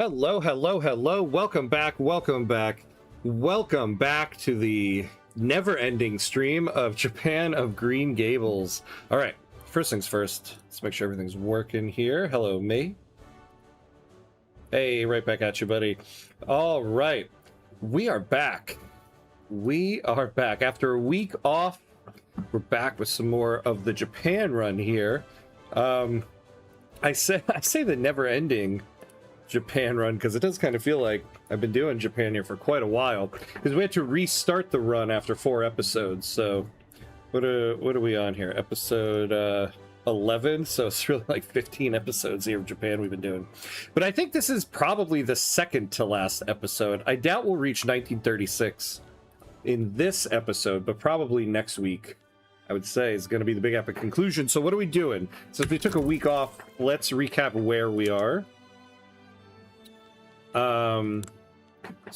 Hello, hello, hello. Welcome back, welcome back. Welcome back to the never-ending stream of Japan of Green Gables. All right, first things first. Let's make sure everything's working here. Hello, me. Hey, right back at you, buddy. All right, we are back. We are back. After a week off, we're back with some more of the Japan run here. I say the never-ending Japan run because it does kind of feel like I've been doing Japan here for quite a while, because we had to restart the run after 4 episodes. So what are we on here? Episode 11, so it's really like 15 episodes here of Japan we've been doing. But I think this is probably the second to last episode. I doubt we'll reach 1936 in this episode, but probably next week I would say is going to be the big epic conclusion. So what are we doing? So if we took a week off, let's recap where we are. So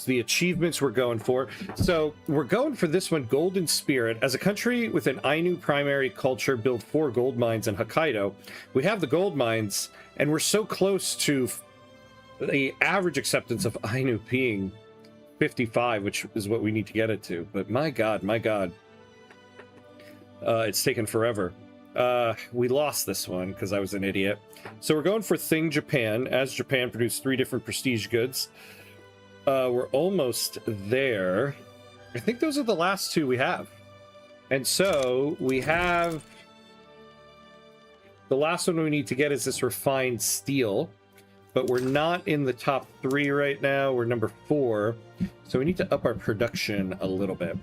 the achievements we're going for. So we're going for this one, Golden Spirit. As a country with an Ainu primary culture, build 4 gold mines in Hokkaido. We have the gold mines, and we're so close to the average acceptance of Ainu being 55, which is what we need to get it to. But my god, it's taken forever. We lost this one because I was an idiot. So we're going for Thing Japan, as Japan produced 3 different prestige goods. We're almost there. I think those are the last 2 we have. And so we have... the last one we need to get is this refined steel. But we're not in the top 3 right now. We're number 4. So we need to up our production a little bit.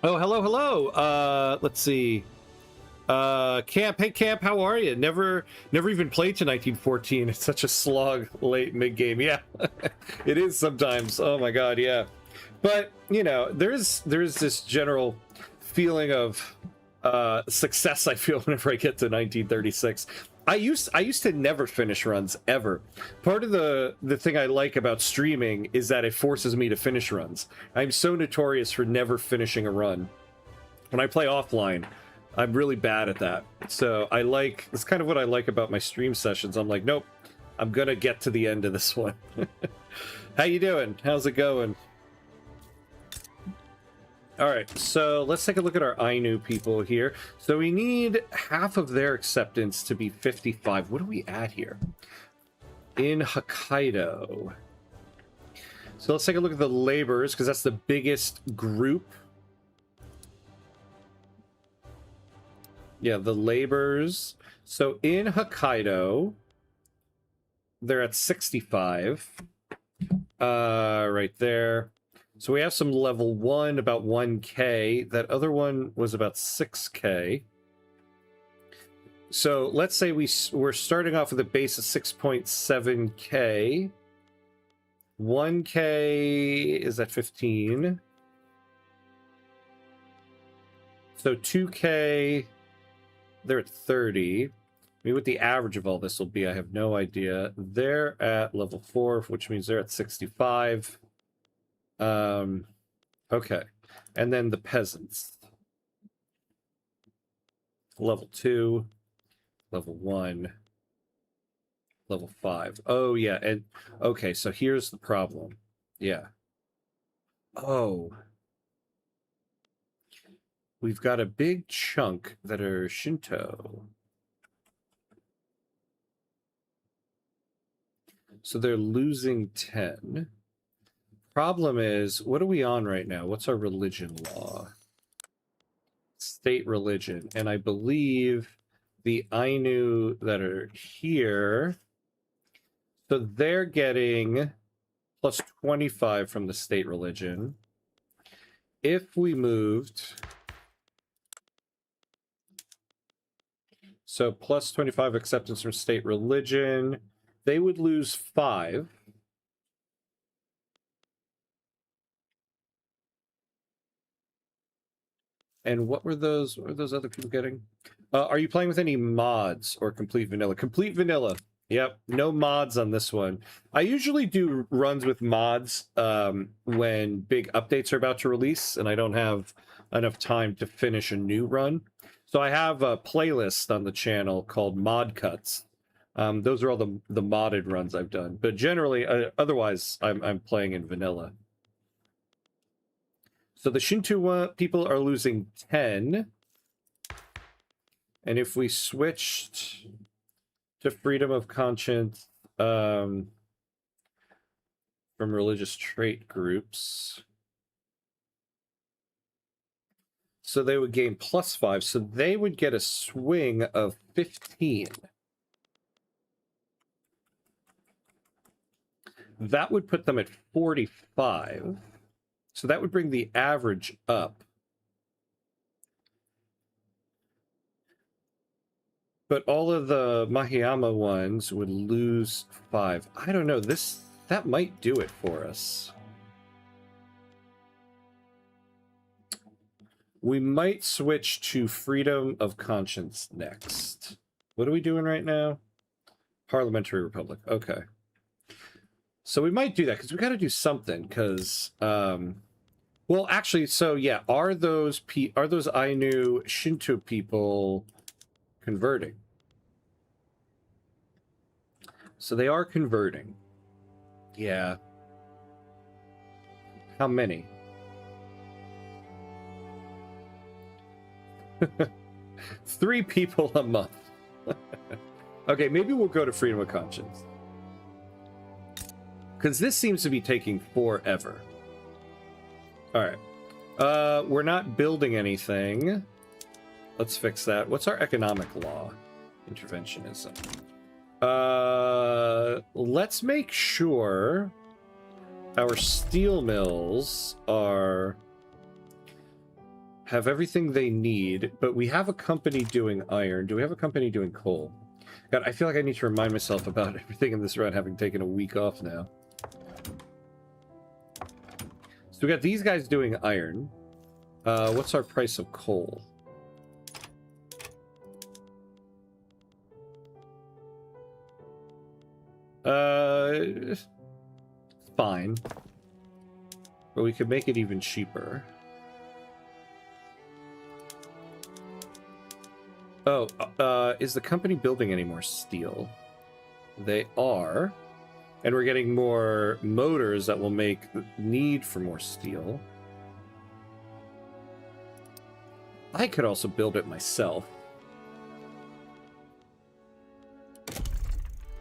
Oh, hello. Let's see. Camp, hey Camp, how are you? Never even played to 1914. It's such a slog late mid-game. Yeah, it is sometimes. Oh my god, yeah. But, you know, there's this general feeling of success I feel whenever I get to 1936. I used to never finish runs, ever. Part of the thing I like about streaming is that it forces me to finish runs. I'm so notorious for never finishing a run. When I play offline, I'm really bad at that. So it's kind of what I like about my stream sessions. I'm like, nope, I'm gonna get to the end of this one. How you doing? How's it going? All right, so let's take a look at our Ainu people here. So we need half of their acceptance to be 55. What are we at here? In Hokkaido. So let's take a look at the laborers, because that's the biggest group. Yeah, the laborers. So in Hokkaido, they're at 65. Right there. So we have some level 1, about 1k. That other one was about 6k. So let's say we're starting off with a base of 6.7k. 1k is at 15. So 2k, they're at 30. I mean, what the average of all this will be, I have no idea. They're at level 4, which means they're at 65. Okay. And then the peasants. Level 2, level 1, level 5. Oh, yeah. And okay, so here's the problem. Yeah. Oh. We've got a big chunk that are Shinto. So they're losing 10. Problem is, what are we on right now? What's our religion law? State religion. And I believe the Ainu that are here, so they're getting plus 25 from the state religion. If we moved... so plus 25 acceptance from state religion, they would lose 5. And what were those other people getting? Are you playing with any mods or complete vanilla? Complete vanilla. Yep, no mods on this one. I usually do runs with mods when big updates are about to release and I don't have enough time to finish a new run. So I have a playlist on the channel called Mod Cuts, Those are all the modded runs I've done, but generally, otherwise, I'm playing in vanilla. So the Shinto people are losing 10, and if we switched to freedom of conscience from religious trait groups, so they would gain +5, so they would get a swing of 15. That would put them at 45. So that would bring the average up. But all of the Mahayama ones would lose 5. I don't know. That might do it for us. We might switch to freedom of conscience next. What are we doing right now? Parliamentary Republic. Okay. So we might do that because we got to do something because well, actually, so yeah, are those Ainu Shinto people converting? So they are converting. Yeah. How many? Three people a month. Okay, maybe we'll go to freedom of conscience. Because this seems to be taking forever. Alright. We're not building anything. Let's fix that. What's our economic law? Interventionism. Let's make sure our steel mills have everything they need, but we have a company doing iron. Do we have a company doing coal? God, I feel like I need to remind myself about everything in this run, having taken a week off now. So we got these guys doing iron. What's our price of coal? Fine. But we could make it even cheaper. Oh, is the company building any more steel? They are. And we're getting more motors that will make need for more steel. I could also build it myself.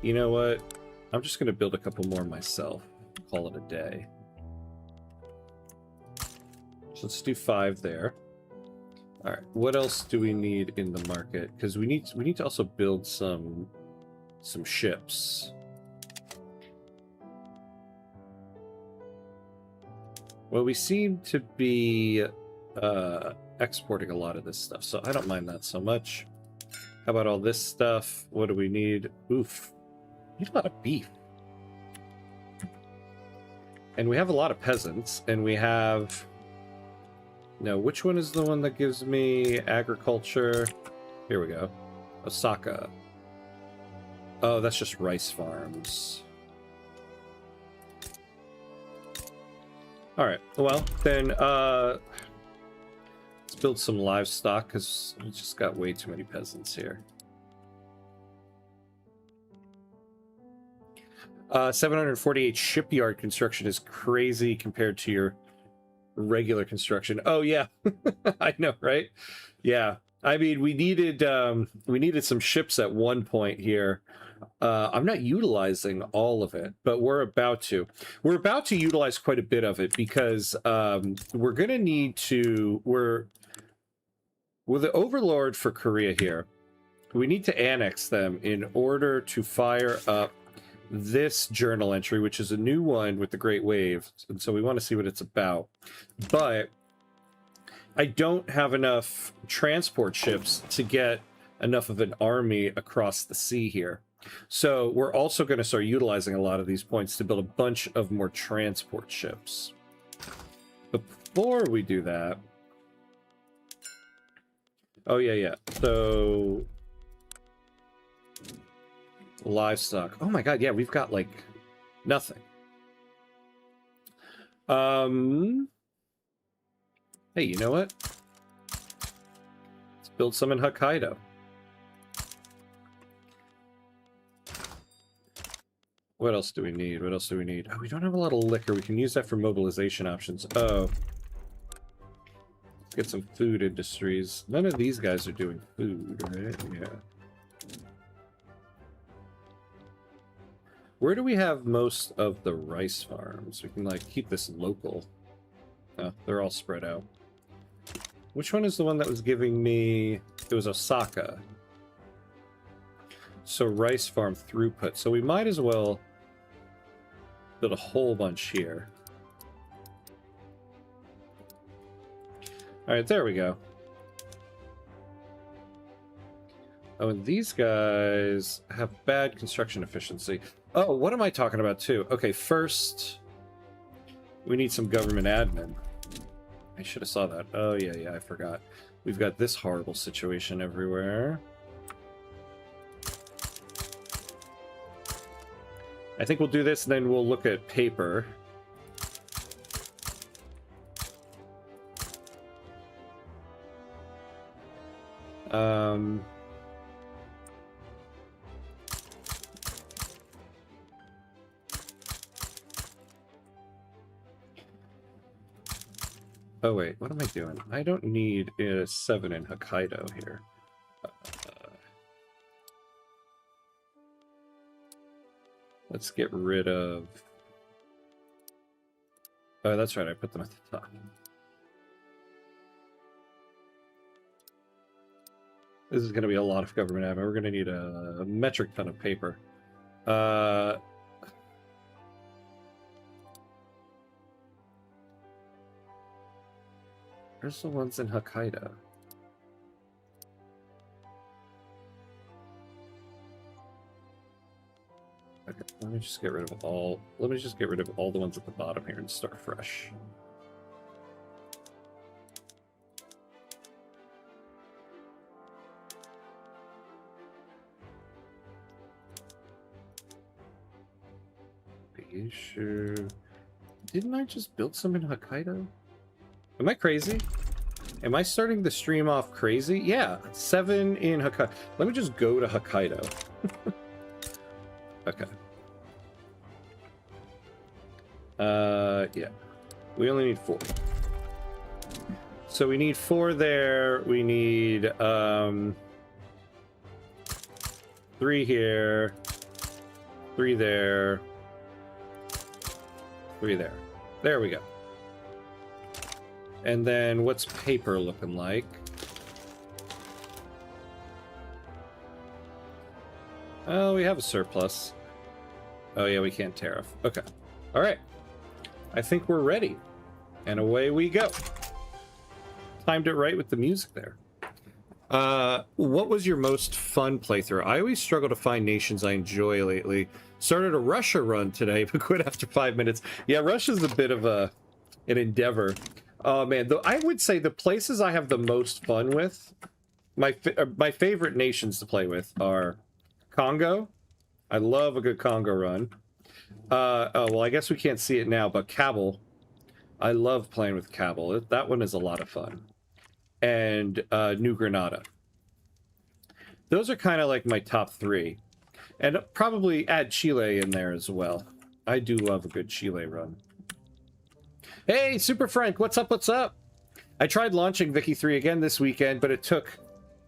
You know what? I'm just going to build a couple more myself. Call it a day. So let's do 5 there. All right. What else do we need in the market? Because we need to also build some ships. Well, we seem to be exporting a lot of this stuff, so I don't mind that so much. How about all this stuff? What do we need? Oof. We need a lot of beef. And we have a lot of peasants, and we have... No, which one is the one that gives me agriculture? Here we go. Osaka. Oh, that's just rice farms. All right. Well, then let's build some livestock because we just got way too many peasants here. 748 shipyard construction is crazy compared to your regular construction. Oh yeah, I know, right? Yeah, I mean, we needed some ships at one point here. I'm not utilizing all of it, but we're about to utilize quite a bit of it because we're gonna need to. We're the overlord for Korea here. We need to annex them in order to fire up this journal entry, which is a new one with the Great Wave, and so we want to see what it's about. But I don't have enough transport ships to get enough of an army across the sea here. So we're also going to start utilizing a lot of these points to build a bunch of more transport ships. Before we do that... Oh, yeah. So... livestock. Oh my god, yeah, we've got, like, nothing. Hey, you know what? Let's build some in Hokkaido. What else do we need? What else do we need? Oh, we don't have a lot of liquor. We can use that for mobilization options. Oh. Let's get some food industries. None of these guys are doing food, right? Yeah. Where do we have most of the rice farms? We can, like, keep this local. Oh, they're all spread out. Which one is the one that was giving me... It was Osaka. So rice farm throughput. So we might as well build a whole bunch here. Alright, there we go. Oh, and these guys have bad construction efficiency. Oh, what am I talking about too? Okay, first, we need some government admin. I should have saw that. Oh, yeah, I forgot. We've got this horrible situation everywhere. I think we'll do this, and then we'll look at paper. Oh wait, what am I doing? I don't need a 7 in Hokkaido here. Let's get rid of... Oh, that's right, I put them at the top. This is going to be a lot of government admin. We're going to need a metric ton of paper. Where's the ones in Hokkaido? Okay, let me just get rid of all. Let me just get rid of all the ones at the bottom here and start fresh. Are you sure? Didn't I just build some in Hokkaido? Am I crazy? Am I starting the stream off crazy? Yeah, 7 in Hokkaido. Let me just go to Hokkaido. Okay. Yeah. We only need 4. So we need 4 there. We need 3 here. 3 there. 3 there. There we go. And then what's paper looking like? Oh, we have a surplus. Oh yeah, we can't tariff. Okay. All right. I think we're ready. And away we go. Timed it right with the music there. What was your most fun playthrough? I always struggle to find nations I enjoy lately. Started a Russia run today, but quit after 5 minutes. Yeah, Russia's a bit of an endeavor. Oh man, I would say the places I have the most fun with, my favorite nations to play with are Congo. I love a good Congo run. Oh, well, I guess we can't see it now, but Kabul. I love playing with Kabul. That one is a lot of fun. And New Granada. Those are kind of like my top 3. And probably add Chile in there as well. I do love a good Chile run. Hey, Super Frank, what's up, what's up? I tried launching Vicky 3 again this weekend, but it took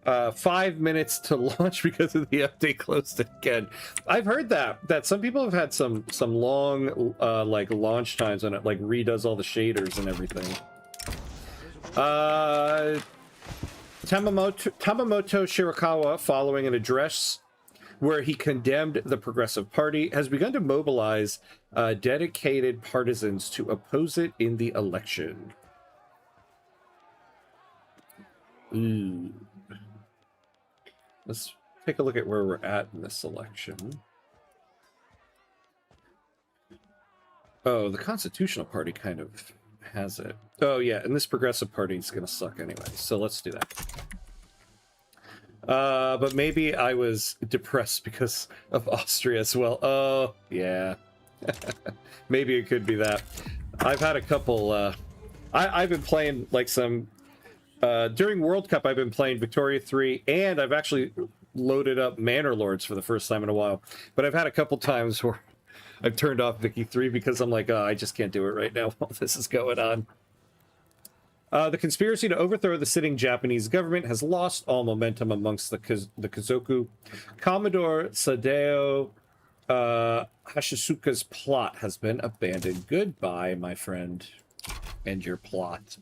5 minutes to launch because of the update closed again. I've heard that some people have had some long like launch times when it like redoes all the shaders and everything. Tamamoto Shirakawa, following an address where he condemned the Progressive Party, has begun to mobilize dedicated partisans to oppose it in the election. Ooh. Let's take a look at where we're at in this election. Oh, the Constitutional Party kind of has it. Oh, yeah, and this Progressive Party is going to suck anyway, so let's do that. But maybe I was depressed because of Austria as well. Oh, yeah. Maybe it could be that. I've had a couple, I've been playing like some, during World Cup, I've been playing Victoria 3, and I've actually loaded up Manor Lords for the first time in a while. But I've had a couple times where I've turned off Vicky 3 because I'm like, oh, I just can't do it right now while this is going on. The conspiracy to overthrow the sitting Japanese government has lost all momentum amongst the Kazoku. Commodore Sadeo Hashisuka's plot has been abandoned. Goodbye, my friend, and your plot.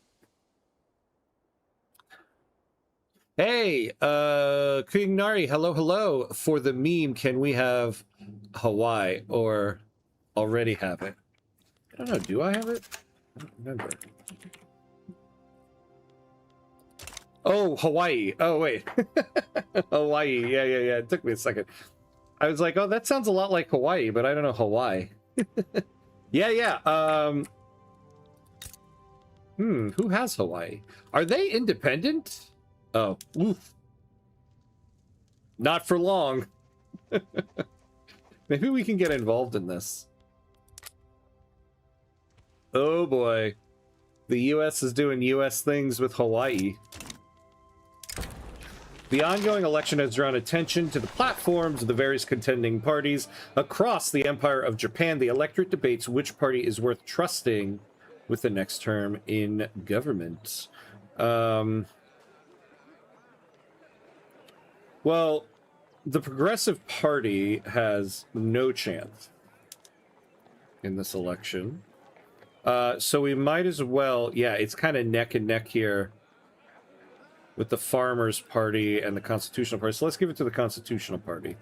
Hey, King Nari, hello, hello. For the meme, can we have Hawaii or already have it? I don't know, do I have it? I don't remember. Oh, Hawaii. Oh, wait. Hawaii. Yeah. It took me a second. I was like, oh, that sounds a lot like Hawaii, but I don't know Hawaii. Yeah. Who has Hawaii? Are they independent? Oh, oof. Not for long. Maybe we can get involved in this. Oh boy. The US is doing US things with Hawaii. The ongoing election has drawn attention to the platforms of the various contending parties across the Empire of Japan. The electorate debates which party is worth trusting with the next term in government. Well, the Progressive Party has no chance in this election. So we might as well... Yeah, it's kind of neck and neck here with the Farmers Party and the Constitutional Party. So let's give it to the Constitutional Party.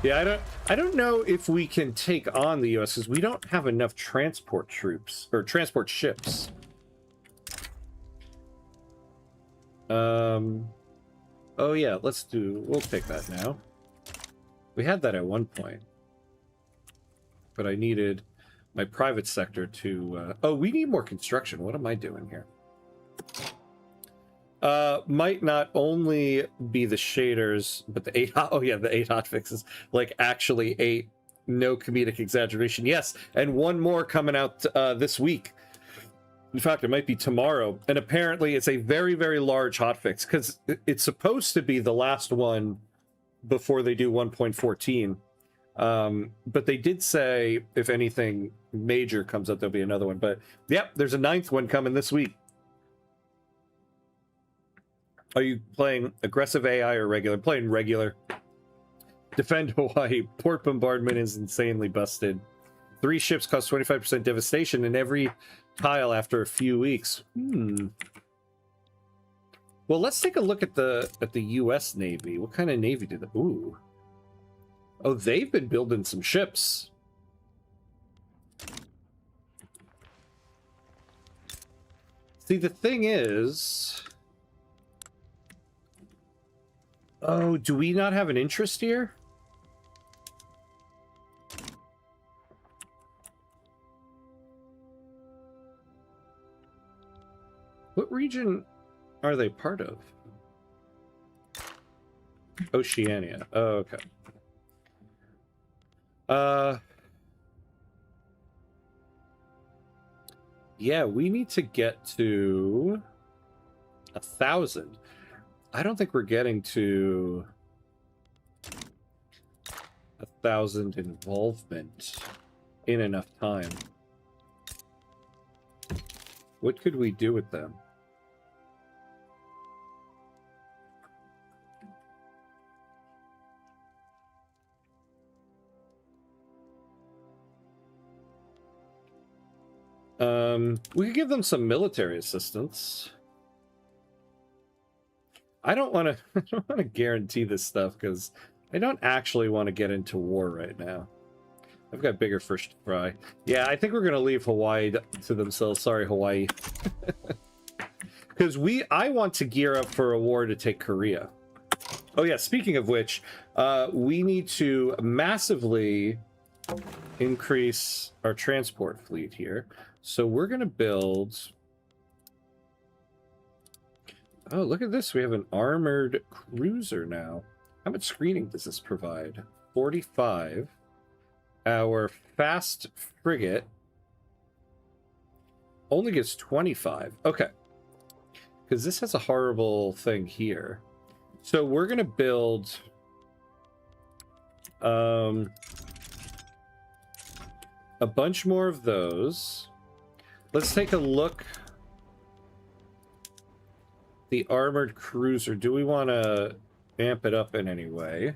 Yeah, I don't know if we can take on the U.S. because we don't have enough transport troops or transport ships. Oh yeah, we'll take that now. We had that at one point, but I needed my private sector to, oh, we need more construction. What am I doing here? Might not only be the shaders, but the 8 hot, oh yeah, the 8 hotfixes, like actually 8, no comedic exaggeration. Yes, and one more coming out this week. In fact, it might be tomorrow. And apparently it's a very, very large hotfix because it's supposed to be the last one before they do 1.14. But they did say if anything major comes up, there'll be another one. But yep, there's a 9th one coming this week. Are you playing aggressive AI or regular? I'm playing regular. Defend Hawaii. Port bombardment is insanely busted. 3 ships cause 25% devastation in every tile after a few weeks. Well, let's take a look at the U.S. Navy. What kind of Navy did they... Ooh. Oh, they've been building some ships. See, the thing is... Oh, do we not have an interest here? What region are they part of? Oceania. Oh, okay. Yeah, we need to get to 1,000. I don't think we're getting to 1,000 involvement in enough time. What could we do with them? We could give them some military assistance. I don't want to guarantee this stuff because I don't actually want to get into war right now. I've got bigger fish to fry. Yeah, I think we're going to leave Hawaii to themselves. Sorry, Hawaii. Because I want to gear up for a war to take Korea. Oh yeah, speaking of which, we need to massively increase our transport fleet here. So we're going to build... Oh, look at this. We have an armored cruiser now. How much screening does this provide? 45. Our fast frigate only gets 25. Okay. Because this has a horrible thing here. So we're going to build A bunch more of those. Let's take a look. The armored cruiser. Do we want to amp it up in any way?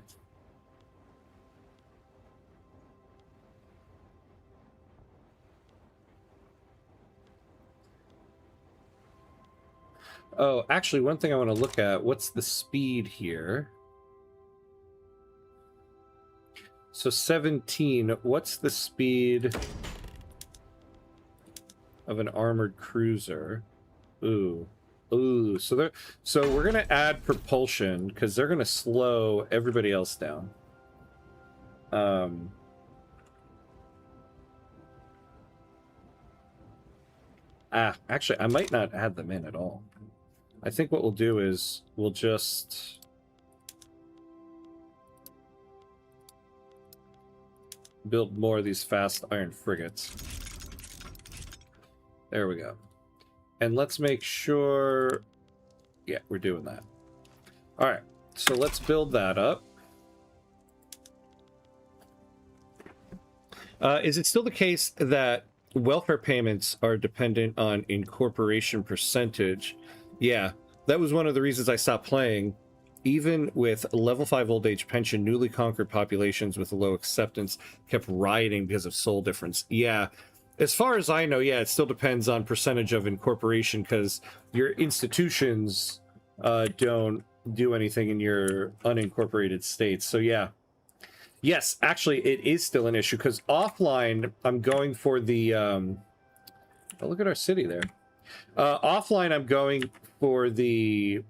Oh, actually, one thing I want to look at, what's the speed here? So 17, what's the speed of an armored cruiser? Ooh. Ooh, so we're gonna add propulsion because they're gonna slow everybody else down. Actually, I might not add them in at all. I think what we'll do is we'll just build more of these fast iron frigates. There we go. And let's make sure... Yeah, we're doing that. All right, so let's build that up. Is it still the case that welfare payments are dependent on incorporation percentage? Yeah, that was one of the reasons I stopped playing. Even with level 5 old age pension, newly conquered populations with low acceptance kept rioting because of soul difference. Yeah, as far as I know, yeah, it still depends on percentage of incorporation because your institutions don't do anything in your unincorporated states. So yeah. Yes, actually, it is still an issue because offline, I'm going for the... oh, look at our city there. Offline, I'm going for the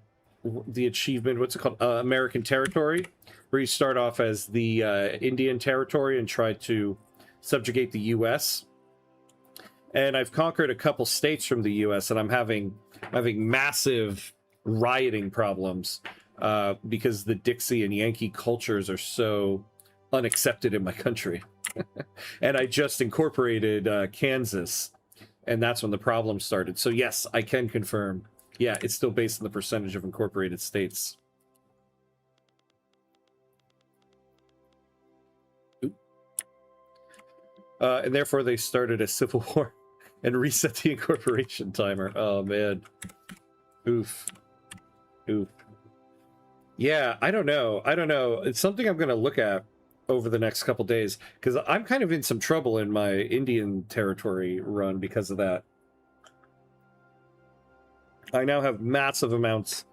achievement, what's it called? American Territory, where you start off as the Indian Territory and try to subjugate the U.S. And I've conquered a couple states from the U.S. and I'm having massive rioting problems because the Dixie and Yankee cultures are so unaccepted in my country. And I just incorporated Kansas, and that's when the problem started. So yes, I can confirm. Yeah, it's still based on the percentage of incorporated states. And therefore they started a civil war and reset the incorporation timer. Oh man. Oof. Oof. Yeah, I don't know. It's something I'm going to look at over the next couple days because I'm kind of in some trouble in my Indian territory run because of that. I now have massive amounts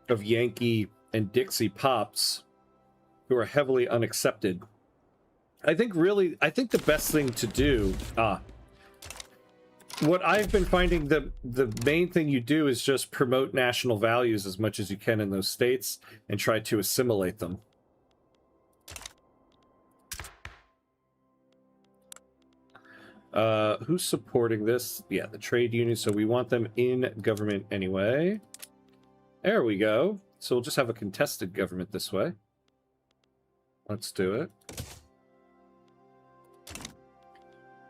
of Yankee and Dixie pops who are heavily unaccepted. I think the best thing to do, what I've been finding, the main thing you do is just promote national values as much as you can in those states and try to assimilate them. Who's supporting this? Yeah, the trade union, so we want them in government anyway. There we go. So we'll just have a contested government this way. Let's do it.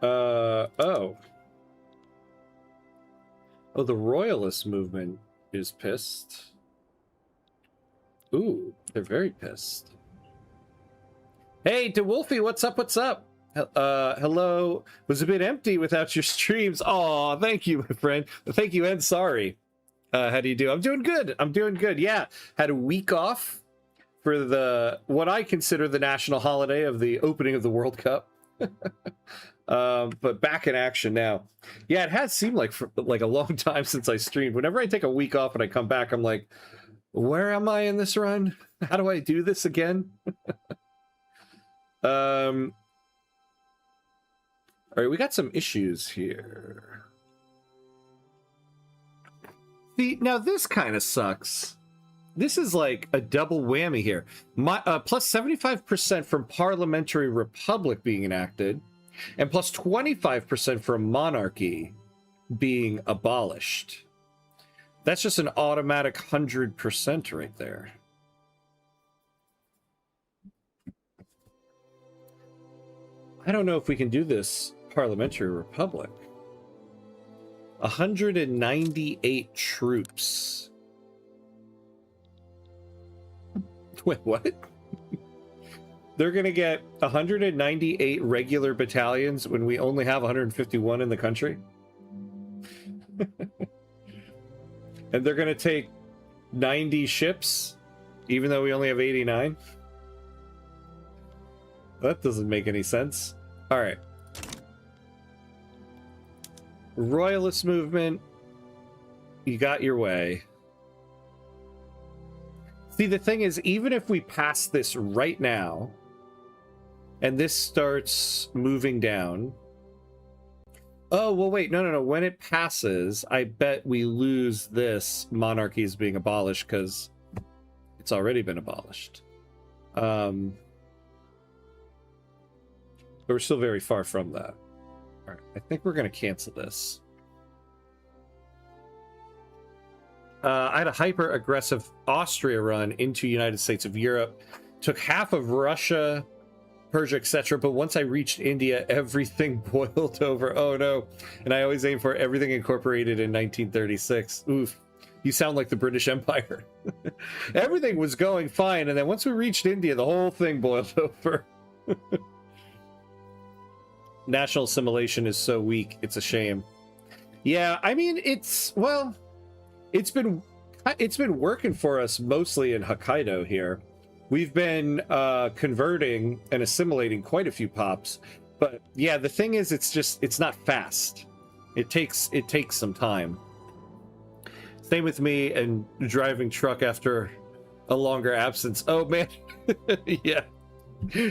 Oh, the royalist movement is pissed. Ooh, they're very pissed. Hey, DeWolfie, what's up? What's up? Hello. Was a bit empty without your streams. Aw, thank you, my friend. Thank you and sorry. How do you do? I'm doing good. I'm doing good. Yeah, had a week off for what I consider the national holiday of the opening of the World Cup. But back in action now. Yeah, it has seemed like a long time since I streamed. Whenever I take a week off and I come back, I'm like, where am I in this run? How do I do this again? All right, we got some issues here. See, now this kind of sucks. This is like a double whammy here. Plus 75% from parliamentary republic being enacted, and plus 25% from monarchy being abolished. That's just an automatic 100% right there. I don't know if we can do this parliamentary republic. 198 troops. Wait, what? They're going to get 198 regular battalions when we only have 151 in the country. And they're going to take 90 ships, even though we only have 89. That doesn't make any sense. All right. Royalist movement. You got your way. See, the thing is, even if we pass this right now, and this starts moving down. Oh, well, wait, no. When it passes, I bet we lose this monarchy is being abolished because it's already been abolished. But we're still very far from that. All right, I think we're going to cancel this. I had a hyper-aggressive Austria run into United States of Europe. Took half of Russia, Persia, etc. But once I reached India, everything boiled over. Oh, no. And I always aim for everything incorporated in 1936. Oof. You sound like the British Empire. Everything was going fine. And then once we reached India, the whole thing boiled over. National assimilation is so weak. It's a shame. Yeah, I mean, it's been working for us mostly in Hokkaido here. We've been converting and assimilating quite a few pops, but yeah, the thing is, it's not fast. It takes some time. Same with me and driving truck after a longer absence. Oh man, yeah,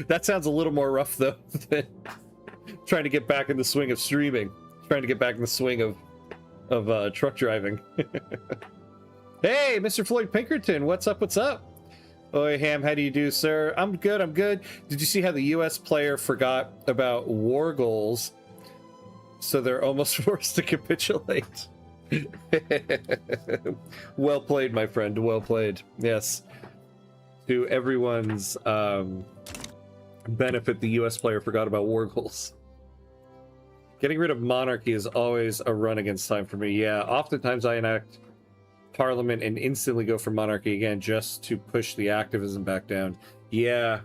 that sounds a little more rough though than trying to get back in the swing of streaming, trying to get back in the swing of truck driving. Hey, Mr. Floyd Pinkerton, what's up? What's up? Oi, Ham, how do you do, sir? I'm good. I'm good. Did you see how the U.S. player forgot about war goals, so they're almost forced to capitulate? Well played, my friend. Well played. Yes. To everyone's benefit, the U.S. player forgot about war goals. Getting rid of monarchy is always a run against time for me. Yeah, oftentimes I enact parliament and instantly go for monarchy again just to push the activism back down. Yeah.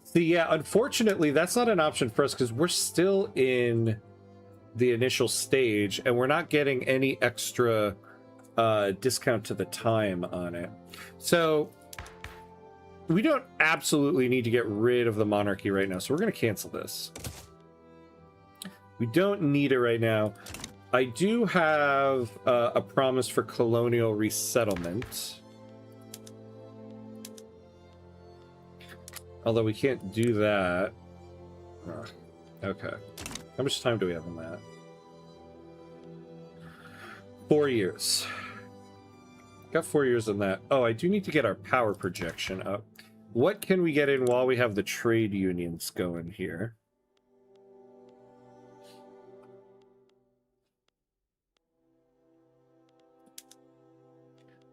See, yeah, unfortunately, that's not an option for us because we're still in the initial stage and we're not getting any extra discount to the time on it. So we don't absolutely need to get rid of the monarchy right now. So we're going to cancel this. We don't need it right now. I do have a promise for colonial resettlement. Although we can't do that. Okay. How much time do we have on that? 4 years. Got 4 years on that. Oh, I do need to get our power projection up. What can we get in while we have the trade unions going here?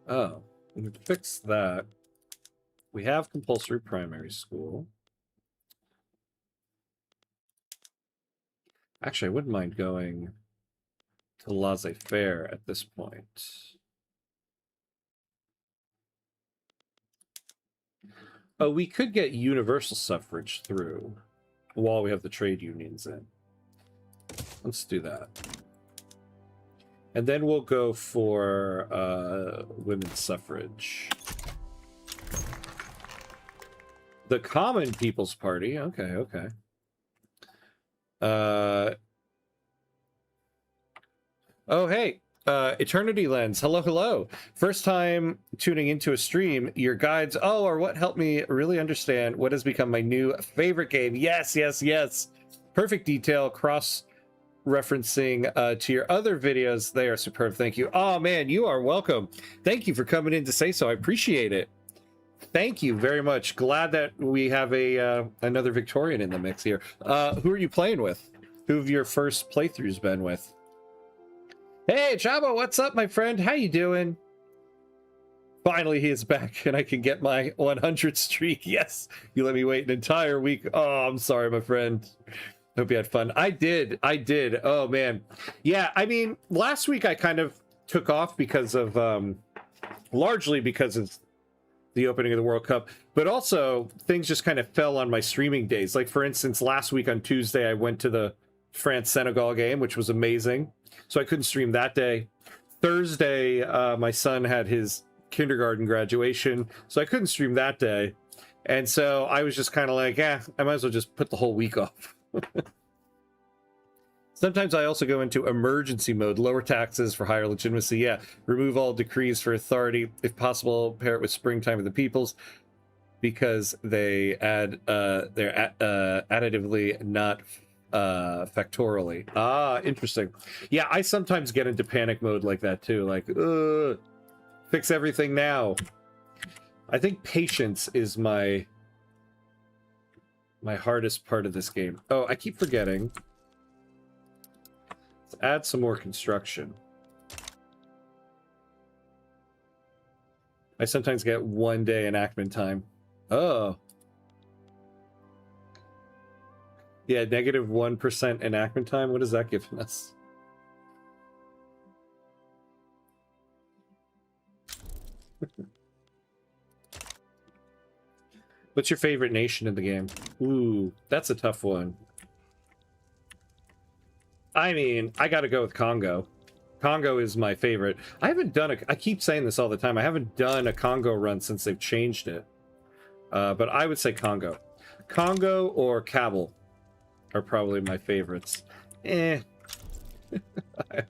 Oh, we can fix that. We have compulsory primary school. Actually, I wouldn't mind going to laissez-faire at this point. Oh, we could get universal suffrage through while we have the trade unions in. Let's do that. And then we'll go for women's suffrage. The Common People's Party. Okay, okay. Oh, hey. Eternity Lens. Hello, hello. First time tuning into a stream. Your guides, are what helped me really understand what has become my new favorite game. Yes, yes, yes. Perfect detail. Cross referencing to your other videos. They are superb. Thank you. Oh man, you are welcome. Thank you for coming in to say so. I appreciate it. Thank you very much. Glad that we have a another Victorian in the mix here. Who are you playing with? Who have your first playthroughs been with? Hey Chabo, what's up, my friend? How you doing? Finally he is back and I can get my 100 streak. Yes, you let me wait an entire week. Oh, I'm sorry, my friend. Hope you had fun. I did. Oh man. Yeah, I mean, last week I kind of took off because of largely because of the opening of the World Cup, but also things just kind of fell on my streaming days. Like, for instance, last week on Tuesday, I went to the France-Senegal game, which was amazing. So I couldn't stream that day. Thursday, my son had his kindergarten graduation, so I couldn't stream that day. And so I was just kind of like, I might as well just put the whole week off. Sometimes I also go into emergency mode, lower taxes for higher legitimacy. Yeah, remove all decrees for authority. If possible, pair it with springtime of the peoples, because they're additively, not factorially. Ah, interesting. Yeah, I sometimes get into panic mode like that too. Like, fix everything now. I think patience is my hardest part of this game. Oh, I keep forgetting. Let's add some more construction. I sometimes get 1 day enactment time. Oh. Yeah, negative 1% enactment time. What is that giving us? What's your favorite nation in the game? Ooh, that's a tough one. I mean, I gotta go with Congo. Congo is my favorite. I haven't done I keep saying this all the time. I haven't done a Congo run since they've changed it. But I would say Congo. Congo or Kabul are probably my favorites. I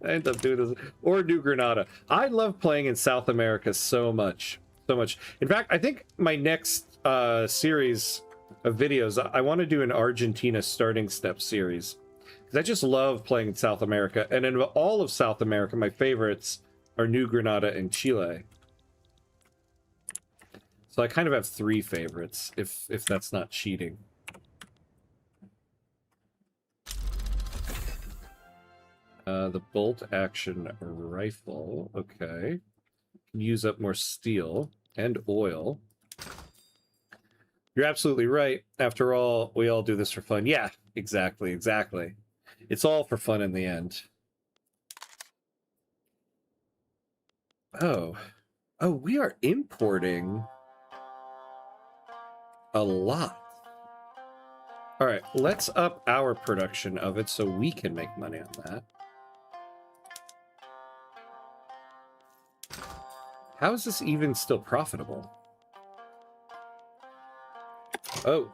end up doing this. Or New Granada. I love playing in South America so much. So much. In fact, I think my next series of videos, I want to do an Argentina starting step series. Because I just love playing in South America. And in all of South America, my favorites are New Granada and Chile. So I kind of have 3 favorites, if that's not cheating. The bolt action rifle. Okay. Can use up more steel and oil. You're absolutely right. After all, we all do this for fun. Yeah, exactly, exactly. It's all for fun in the end. Oh. Oh, we are importing a lot. All right, let's up our production of it so we can make money on that. How is this even still profitable? Oh.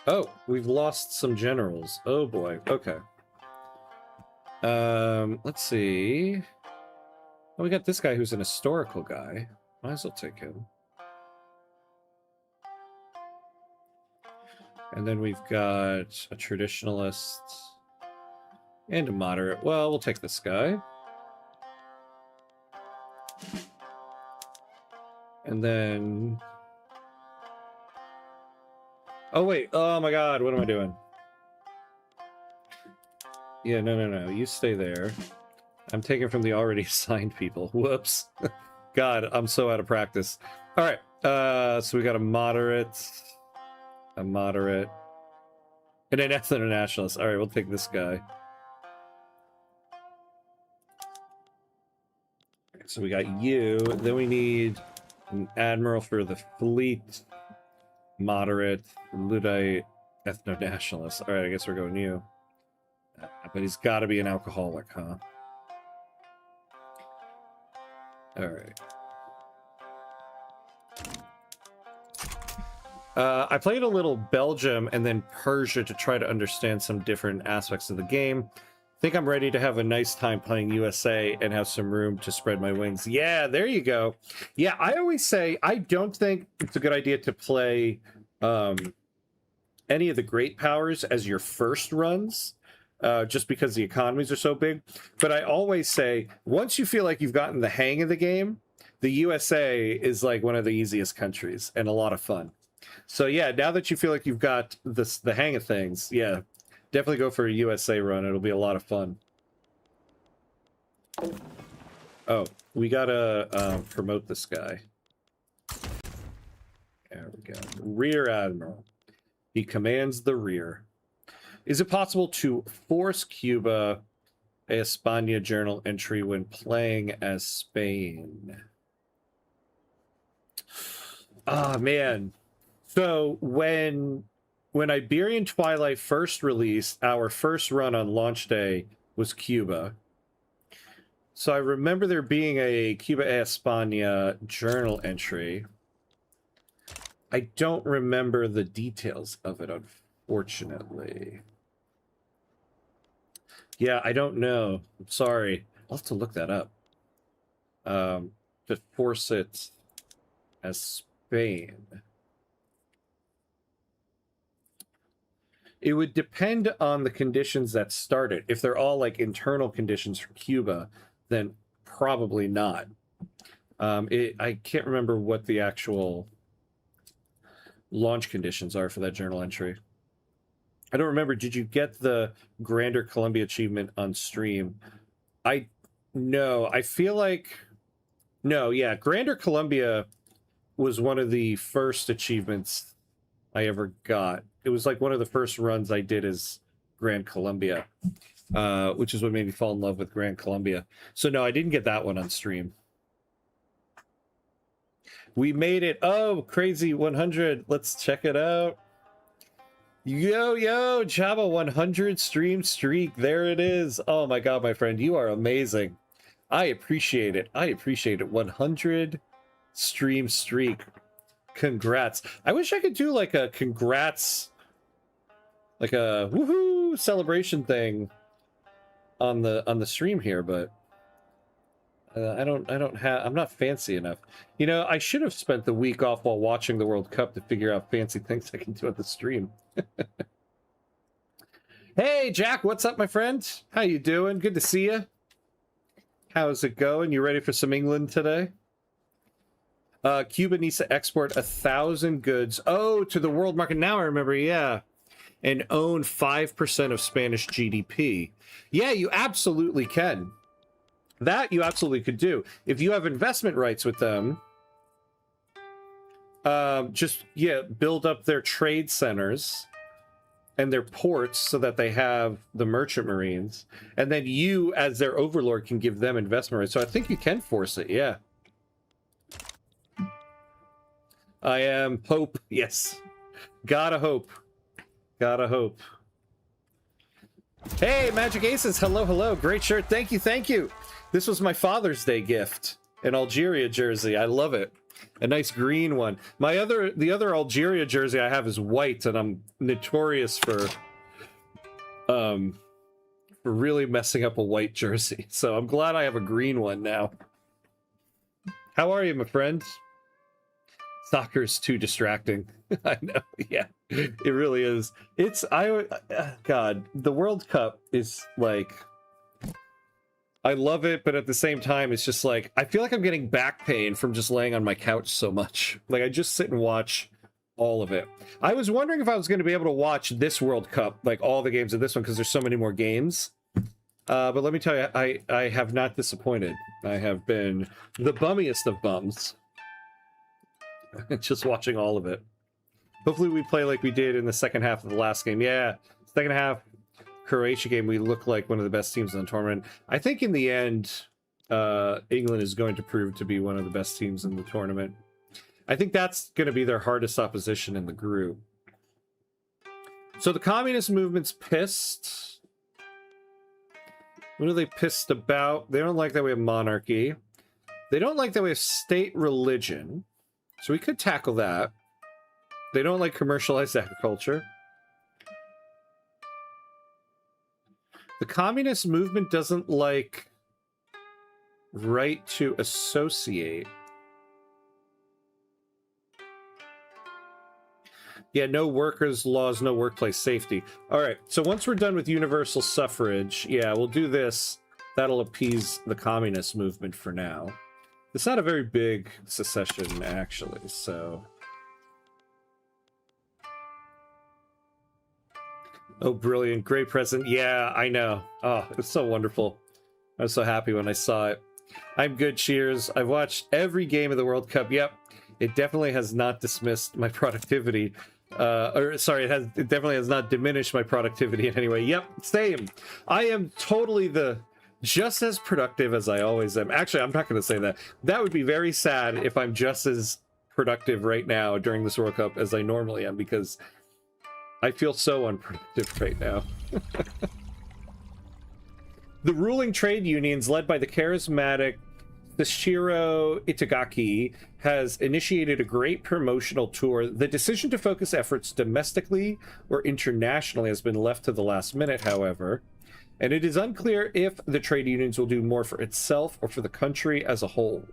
Oh, we've lost some generals. Oh boy. Okay. Let's see. Oh, we got this guy who's an historical guy. Might as well take him. And then we've got a traditionalist and a moderate. Well, we'll take this guy. And then... Oh, wait. Oh, my God. What am I doing? Yeah, no. You stay there. I'm taking from the already assigned people. Whoops. God, I'm so out of practice. All right. So we got a moderate, and an ethno-nationalist. All right, we'll take this guy. So we got you. Then we need an admiral for the fleet. Moderate, Luddite, ethno-nationalist. All right, I guess we're going you. But he's got to be an alcoholic, huh? All right. I played a little Belgium and then Persia to try to understand some different aspects of the game. I think I'm ready to have a nice time playing USA and have some room to spread my wings. Yeah, there you go. Yeah, I always say I don't think it's a good idea to play any of the great powers as your first runs, just because the economies are so big. But I always say, once you feel like you've gotten the hang of the game, the USA is like one of the easiest countries and a lot of fun. So yeah, now that you feel like you've got the hang of things, yeah, definitely go for a USA run. It'll be a lot of fun. Oh, we gotta promote this guy. There we go. Rear Admiral. He commands the rear. Is it possible to force Cuba a España journal entry when playing as Spain? Oh man. So when Iberian Twilight first released, our first run on launch day was Cuba. So I remember there being a Cuba e España journal entry. I don't remember the details of it, unfortunately. Yeah, I don't know. I'm sorry. I'll have to look that up. To force it as Spain. It would depend on the conditions that started. If they're all like internal conditions for Cuba, then probably not. I can't remember what the actual launch conditions are for that journal entry. I don't remember. Did you get the Grander Columbia achievement on stream? No, I feel like no, yeah, Grander Columbia was one of the first achievements I ever got. It was like one of the first runs I did as Grand Columbia, which is what made me fall in love with Grand Columbia. So no, I didn't get that one on stream. We made it. Oh, crazy 100. Let's check it out. Yo, Java 100 stream streak. There it is. Oh my God, my friend, you are amazing. I appreciate it. 100 stream streak. Congrats. I wish I could do like a congrats, like a woohoo celebration thing on the stream here, but I'm not fancy enough. You know, I should have spent the week off while watching the World Cup to figure out fancy things I can do on the stream. Hey, Jack, what's up, my friend? How you doing? Good to see you. How's it going? You ready for some England today? Cuba needs to export 1,000 goods. Oh, to the world market. Now I remember, yeah. And own 5% of Spanish GDP. Yeah, you absolutely can. That you absolutely could do. If you have investment rights with them, build up their trade centers and their ports so that they have the merchant marines. And then you, as their overlord, can give them investment rights. So I think you can force it, yeah. I am hope. Yes. Gotta hope. Gotta hope. Hey, Magic Aces. Hello. Great shirt. Thank you. This was my Father's Day gift. An Algeria jersey. I love it. A nice green one. The other Algeria jersey I have is white, and I'm notorious for really messing up a white jersey. So I'm glad I have a green one now. How are you, my friend? Soccer's too distracting. I know, yeah, it really is. God, the World Cup is like, I love it, but at the same time, it's just like, I feel like I'm getting back pain from just laying on my couch so much. Like, I just sit and watch all of it. I was wondering if I was going to be able to watch this World Cup, like all the games of this one, because there's so many more games. But let me tell you, I have not disappointed. I have been the bummiest of bums. Just watching all of it. Hopefully we play like we did in the second half of the last game. Yeah, second half Croatia game, we look like one of the best teams in the tournament. I think in the end, England is going to prove to be one of the best teams in the tournament. I think that's going to be their hardest opposition in the group. So the communist movement's pissed. What are they pissed about? They don't like that we have monarchy. They don't like that we have state religion. So we could tackle that. They don't like commercialized agriculture. The communist movement doesn't like right to associate. Yeah, no workers' laws, no workplace safety. All right, so once we're done with universal suffrage, yeah, we'll do this. That'll appease the communist movement for now. It's not a very big secession, actually, so... Oh, brilliant. Great present. Yeah, I know. Oh, it's so wonderful. I was so happy when I saw it. I'm good, cheers. I've watched every game of the World Cup. Yep. It definitely has not dismissed my productivity. It definitely has not diminished my productivity in any way. Yep, same. I am totally just as productive as I always am. Actually, I'm not going to say that. That would be very sad if I'm just as productive right now during this World Cup as I normally am, because I feel so unproductive right now. The ruling trade unions, led by the charismatic Toshiro Itagaki, has initiated a great promotional tour. The decision to focus efforts domestically or internationally has been left to the last minute, however, and it is unclear if the trade unions will do more for itself or for the country as a whole.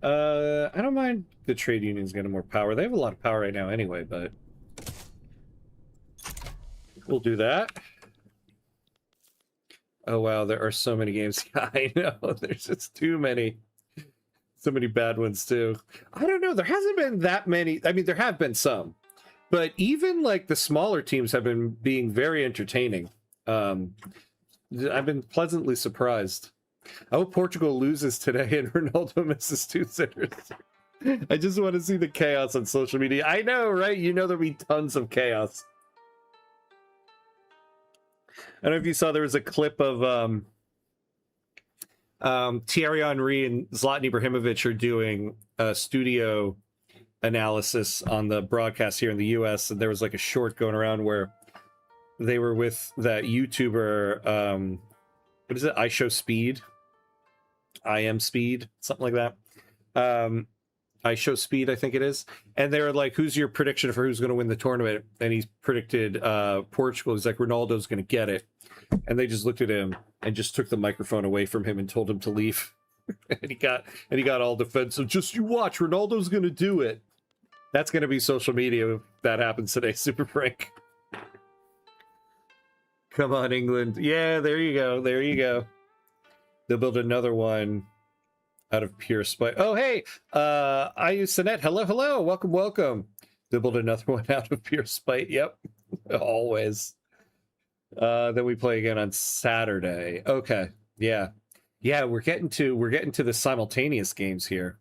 I don't mind the trade unions getting more power. They have a lot of power right now anyway, but we'll do that. Oh wow, there are so many games. I know, there's just too many. So many bad ones too. I don't know, there hasn't been that many. I mean, there have been some, but even like the smaller teams have been being very entertaining. I've been pleasantly surprised. I hope Portugal loses today and Ronaldo misses 2 sitters. I just want to see the chaos on social media. I know, right? You know there'll be tons of chaos. I don't know if you saw, there was a clip of Thierry Henry and Zlatan Ibrahimovic are doing a studio analysis on the broadcast here in the US, and there was like a short going around where they were with that YouTuber, what is it? I Show Speed? I Am Speed? Something like that. I Show Speed, I think it is. And they were like, who's your prediction for who's going to win the tournament? And he's predicted Portugal. He's like, Ronaldo's going to get it. And they just looked at him and just took the microphone away from him and told him to leave. and he got all defensive. Just you watch, Ronaldo's going to do it. That's going to be social media if that happens today, Super Frank. Come on, England. Yeah, there you go. There you go. They'll build another one out of pure spite. Oh, hey, Ayu Sinet. Hello, hello. Welcome, welcome. They'll build another one out of pure spite. Yep, always. Then we play again on Saturday. Okay, yeah, yeah. We're getting to the simultaneous games here.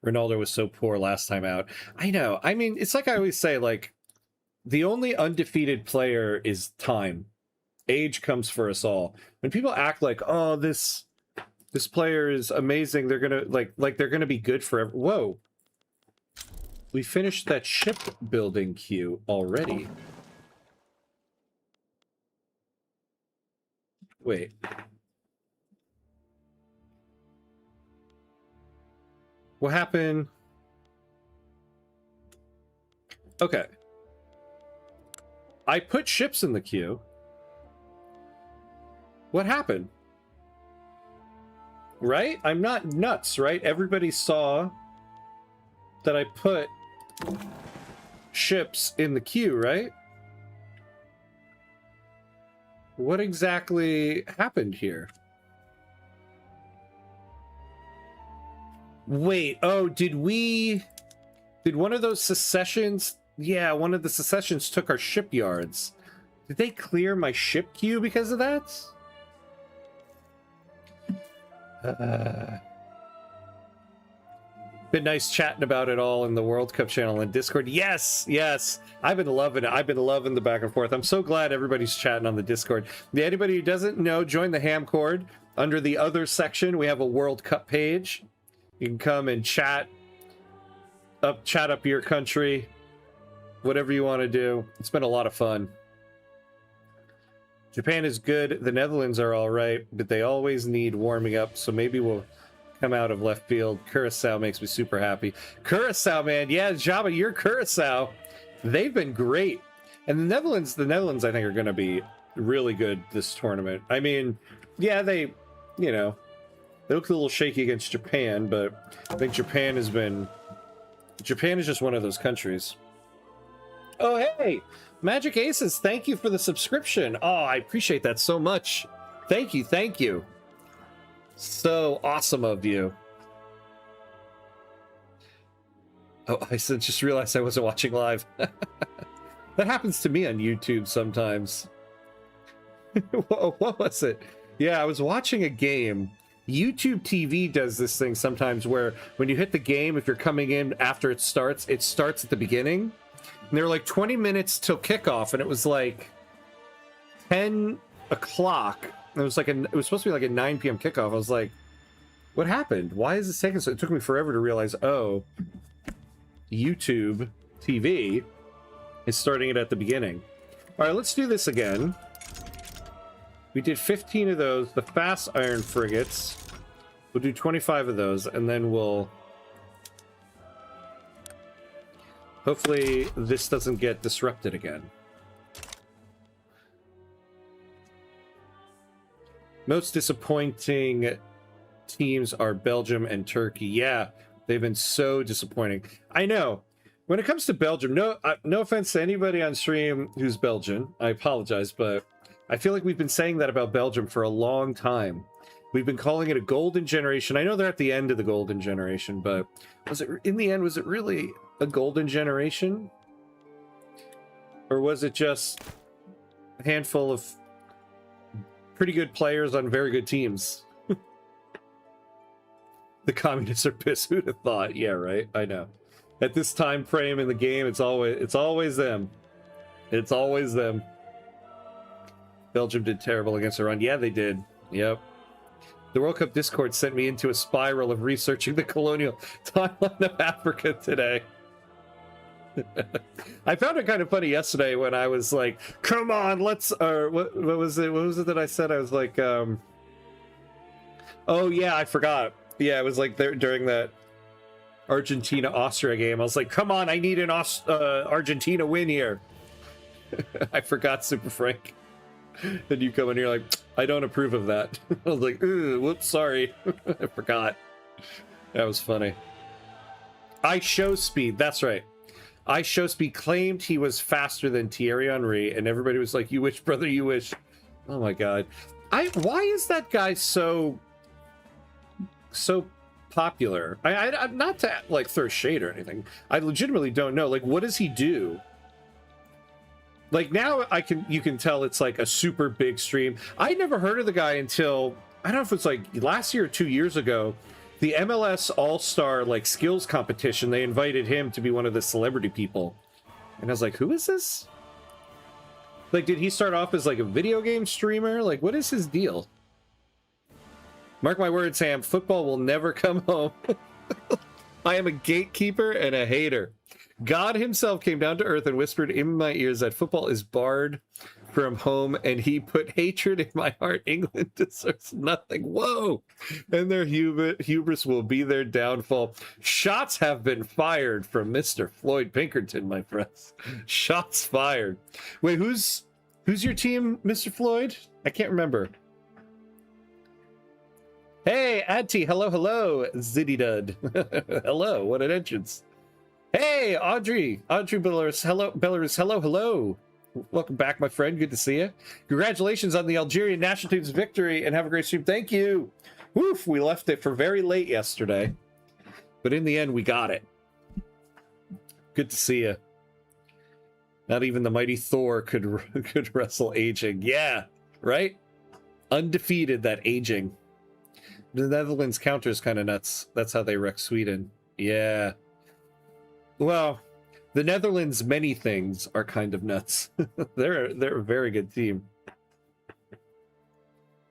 Ronaldo was so poor last time out. I know. I mean, it's like I always say, like, the only undefeated player is time. Age comes for us all. When people act like, oh, this player is amazing, they're gonna like they're gonna be good forever. Whoa. We finished that shipbuilding queue already. Wait. What happened? Okay. I put ships in the queue. What happened? Right? I'm not nuts, right? Everybody saw that I put ships in the queue, right? What exactly happened here? Wait, oh, did one of those secessions? Yeah, one of the secessions took our shipyards. Did they clear my ship queue because of that? Been nice chatting about it all in the World Cup channel and Discord. Yes, yes. I've been loving it. I've been loving the back and forth. I'm so glad everybody's chatting on the Discord. Anybody who doesn't know, join the Hamcord. Under the other section, we have a World Cup page. You can come and chat up your country, whatever you want to do. It's been a lot of fun. Japan is good. The Netherlands are all right, but they always need warming up, so maybe we'll come out of left field. Curacao makes me super happy. Curacao, man. Yeah, Java, you're Curacao. They've been great. And the Netherlands, I think, are going to be really good this tournament. I mean, yeah, they look a little shaky against Japan, but I think Japan is just one of those countries. Oh, hey, Magic Aces, thank you for the subscription. Oh, I appreciate that so much. Thank you, thank you. So awesome of you. Oh, I just realized I wasn't watching live. That happens to me on YouTube sometimes. What was it? Yeah, I was watching a game. YouTube TV does this thing sometimes where when you hit the game, if you're coming in after it starts at the beginning. And there were like 20 minutes till kickoff, and it was like 10 o'clock. It was like it was supposed to be like a 9 p.m. kickoff. I was like, what happened? Why is this taking so? It took me forever to realize. Oh, YouTube TV is starting it at the beginning. All right, let's do this again. We did 15 of those. The fast iron frigates. We'll do 25 of those, and then we'll. Hopefully, this doesn't get disrupted again. Most disappointing teams are Belgium and Turkey. Yeah, they've been so disappointing. I know. When it comes to Belgium, no offense to anybody on stream who's Belgian. I apologize, but I feel like we've been saying that about Belgium for a long time. We've been calling it a golden generation. I know they're at the end of the golden generation, but was it in the end? Was it really a golden generation, or was it just a handful of pretty good players on very good teams? The communists are pissed. Who'd have thought? Yeah, right. I know. At this time frame in the game, it's always them. It's always them. Belgium did terrible against Iran. Yeah, they did. Yep. The World Cup Discord sent me into a spiral of researching the colonial timeline of Africa today. I found it kind of funny yesterday when I was like, come on, let's, or what was it? What was it that I said? I was like, oh yeah, I forgot. Yeah, it was like there during that Argentina-Austria game. I was like, come on, I need an Argentina win here. I forgot, Super Frank. And you come in here like, I don't approve of that. I was like, ooh, whoops, sorry. I forgot. That was funny. I show speed, that's right. I show speed claimed he was faster than Thierry Henry, and everybody was like, you wish, brother, you wish. Oh my god. Why is that guy so popular? I'm not to like throw shade or anything. I legitimately don't know. Like, what does he do? Like now you can tell it's like a super big stream. I never heard of the guy until I don't know if it's like last year or 2 years ago. The MLS All-Star like skills competition, they invited him to be one of the celebrity people. And I was like, who is this? Like, did he start off as like a video game streamer? Like, what is his deal? Mark my words, Sam, football will never come home. I am a gatekeeper and a hater. God himself came down to earth and whispered in my ears that football is barred from home, and he put hatred in my heart. England deserves nothing. Whoa! And their hubris will be their downfall. Shots have been fired from Mr. Floyd Pinkerton, my friends. Shots fired. Wait, who's your team, Mr. Floyd? I can't remember. Hey, Auntie, hello, Ziddy Dud. Hello, what an entrance. Hey, Audrey Belarus, hello. Welcome back, my friend. Good to see you. Congratulations on the Algerian national team's victory, and have a great stream. Thank you. Woof, we left it for very late yesterday, but in the end, we got it. Good to see you. Not even the mighty Thor could wrestle aging. Yeah, right? Undefeated, that aging. The Netherlands counter is kind of nuts. That's how they wreck Sweden. Yeah. Well, the Netherlands' many things are kind of nuts. They're a very good team.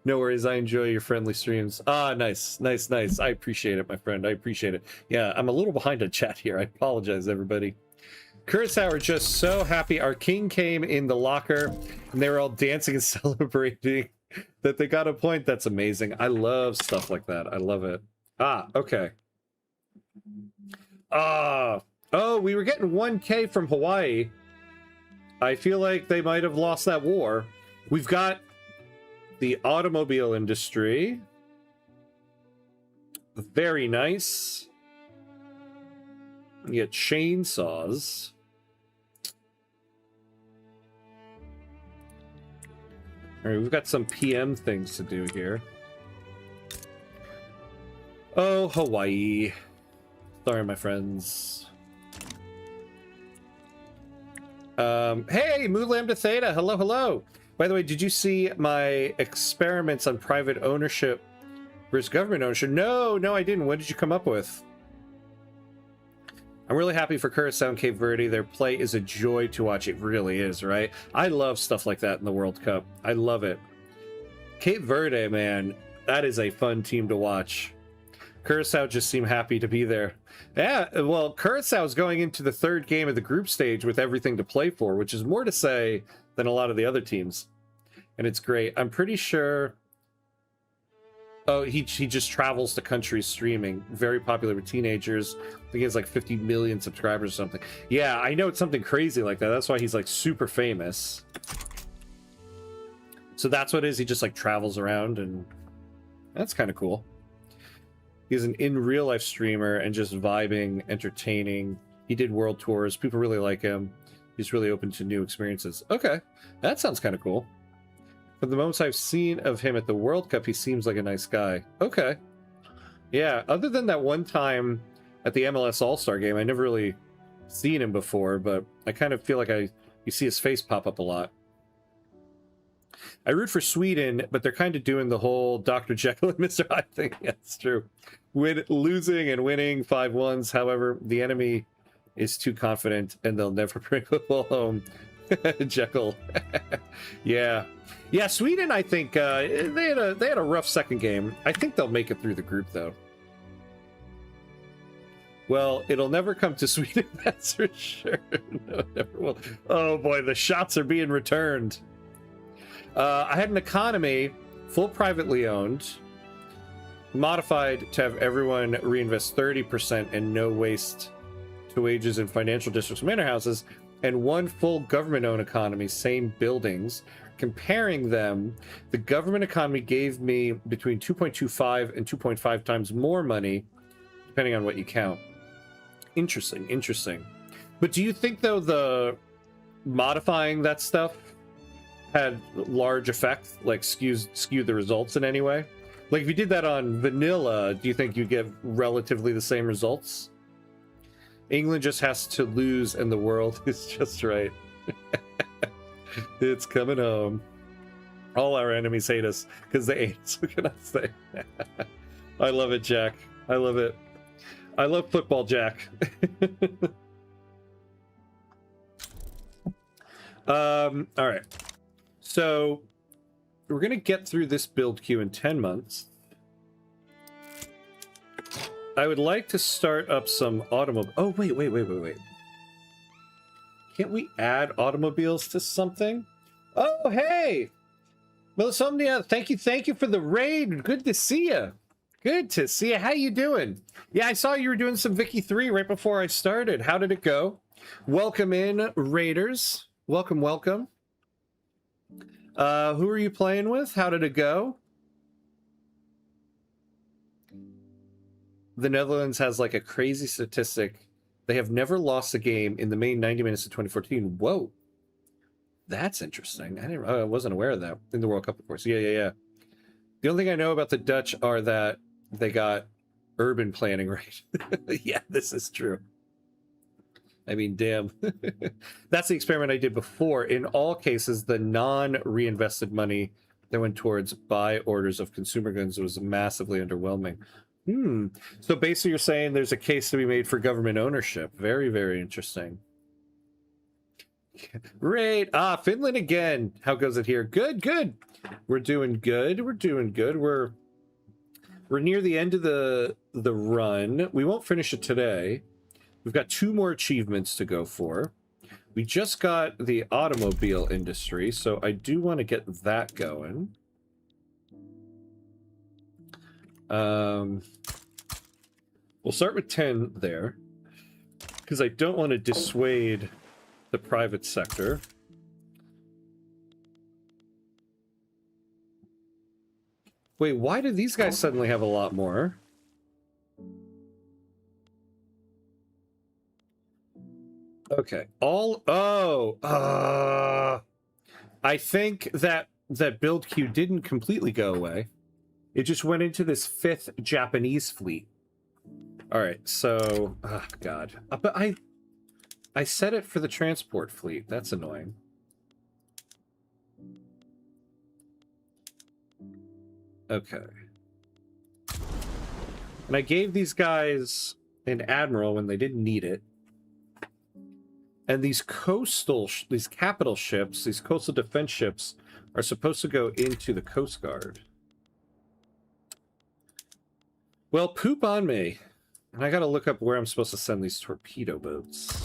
No worries, I enjoy your friendly streams. Ah, nice. I appreciate it, my friend. I appreciate it. Yeah, I'm a little behind on chat here. I apologize, everybody. Curacao are just so happy. Our king came in the locker, and they were all dancing and celebrating that they got a point. That's amazing. I love stuff like that. I love it. Ah, okay. Oh, we were getting 1K from Hawaii. I feel like they might have lost that war. We've got the automobile industry. Very nice. You get chainsaws. All right, we've got some PM things to do here. Oh, Hawaii. Sorry, my friends. Hey, Mu Lambda Theta, hello. By the way, did you see my experiments on private ownership versus government ownership? No, I didn't. What did you come up with? I'm really happy for Curacao and Cape Verde. Their play is a joy to watch. It really is, right? I love stuff like that in the World Cup. I love it. Cape Verde, man, that is a fun team to watch. Curacao just seemed happy to be there. Yeah, well, Curaçao's going into the third game of the group stage with everything to play for, which is more to say than a lot of the other teams. And it's great. I'm pretty sure... Oh, he just travels the country streaming. Very popular with teenagers. I think he has like 50 million subscribers or something. Yeah, I know it's something crazy like that. That's why he's like super famous. So that's what it is. He just like travels around, and that's kind of cool. He's an in real life streamer and just vibing, entertaining. He did world tours. People really like him. He's really open to new experiences. Okay, that sounds kind of cool. From the moments I've seen of him at the World Cup, he seems like a nice guy. Okay. Yeah, other than that one time at the MLS All-Star game, I never really seen him before, but I kind of feel like you see his face pop up a lot. I root for Sweden, but they're kind of doing the whole Dr. Jekyll and Mr. Hyde thing. Yeah, that's true. Losing and winning 5-1s. However, the enemy is too confident, and they'll never bring football home. Jekyll. Yeah. Yeah, Sweden, I think, they had a rough second game. I think they'll make it through the group, though. Well, it'll never come to Sweden, that's for sure. No, it never will. Oh, boy, the shots are being returned. I had an economy, full privately owned, modified to have everyone reinvest 30% and no waste to wages in financial districts and manor houses, and one full government-owned economy, same buildings. Comparing them, the government economy gave me between 2.25 and 2.5 times more money, depending on what you count. Interesting, interesting. But do you think, though, the modifying that stuff had large effect, like skewed the results in any way? Like if you did that on vanilla, do you think you get relatively the same results? England just has to lose and the world is just right. It's coming home. All our enemies hate us because they hate us. What can I say? I love it, Jack. I love it. I love football, Jack. All right. So we're going to get through this build queue in 10 months. I would like to start up some automobile. Oh, wait. Can't we add automobiles to something? Oh, hey! Melisomnia, thank you for the raid. Good to see you. Good to see you. How you doing? Yeah, I saw you were doing some Vicky 3 right before I started. How did it go? Welcome in, raiders. Welcome, welcome. Who are you playing with? How did it go? The Netherlands has like a crazy statistic. They have never lost a game in the main 90 minutes of 2014. Whoa. That's interesting. I wasn't aware of that. In the World Cup, of course. Yeah. The only thing I know about the Dutch are that they got urban planning right. Yeah, this is true. I mean, damn. That's the experiment I did before. In all cases, the non-reinvested money that went towards buy orders of consumer goods was massively underwhelming. So basically you're saying there's a case to be made for government ownership. Very, very interesting. Great. Finland again. How goes it here? Good. We're doing good. We're near the end of the run. We won't finish it today. We've got 2 more achievements to go for. We just got the automobile industry, so I do want to get that going. We'll start with 10 there, because I don't want to dissuade the private sector. Wait, why do these guys suddenly have a lot more? Okay. I think that build queue didn't completely go away. It just went into this 5th Japanese fleet. All right, so God, but I set it for the transport fleet. That's annoying. Okay. And I gave these guys an admiral when they didn't need it. And these capital ships, these coastal defense ships, are supposed to go into the Coast Guard. Well, poop on me. And I gotta look up where I'm supposed to send these torpedo boats.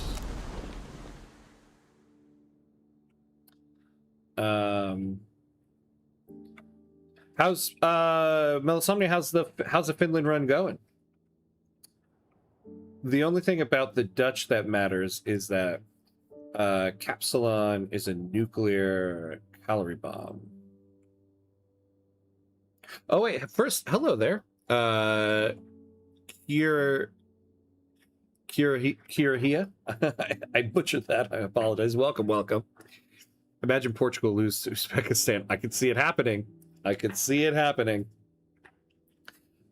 How's Melisomnia, how's the Finland run going? The only thing about the Dutch that matters is that Capsalon is a nuclear calorie bomb. Oh wait, first, hello there. Kirahia. I butchered that. I apologize. Welcome, welcome. Imagine Portugal lose to Uzbekistan. I could see it happening. I could see it happening.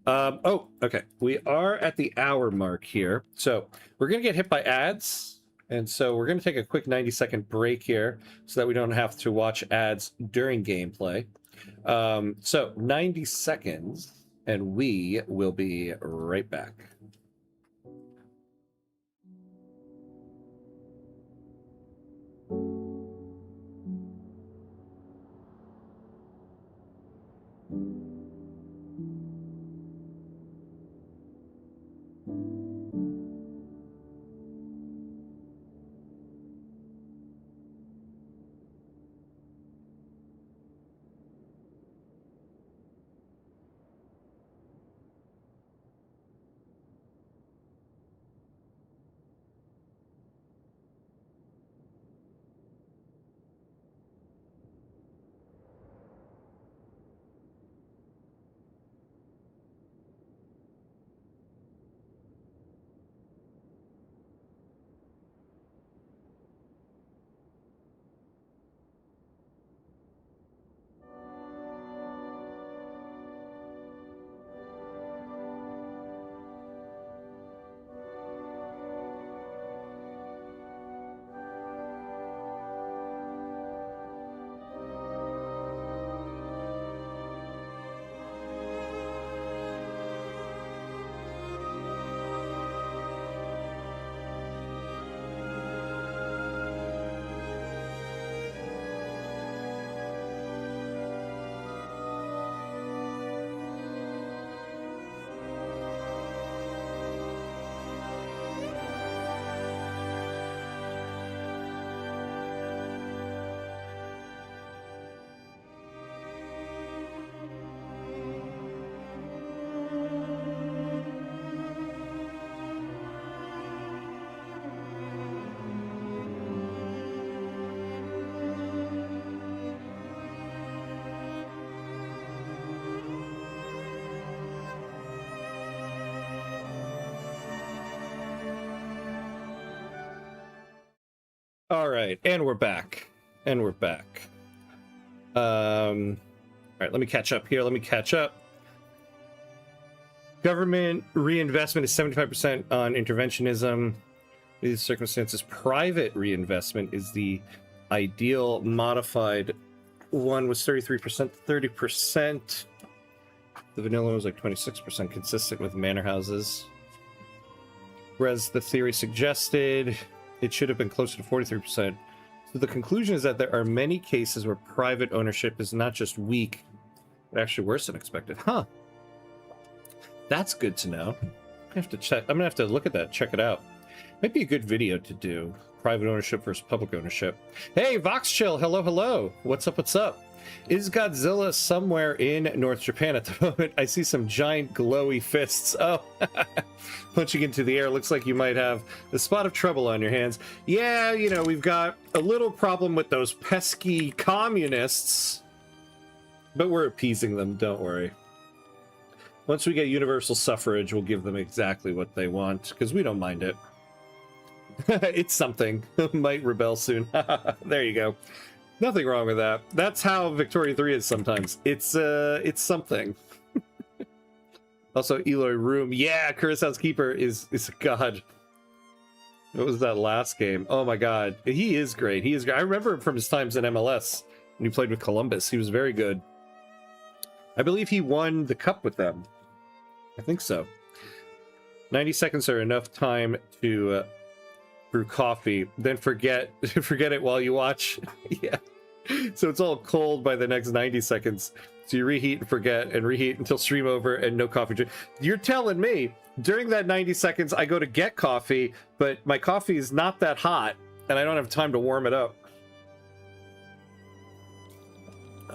Oh, okay. We are at the hour mark here. So we're going to get hit by ads. And so we're going to take a quick 90-second break here so that we don't have to watch ads during gameplay. So 90 seconds, and we will be right back. All right, and we're back. And we're back. All right, let me catch up here. Let me catch up. Government reinvestment is 75% on interventionism. In these circumstances, private reinvestment is the ideal. Modified one was 33%, 30%. The vanilla was like 26%, consistent with manor houses. Whereas the theory suggested it should have been closer to 43%. So the conclusion is that there are many cases where private ownership is not just weak, but actually worse than expected. Huh. That's good to know. I have to check. I'm gonna have to look at that, check it out. Might be a good video to do. Private ownership versus public ownership. Hey, Voxchill, hello, hello. What's up, what's up? Is Godzilla somewhere in North Japan at the moment? I see some giant glowy fists. Oh, punching into the air. Looks like you might have a spot of trouble on your hands. Yeah, you know, we've got a little problem with those pesky communists, but we're appeasing them, don't worry. Once we get universal suffrage, we'll give them exactly what they want, because we don't mind it. It's something. Might rebel soon. There you go. Nothing wrong with that. That's how Victoria 3 is sometimes. It's something. Also, Eloy Room. Yeah, Kurosawa's Keeper is a god. What was that last game? Oh my god. He is great. He is great. I remember him from his times in MLS when he played with Columbus. He was very good. I believe he won the cup with them. I think so. 90 seconds are enough time to brew coffee, then forget it while you watch. Yeah. So it's all cold by the next 90 seconds. So you reheat and forget and reheat until stream over and no coffee drink. You're telling me during that 90 seconds I go to get coffee, but my coffee is not that hot and I don't have time to warm it up.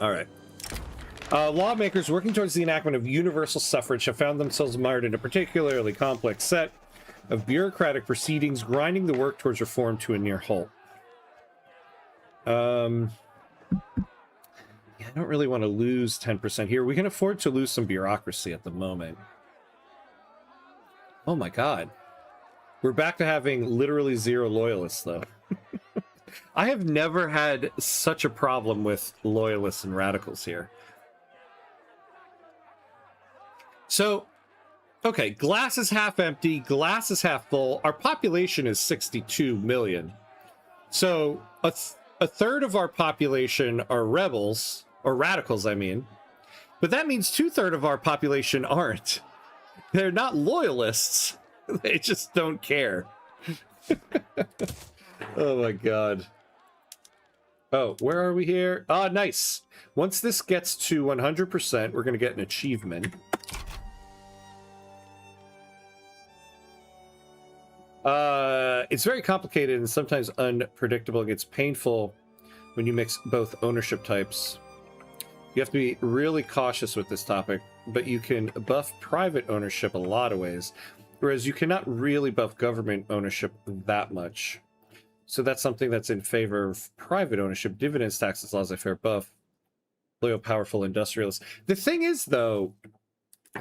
All right. Lawmakers working towards the enactment of universal suffrage have found themselves mired in a particularly complex set of bureaucratic proceedings, grinding the work towards reform to a near halt. Yeah, I don't really want to lose 10% here. We can afford to lose some bureaucracy at the moment. Oh my god. We're back to having literally 0 loyalists, though. I have never had such a problem with loyalists and radicals here. So, okay, glass is half empty, glass is half full. Our population is 62 million. So, a third of our population are rebels, or radicals, I mean. But that means 2/3 of our population aren't. They're not loyalists. They just don't care. Oh my god. Oh, where are we here? Ah, nice. Once this gets to 100%, we're going to get an achievement. It's very complicated and sometimes unpredictable. It gets painful when you mix both ownership types. You have to be really cautious with this topic, but you can buff private ownership a lot of ways, whereas you cannot really buff government ownership that much. So that's something that's in favor of private ownership. Dividends, taxes, laissez-faire buff. Loyal, powerful industrialists. The thing is, though,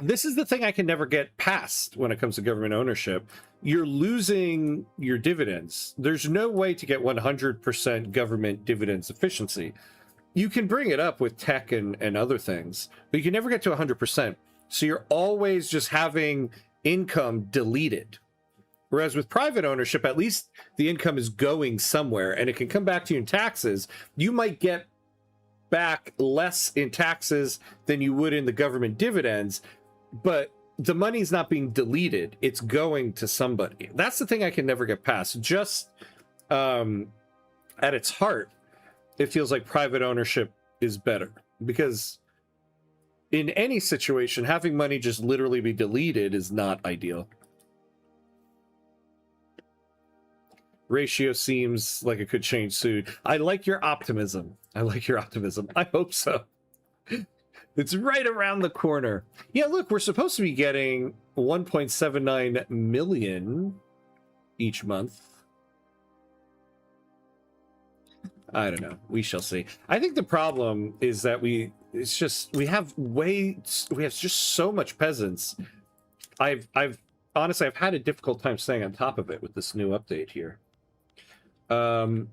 this is the thing I can never get past when it comes to government ownership. You're losing your dividends. There's no way to get 100% government dividends efficiency. You can bring it up with tech and other things, but you can never get to 100%. So you're always just having income deleted. Whereas with private ownership, at least the income is going somewhere and it can come back to you in taxes. You might get back less in taxes than you would in the government dividends, but the money's not being deleted. It's going to somebody. That's the thing I can never get past. Just at its heart, it feels like private ownership is better, because in any situation, having money just literally be deleted is not ideal. Ratio seems like it could change soon. I like your optimism. I like your optimism. I hope so. It's right around the corner. Yeah, look, we're supposed to be getting 1.79 million each month. I don't know. We shall see. I think the problem is that we have just so much peasants. I've honestly, I've had a difficult time staying on top of it with this new update here. So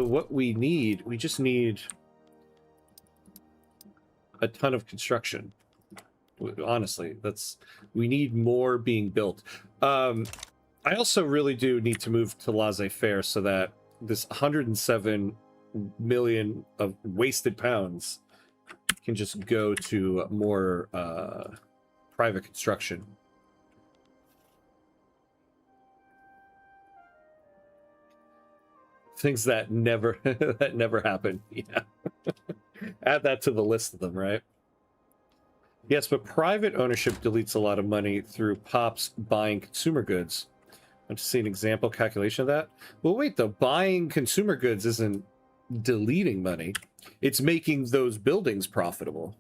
what we just need a ton of construction. Honestly, we need more being built. I also really do need to move to laissez-faire so that this 107 million of wasted pounds can just go to more private construction. Things that never happen. Yeah. Add that to the list of them, right? Yes, but private ownership deletes a lot of money through pops buying consumer goods. Want to see an example calculation of that? Well, wait, though. Buying consumer goods isn't deleting money. It's making those buildings profitable.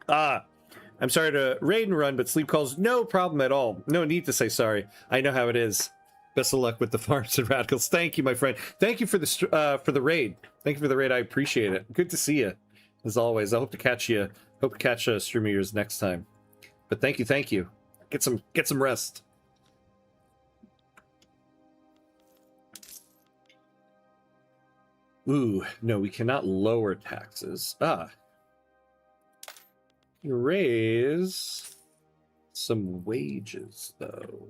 I'm sorry to raid and run, but sleep calls, no problem at all. No need to say sorry. I know how it is. Best of luck with the farms and radicals. Thank you, my friend. Thank you for the raid. Thank you for the raid. I appreciate it. Good to see you, as always. I hope to catch you. Hope to catch a stream of yours next time. But thank you. Get some rest. Ooh, no, we cannot lower taxes. Raise some wages, though.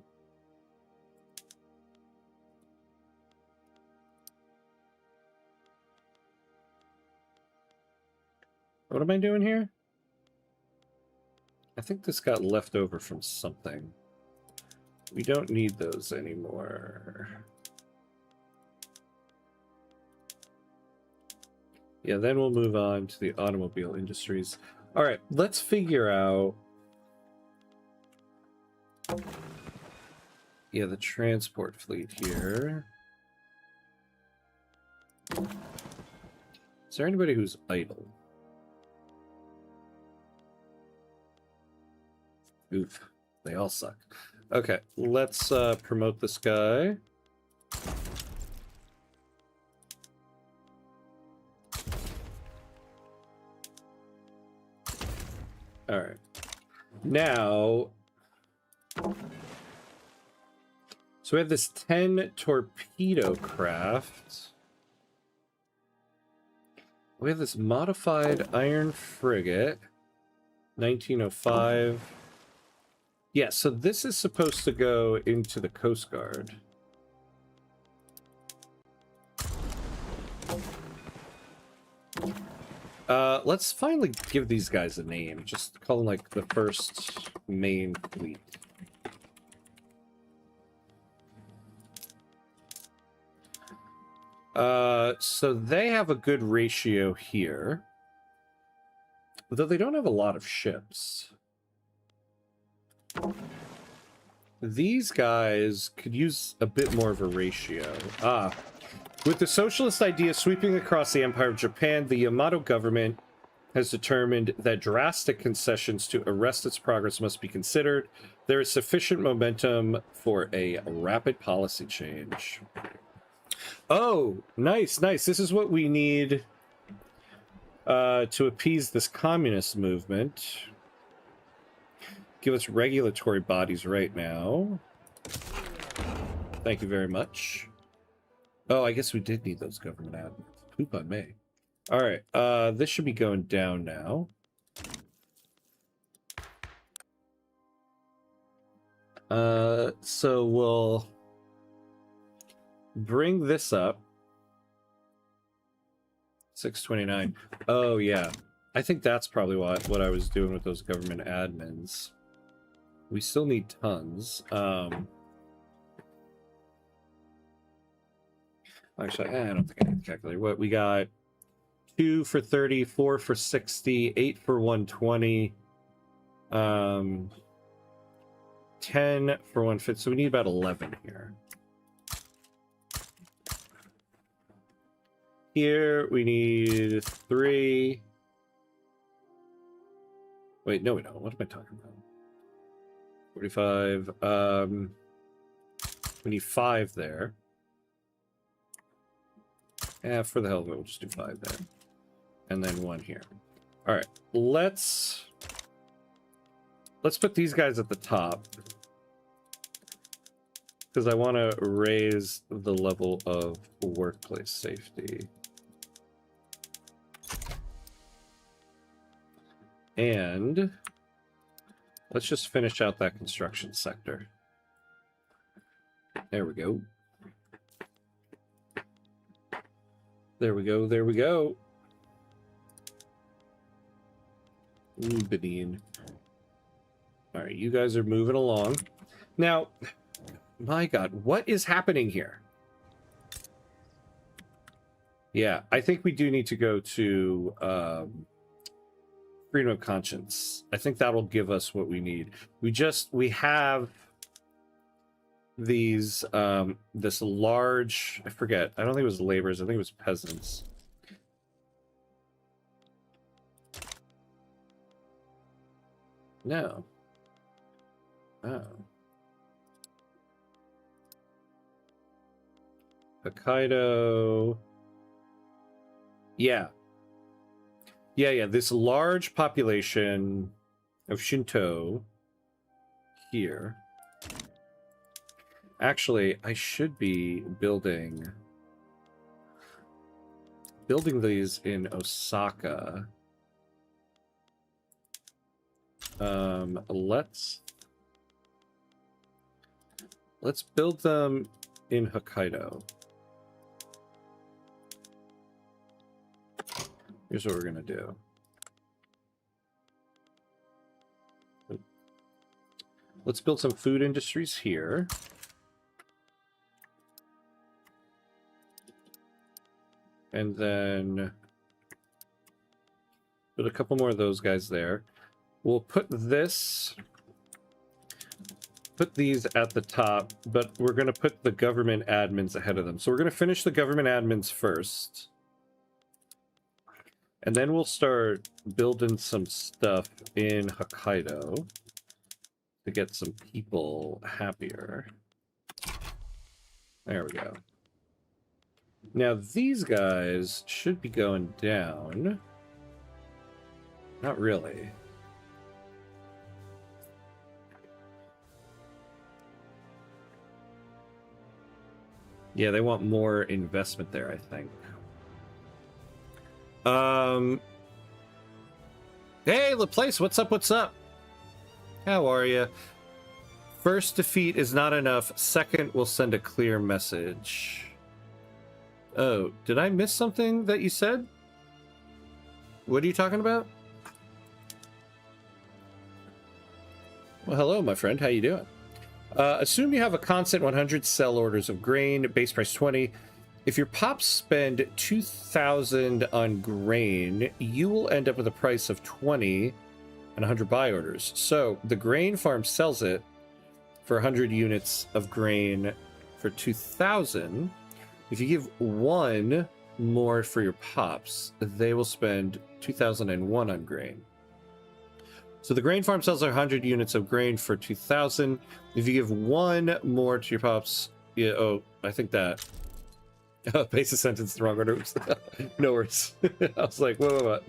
What am I doing here? I think this got left over from something. We don't need those anymore. Yeah, then we'll move on to the automobile industries. All right, let's figure out... Yeah, the transport fleet here. Is there anybody who's idle? Oof, they all suck. Okay, let's promote this guy. All right. Now, so we have this 10 torpedo craft. We have this modified iron frigate, 1905. Yeah, so this is supposed to go into the Coast Guard. Let's finally give these guys a name. Just call them like the first main fleet. So they have a good ratio here. Though they don't have a lot of ships. These guys could use a bit more of a ratio. With the socialist idea sweeping across the Empire of Japan, the Yamato government has determined that drastic concessions to arrest its progress must be considered. There is sufficient momentum for a rapid policy change. Oh, nice, nice. This is what we need to appease this communist movement. Give us regulatory bodies right now. Thank you very much. Oh, I guess we did need those government admins. Poop on me. All right, this should be going down now. So we'll bring this up. 629. Oh, yeah. I think that's probably what I was doing with those government admins. We still need tons. Actually, I don't think I need to calculate. What we got: 2 for 30, 4 for 60, 8 for 120, 10 for 150. So we need about 11 here. Here we need 3. Wait, no, we don't. What am I talking about? 45. We need 5 there. Yeah, for the hell of it, we'll just do 5 there. And then 1 here. All right, let's put these guys at the top. Because I want to raise the level of workplace safety. And let's just finish out that construction sector. There we go. There we go, there we go. Ooh, Benin. All right, you guys are moving along. Now, my God, what is happening here? Yeah, I think we do need to go to freedom of conscience. I think that'll give us what we need. We have these this large, I forget, I don't think it was laborers, I think it was peasants. No. Oh. Hokkaido. Yeah. Yeah, this large population of Shinto here. Actually, I should be building these in Osaka. Let's build them in Hokkaido. Here's what we're gonna do. Let's build some food industries here. And then Put a couple more of those guys there. We'll put these at the top, but we're going to put the government admins ahead of them. So we're going to finish the government admins first. And then we'll start building some stuff in Hokkaido to get some people happier. There we go. Now these guys should be going down. Not really. Yeah, they want more investment there, I think. Hey, Laplace, what's up, what's up? How are you? First defeat is not enough. Second will send a clear message. Oh, did I miss something that you said? What are you talking about? Well, hello, my friend. How you doing? Assume you have a constant 100 sell orders of grain, base price 20. If your pops spend 2,000 on grain, you will end up with a price of 20 and 100 buy orders. So the grain farm sells it for 100 units of grain for 2,000. If you give one more for your pops, they will spend 2,001 on grain. So the grain farm sells 100 units of grain for 2,000. If you give one more to your pops, yeah, oh, I think that. Base a sentence the wrong order. No worries. I was like, what?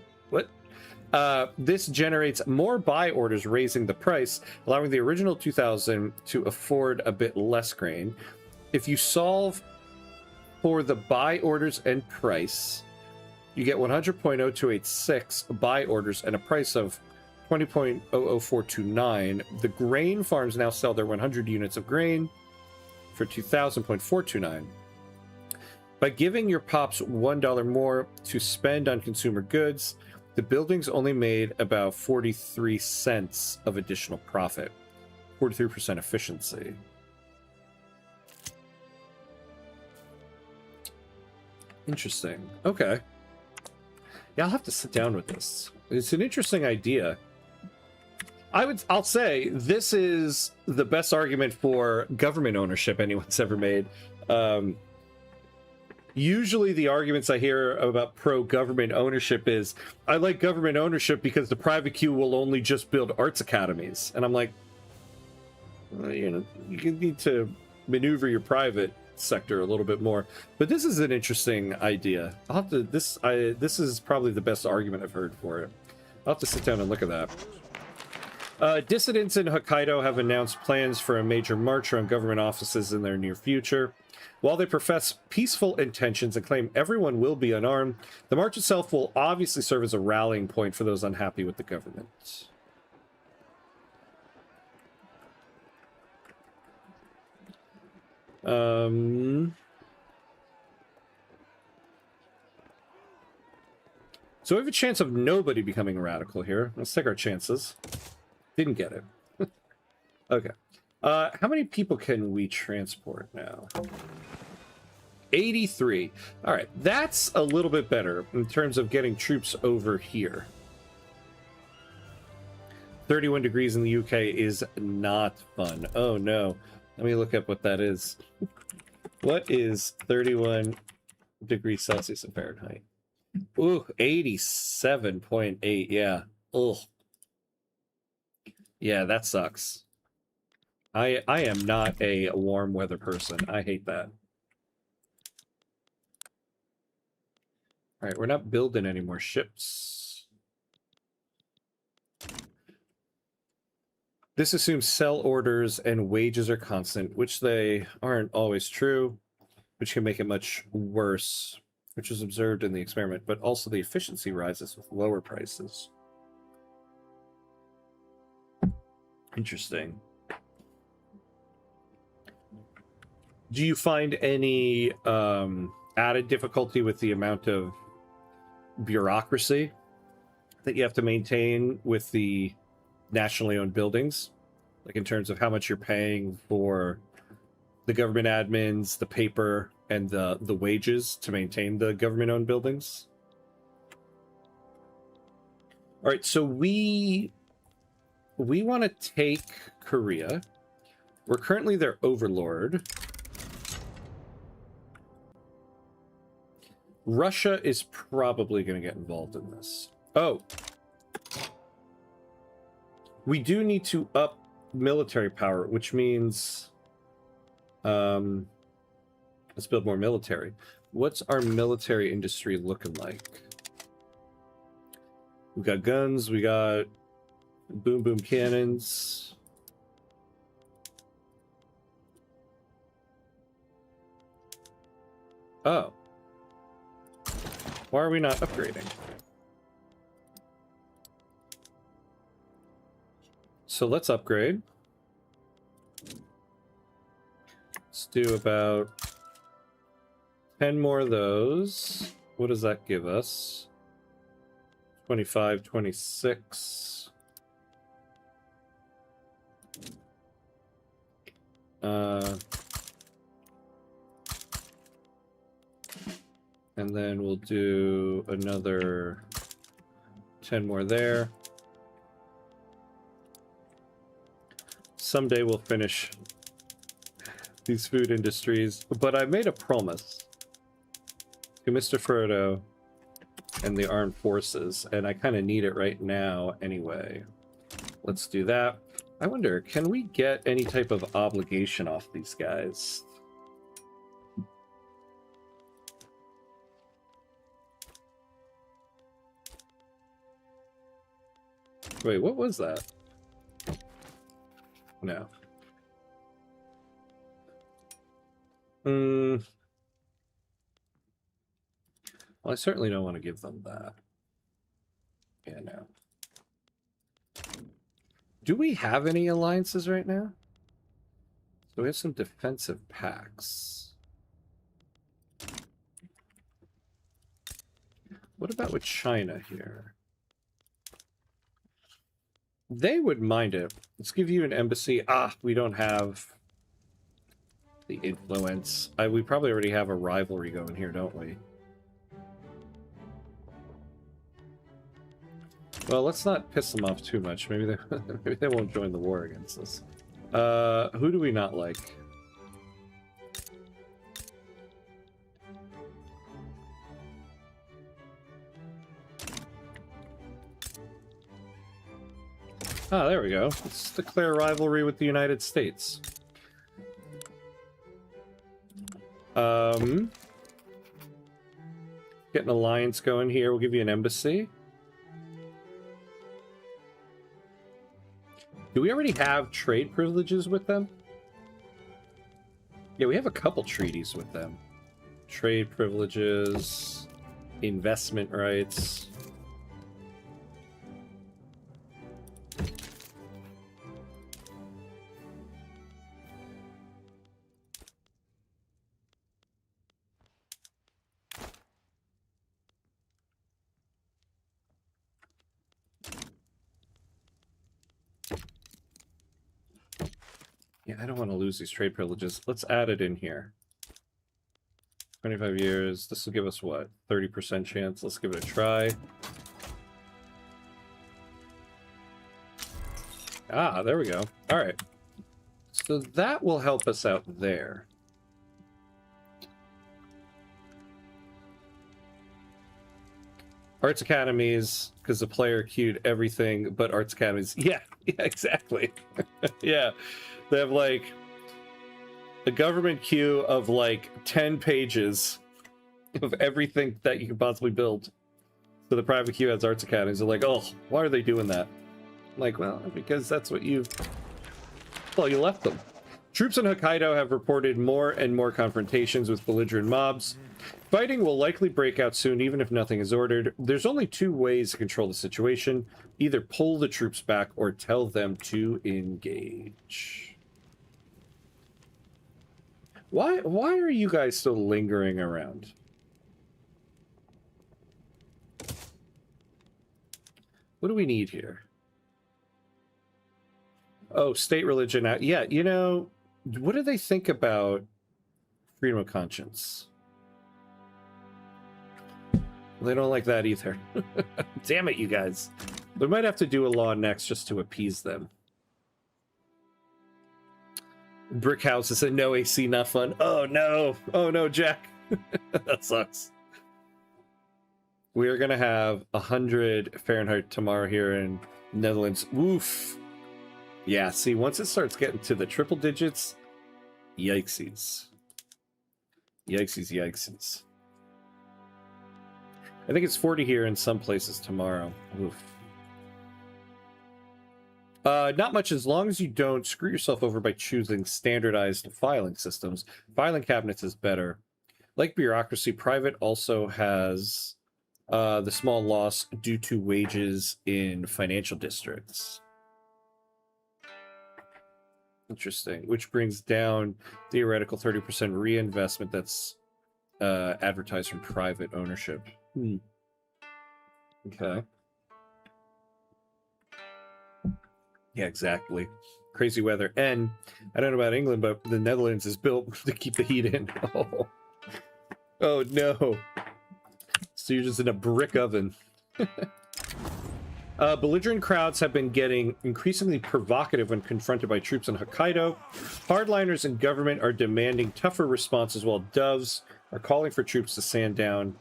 This generates more buy orders, raising the price, allowing the original 2,000 to afford a bit less grain. If you solve for the buy orders and price, you get 100.0286 buy orders and a price of 20.00429. The grain farms now sell their 100 units of grain for 2,000.429. By giving your pops $1 more to spend on consumer goods, the buildings only made about 43 cents of additional profit. 43% efficiency. Interesting. Okay. Yeah, I'll have to sit down with this. It's an interesting idea. I'll say this is the best argument for government ownership anyone's ever made. Usually the arguments I hear about pro-government ownership is, I like government ownership because the private queue will only just build arts academies. And I'm like, well, you know, you need to maneuver your private sector a little bit more. But this is an interesting idea. I'll have to, this is probably the best argument I've heard for it. I'll have to sit down and look at that. Dissidents in Hokkaido have announced plans for a major march around government offices in their near future. While they profess peaceful intentions and claim everyone will be unarmed, the march itself will obviously serve as a rallying point for those unhappy with the government. So we have a chance of nobody becoming a radical here. Let's take our chances. Didn't get it. Okay. How many people can we transport now? 83. All right, that's a little bit better in terms of getting troops over here. 31 degrees in the UK is not fun. Oh no. Let me look up what that is. What is 31 degrees Celsius in Fahrenheit? Ooh, 87.8. Yeah. Ugh. Yeah, that sucks. I am not a warm weather person. I hate that. All right, we're not building any more ships. This assumes sell orders and wages are constant, which they aren't always true, which can make it much worse, which was observed in the experiment, but also the efficiency rises with lower prices. Interesting. Do you find any added difficulty with the amount of bureaucracy that you have to maintain with the nationally owned buildings? Like in terms of how much you're paying for the government admins, the paper, and the wages to maintain the government owned buildings? All right, so we want to take Korea. We're currently their overlord. Russia is probably going to get involved in this. Oh. We do need to up military power, which means let's build more military. What's our military industry looking like? We got guns, we got boom boom cannons. Oh. Why are we not upgrading? So let's upgrade. Let's do about 10 more of those. What does that give us? 25, 26. And then we'll do another 10 more there. Someday we'll finish these food industries, but I made a promise to Mr. Frodo and the armed forces, and I kind of need it right now anyway. Let's do that. I wonder, can we get any type of obligation off these guys? Wait, what was that? No. Well, I certainly don't want to give them that. Yeah, no. Do we have any alliances right now? So we have some defensive pacts. What about with China here? They would mind it. Let's give you an embassy. Ah, we don't have the influence. We probably already have a rivalry going here, don't we? Well, let's not piss them off too much. Maybe they won't join the war against us. Who do we not like? Ah, there we go. Let's declare rivalry with the United States. Get an alliance going here. We'll give you an embassy. Do we already have trade privileges with them? Yeah, we have a couple treaties with them. Trade privileges, investment rights. Yeah, I don't want to lose these trade privileges. Let's add it in here. 25 years. This will give us what? 30% chance. Let's give it a try. Ah, there we go. All right. So that will help us out there. Arts academies, because the player queued everything but arts academies. Yeah, exactly. Yeah. They have like a government queue of like 10 pages of everything that you can possibly build. So the private queue has arts academies. They're like, oh, why are they doing that? I'm like, well, because that's what you left them. Troops in Hokkaido have reported more and more confrontations with belligerent mobs. Fighting will likely break out soon, even if nothing is ordered. There's only two ways to control the situation. Either pull the troops back or tell them to engage. Why are you guys still lingering around? What do we need here? Oh, state religion. Yeah, you know, what do they think about freedom of conscience? They don't like that either. Damn it, you guys. We might have to do a law next just to appease them. Brick houses and no AC, not fun. Oh no. Oh no, Jack. That sucks. We are going to have 100 Fahrenheit tomorrow here in Netherlands. Woof. Yeah, see, once it starts getting to the triple digits, yikesies. Yikesies, yikesies. I think it's 40 here in some places tomorrow. Oof. Not much, as long as you don't screw yourself over by choosing standardized filing systems. Filing cabinets is better. Like bureaucracy, private also has the small loss due to wages in financial districts. Interesting. Which brings down theoretical 30% reinvestment that's advertised from private ownership. Okay. Yeah, exactly. Crazy weather. And I don't know about England, but the Netherlands is built to keep the heat in. Oh no. So you're just in a brick oven. Belligerent crowds have been getting increasingly provocative when confronted by troops in Hokkaido. Hardliners in government are demanding tougher responses, while doves are calling for troops to stand down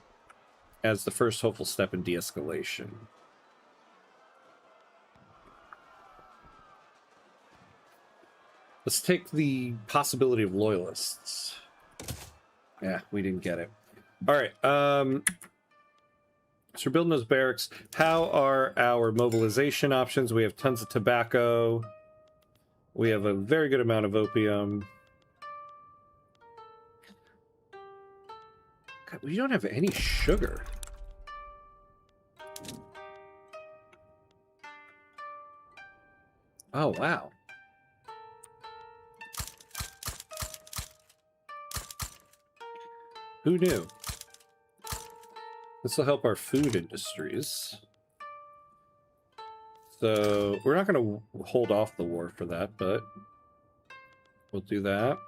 as the first hopeful step in de-escalation. Let's take the possibility of loyalists. Yeah, we didn't get it. All right. So we're building those barracks. How are our mobilization options? We have tons of tobacco. We have a very good amount of opium. God, we don't have any sugar. Oh, wow. Who knew? This will help our food industries. So we're not going to hold off the war for that, but we'll do that.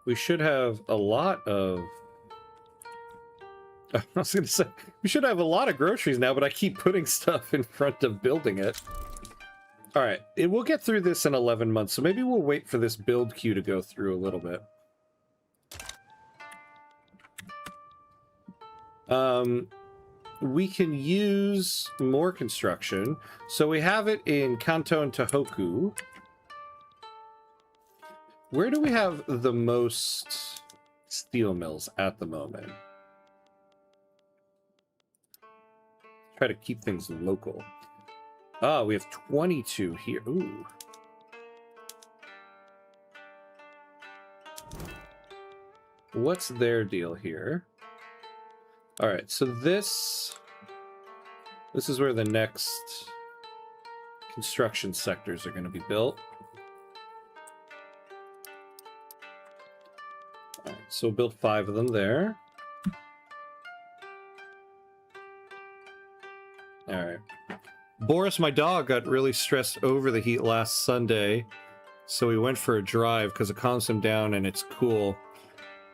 We should have a lot of... I was going to say, we should have a lot of groceries now, but I keep putting stuff in front of building it. All right, we'll get through this in 11 months, so maybe we'll wait for this build queue to go through a little bit. We can use more construction. So we have it in Kanto and Tohoku. Where do we have the most steel mills at the moment? Try to keep things local. Oh, we have 22 here. Ooh. What's their deal here? All right, so this is where the next construction sectors are going to be built. All right, so we'll build 5 of them there. All right. Boris, my dog, got really stressed over the heat last Sunday, so we went for a drive because it calms him down and it's cool,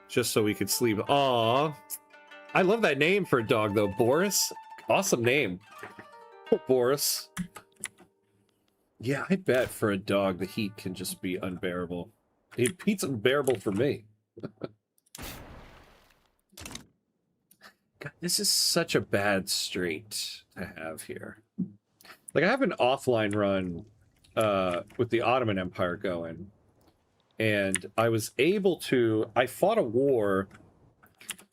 just so we could sleep. Aw. I love that name for a dog, though. Boris? Awesome name. Boris. Yeah, I bet for a dog, the heat can just be unbearable. Heat's unbearable for me. God, this is such a bad strait to have here. Like, I have an offline run with the Ottoman Empire going, and I was able to... I fought a war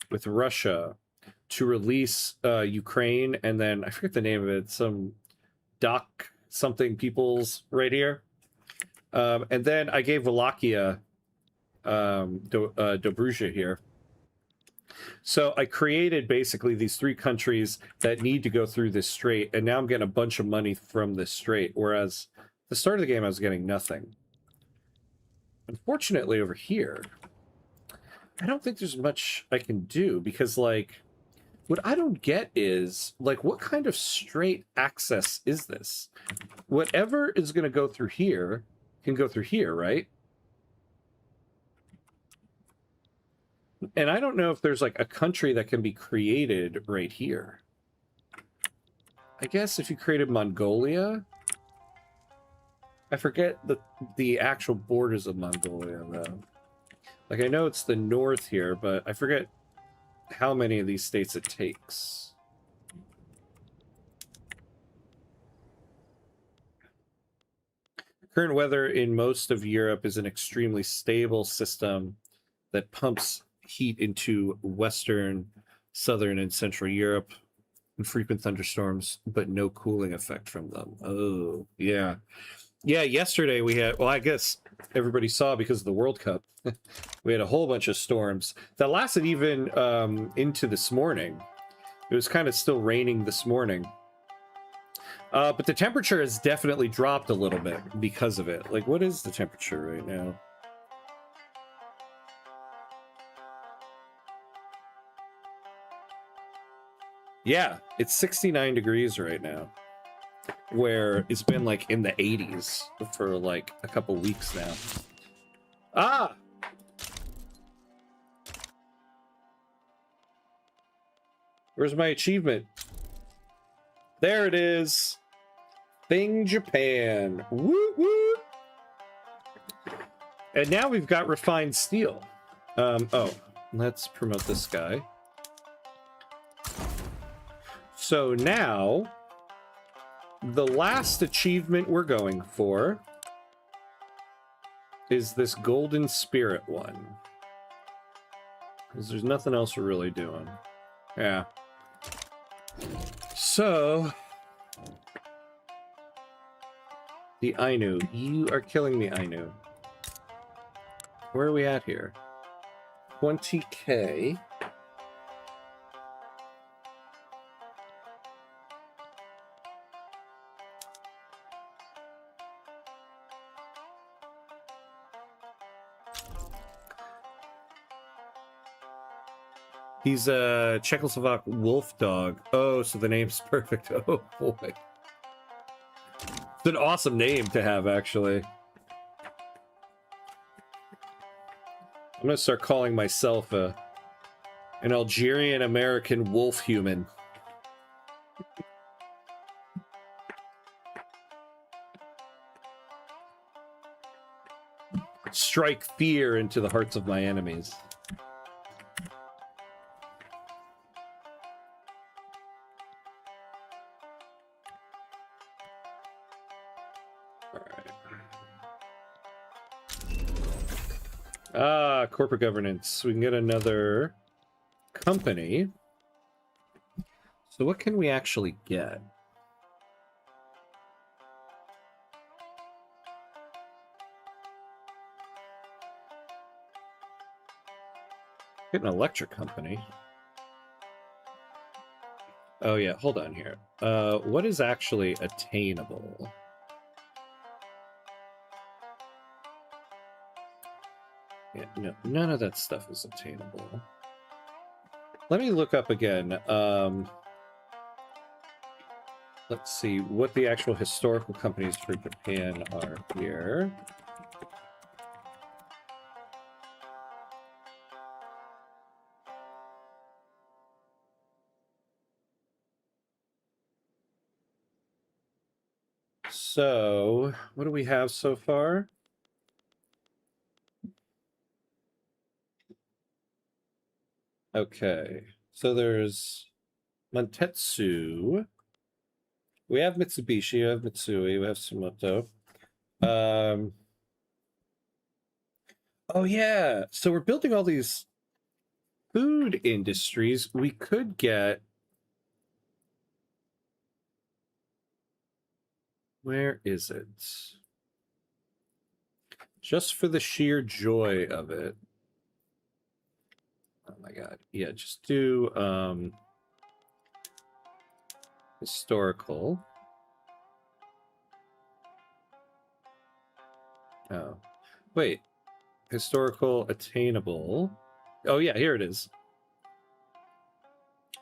with Russia to release Ukraine, and then I forget the name of it, some Doc something peoples right here, and then I gave Wallachia Dobruja here. So I created basically these 3 countries that need to go through this strait, and now I'm getting a bunch of money from this strait, whereas at the start of the game I was getting nothing. Unfortunately, over here I don't think there's much I can do, because, like, what I don't get is, like, what kind of straight access is this? Whatever is going to go through here can go through here, right? And I don't know if there's, like, a country that can be created right here. I guess if you created Mongolia, I forget the actual borders of Mongolia though. Like I know it's the north here, but I forget how many of these states it takes. Current weather in most of Europe is an extremely stable system that pumps heat into Western, Southern, and Central Europe, and frequent thunderstorms, but no cooling effect from them. Oh, yeah. Yeah, yesterday we had, well, I guess everybody saw because of the World Cup, we had a whole bunch of storms that lasted even into this morning. It was kind of still raining this morning. But the temperature has definitely dropped a little bit because of it. Like, what is the temperature right now? Yeah, it's 69 degrees right now, where it's been like in the 80s for like a couple weeks now. Ah! Where's my achievement? There it is. Thing Japan. Woo woo! And now we've got refined steel. Oh, let's promote this guy. So now, the last achievement we're going for is this Golden Spirit one. Because there's nothing else we're really doing. Yeah. So, the Ainu. You are killing the Ainu. Where are we at here? 20K. He's a Czechoslovak wolf dog. Oh, so the name's perfect. Oh, boy. It's an awesome name to have, actually. I'm going to start calling myself an Algerian-American wolf human. Strike fear into the hearts of my enemies. Corporate governance. We can get another company. So what can we actually get? Get an electric company. Oh yeah, hold on here. What is actually attainable? Yeah, no, none of that stuff is attainable. Let me look up again. Let's see what the actual historical companies for Japan are here. So, what do we have so far? Okay, so there's Mantetsu. We have Mitsubishi, we have Mitsui, we have Sumoto. Oh yeah, so we're building all these food industries. We could get... Where is it? Just for the sheer joy of it. Oh my god. Yeah, just do historical. Oh. Wait. Historical attainable. Oh yeah, here it is.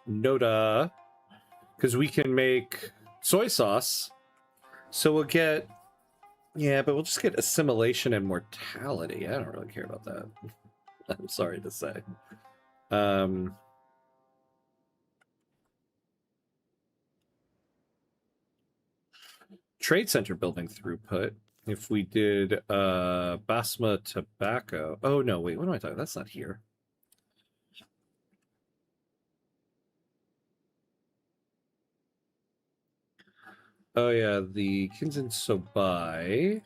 Noda. Because we can make soy sauce. So we'll get... Yeah, but we'll just get assimilation and mortality. I don't really care about that. I'm sorry to say. trade center building throughput. If we did Basma tobacco. Oh no, wait, what am I talking? That's not here. Oh yeah, the Kinzen Sobai.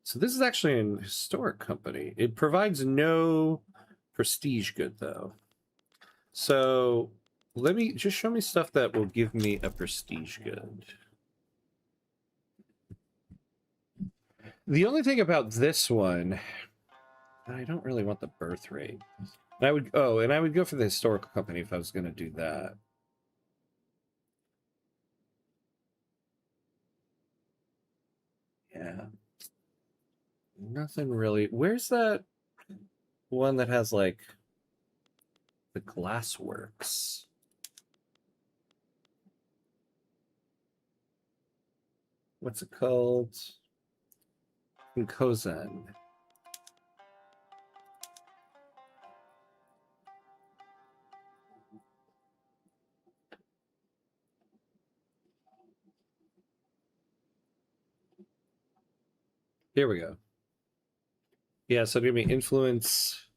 So this is actually an historic company. It provides no prestige good though. So let me just show me stuff that will give me a prestige good. The only thing about this one, I don't really want the birth rate. And I would go for the historical company if I was going to do that. Yeah. Nothing really. Where's that one that has like the glassworks? What's it called? In Kozen. Here we go. Yeah, so give me influence,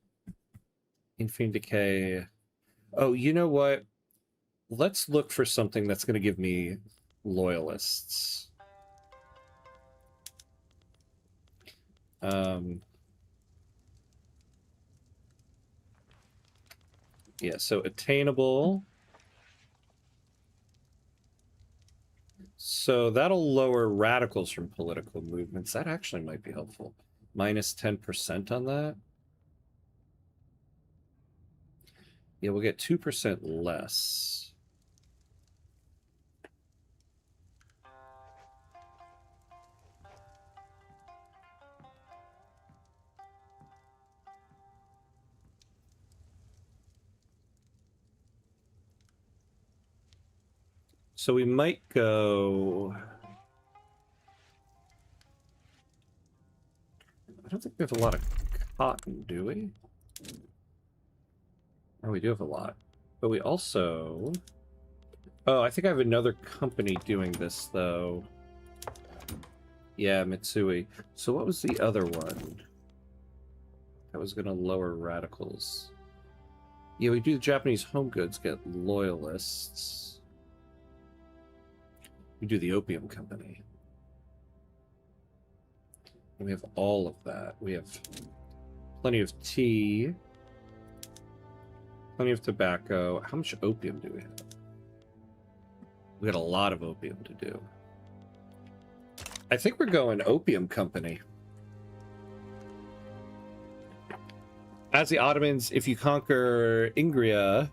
infinite decay. Oh, you know what? Let's look for something that's going to give me loyalists. Yeah, so attainable. So that'll lower radicals from political movements. That actually might be helpful. Minus 10% on that. Yeah, we'll get 2% less. So we might go... I don't think we have a lot of cotton, do we? Oh, we do have a lot. But we also... Oh, I think I have another company doing this, though. Yeah, Mitsui. So what was the other one? That was going to lower radicals. Yeah, we do the Japanese home goods, get loyalists. We do the opium company. And we have all of that. We have plenty of tea. Plenty of tobacco. How much opium do we have? We got a lot of opium to do. I think we're going opium company. As the Ottomans, if you conquer Ingria,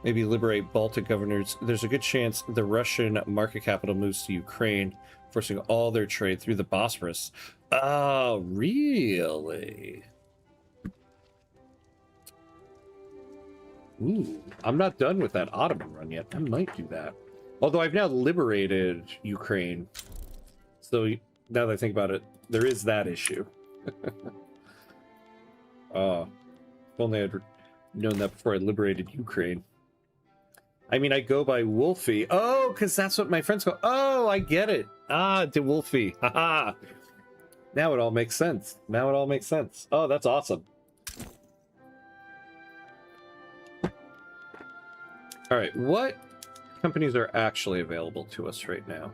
maybe liberate Baltic governors, there's a good chance the Russian market capital moves to Ukraine, forcing all their trade through the Bosphorus. Oh, really? Ooh, I'm not done with that Ottoman run yet. I might do that. Although I've now liberated Ukraine. So now that I think about it, there is that issue. If only I'd known that before I liberated Ukraine. I mean, I go by Wolfie. Oh, because that's what my friends go. Oh, I get it. Ah, to Wolfie. Haha. Now it all makes sense. Now it all makes sense. Oh, that's awesome. All right, what companies are actually available to us right now?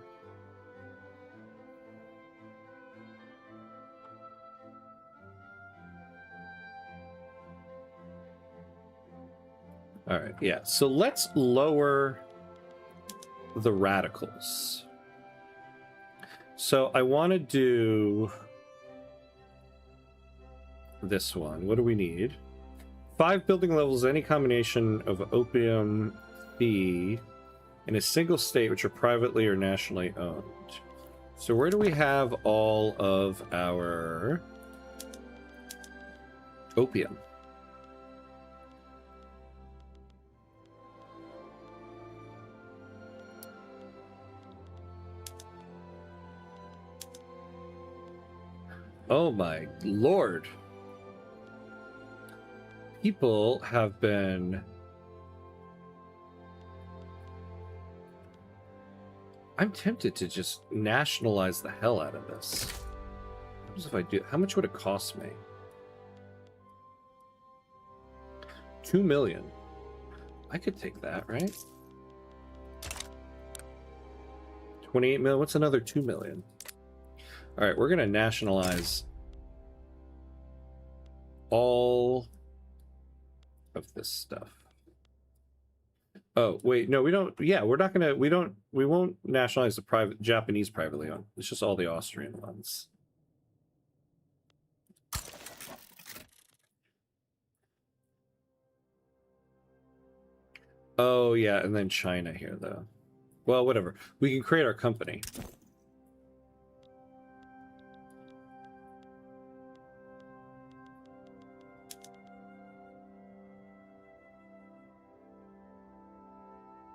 All right, yeah. So let's lower the radicals. So I want to do this one. What do we need? 5 building levels, any combination of opium, tea, in a single state, which are privately or nationally owned. So where do we have all of our opium? Oh my lord. people have been... I'm tempted to just nationalize the hell out of this. What happens if I do? How much would it cost me? 2 million. I could take that, right? 28 million. What's another 2 million? All right, we're going to nationalize all of this stuff. Oh, wait, no, we don't. Yeah, we're not going to, we won't nationalize the Japanese privately owned. It's just all the Austrian ones. Oh, yeah, and then China here, though. Well, whatever. We can create our company.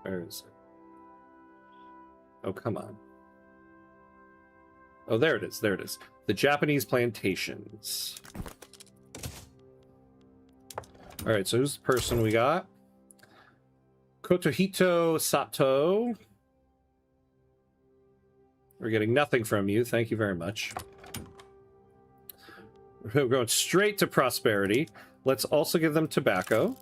Where is it? Oh, come on. Oh, there it is. There it is. The Japanese plantations. All right, so who's the person we got? Kotohito Sato. We're getting nothing from you. Thank you very much. We're going straight to prosperity. Let's also give them tobacco.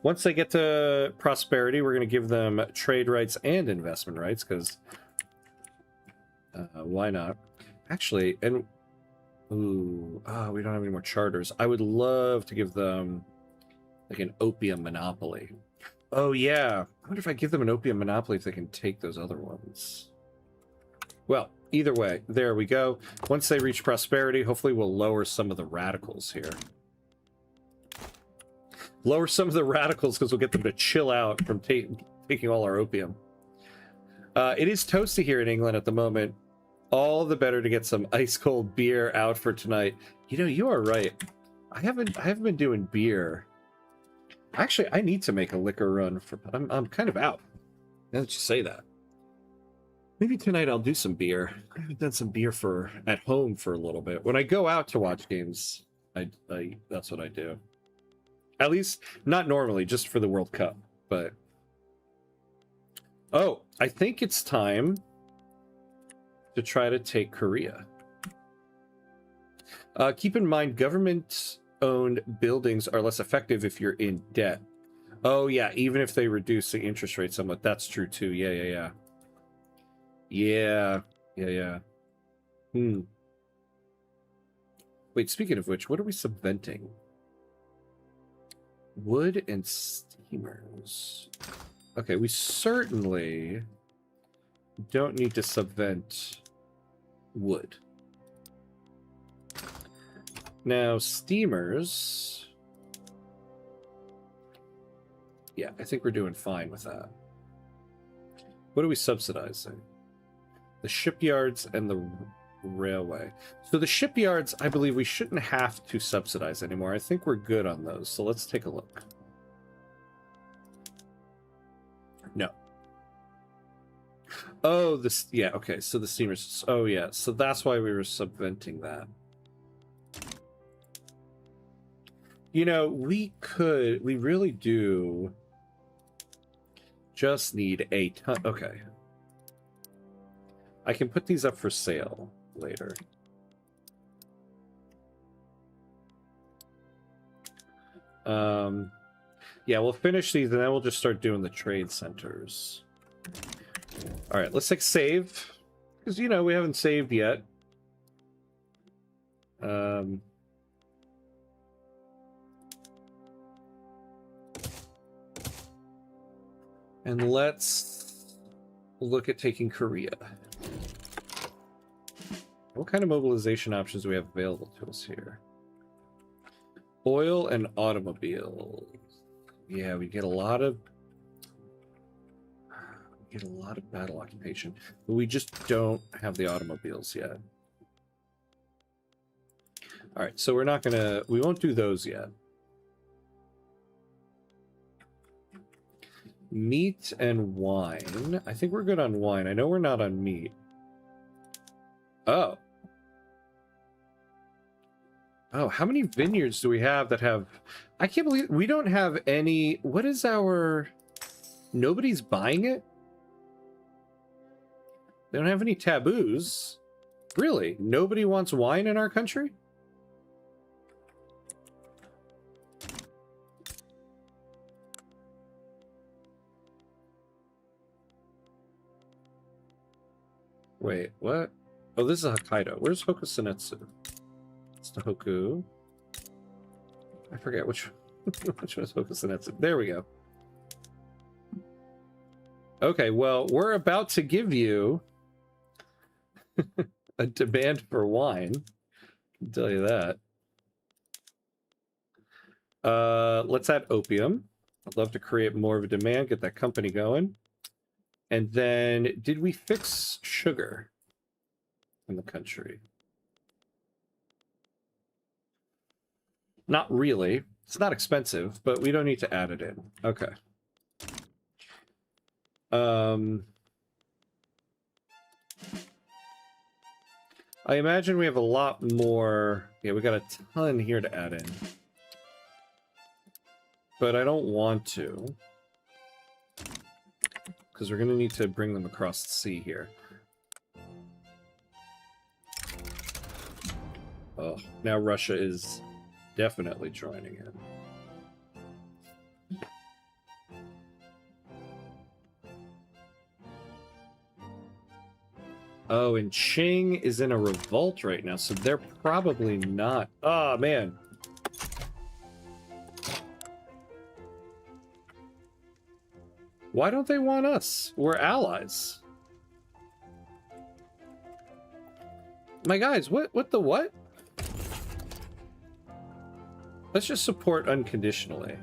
Once they get to prosperity, we're going to give them trade rights and investment rights, because why not? Actually, and ooh, we don't have any more charters. I would love to give them like an opium monopoly. Oh yeah, I wonder if I give them an opium monopoly if they can take those other ones. Well, either way, there we go. Once they reach prosperity, hopefully we'll lower some of the radicals here. Lower some of the radicals because we'll get them to chill out from taking all our opium. It is toasty here in England at the moment. All the better to get some ice cold beer out for tonight. You know, you are right. I haven't been doing beer. Actually, I need to make a liquor run for. I'm kind of out. Now that you say that, maybe tonight I'll do some beer. I haven't done some beer at home for a little bit. When I go out to watch games, I that's what I do. At least not normally, just for the World Cup. But oh, I think it's time to try to take Korea. Keep in mind, government-owned buildings are less effective if you're in debt. Oh, yeah, even if they reduce the interest rate somewhat. That's true, too. Yeah. Wait, speaking of which, what are we subventing? Wood and steamers. Okay, we certainly don't need to subvent wood. Now, steamers... yeah, I think we're doing fine with that. What are we subsidizing? The shipyards and the railway. So the shipyards, I believe we shouldn't have to subsidize anymore. I think we're good on those. So let's take a look. No. Oh, this, yeah, okay. So the steamers, oh yeah. So that's why we were subventing that. You know, we really do just need a ton. Okay. I can put these up for sale later. Yeah, we'll finish these and then we'll just start doing the trade centers. All right, let's save, because you know we haven't saved yet. And let's look at taking Korea. What kind of mobilization options do we have available to us here? Oil and automobiles. Yeah, we get a lot of battle occupation, but we just don't have the automobiles yet. All right, so we won't do those yet. Meat and wine. I think we're good on wine. I know we're not on meat. Oh. Oh, how many vineyards do we have that have... I can't believe we don't have any... What is our... Nobody's buying it? They don't have any taboos. Really? Nobody wants wine in our country? Wait, what? Oh, this is Hokkaido. Where's Hokusenetsu? It's Tohoku. I forget which which was Hokusenetsu. There we go. Okay, well, we're about to give you a demand for wine. I can tell you that. Let's add opium. I'd love to create more of a demand, get that company going. And then, did we fix sugar in the country? Not really. It's not expensive, but we don't need to add it in. Okay. I imagine we have a lot more... Yeah, we got a ton here to add in. But I don't want to. Because we're going to need to bring them across the sea here. Oh, now Russia is definitely joining in. Oh, and Qing is in a revolt right now, so they're probably not... Oh, man. Why don't they want us? We're allies. My guys, what the what? Let's just support unconditionally.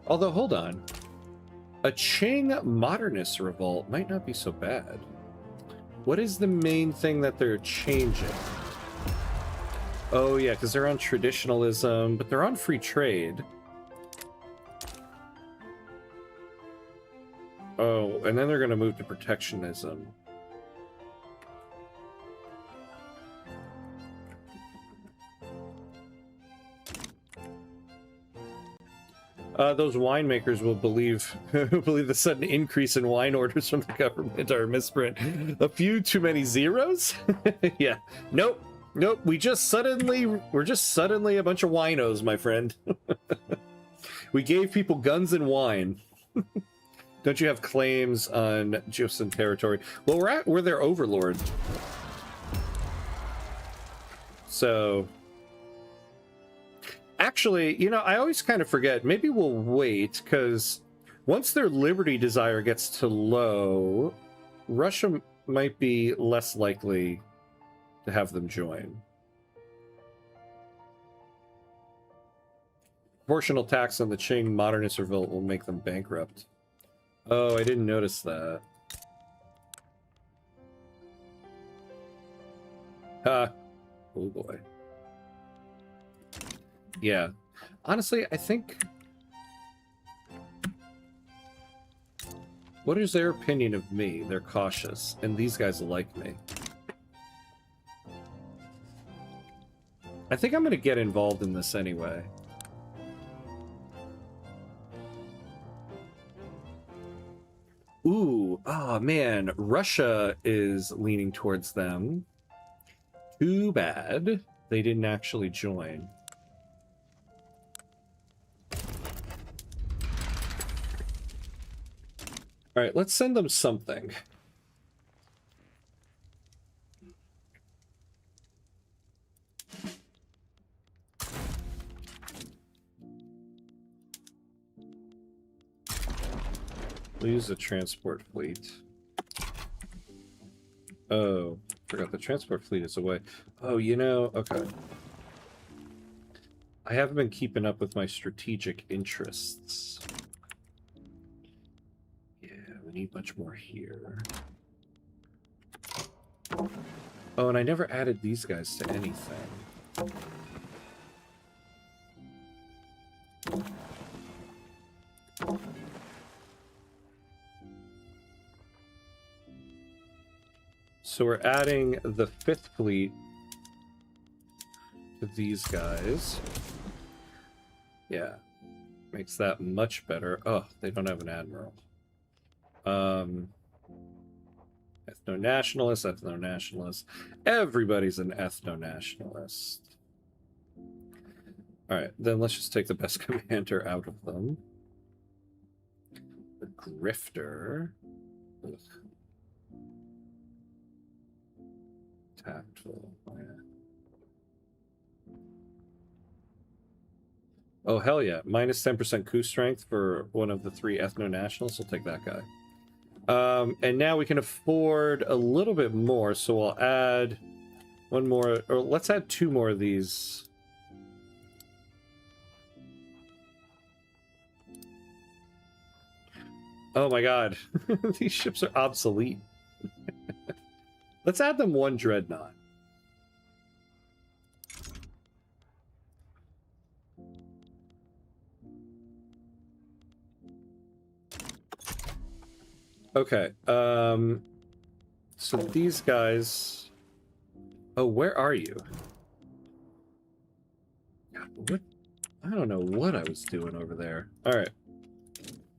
Although, hold on. A Qing modernist revolt might not be so bad. What is the main thing that they're changing? Oh, yeah, because they're on traditionalism, but they're on free trade. Oh, and then they're going to move to protectionism. Those winemakers will believe the sudden increase in wine orders from the government are a misprint. A few too many zeros? Yeah. Nope. Nope. We're just suddenly a bunch of winos, my friend. We gave people guns and wine. Don't you have claims on Joseon territory? Well, we're their overlord. So... Actually, you know, I always kind of forget. Maybe we'll wait, because once their liberty desire gets to low, Russia might be less likely to have them join. Proportional tax on the Qing modernist revolt will make them bankrupt. Oh, I didn't notice that. Oh boy. Yeah. Honestly, I think... What is their opinion of me? They're cautious, and these guys like me. I think I'm going to get involved in this anyway. Ooh, oh man, Russia is leaning towards them. Too bad they didn't actually join. All right, let's send them something. We'll use the transport fleet. Oh, forgot the transport fleet is away. Oh, you know, okay. I haven't been keeping up with my strategic interests. Need much more here. Oh, and I never added these guys to anything. So we're adding the 5th fleet to these guys. Yeah. Makes that much better. Oh, they don't have an admiral. Ethno-nationalist, ethno-nationalist. Everybody's an ethno-nationalist. Alright, then let's just take the best commander out of them. The Grifter. Ugh. Tactful. Yeah. Oh, hell yeah. Minus 10% coup strength for one of the 3 ethno-nationalists. We'll take that guy. And now we can afford a little bit more, so we'll add one more, or let's add 2 more of these. Oh my god. These ships are obsolete. Let's add them 1 dreadnought. Okay, so these guys... Oh, where are you? God, what? I don't know what I was doing over there. Alright.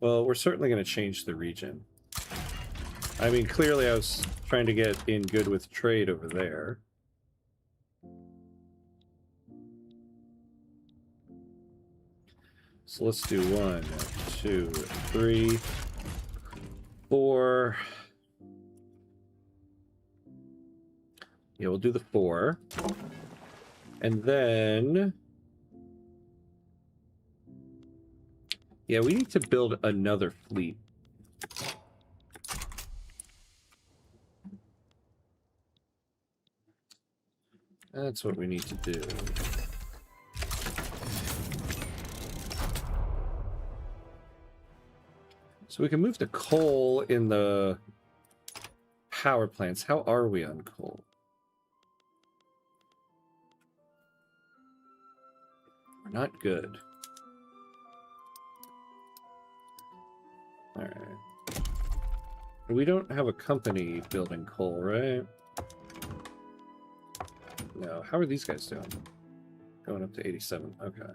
Well, we're certainly going to change the region. I mean, clearly I was trying to get in good with trade over there. So let's do 1, 2, 3, 4. Yeah, we'll do the 4. And then... Yeah, we need to build another fleet. That's what we need to do. So we can move the coal in the power plants. How are we on coal? We're not good. Alright. We don't have a company building coal, right? No. How are these guys doing? Going up to 87. Okay.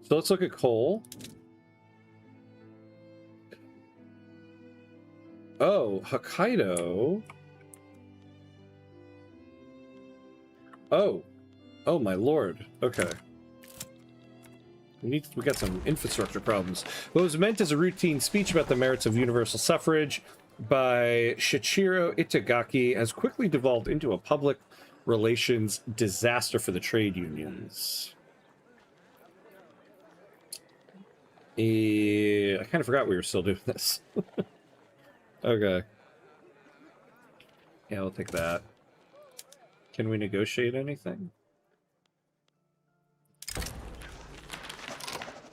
So let's look at coal. Oh, Hokkaido. Oh. Oh my lord. Okay. We got some infrastructure problems. What was meant as a routine speech about the merits of universal suffrage by Shichiro Itagaki has quickly devolved into a public relations disaster for the trade unions. I kind of forgot we were still doing this. Okay. Yeah, I'll take that. Can we negotiate anything?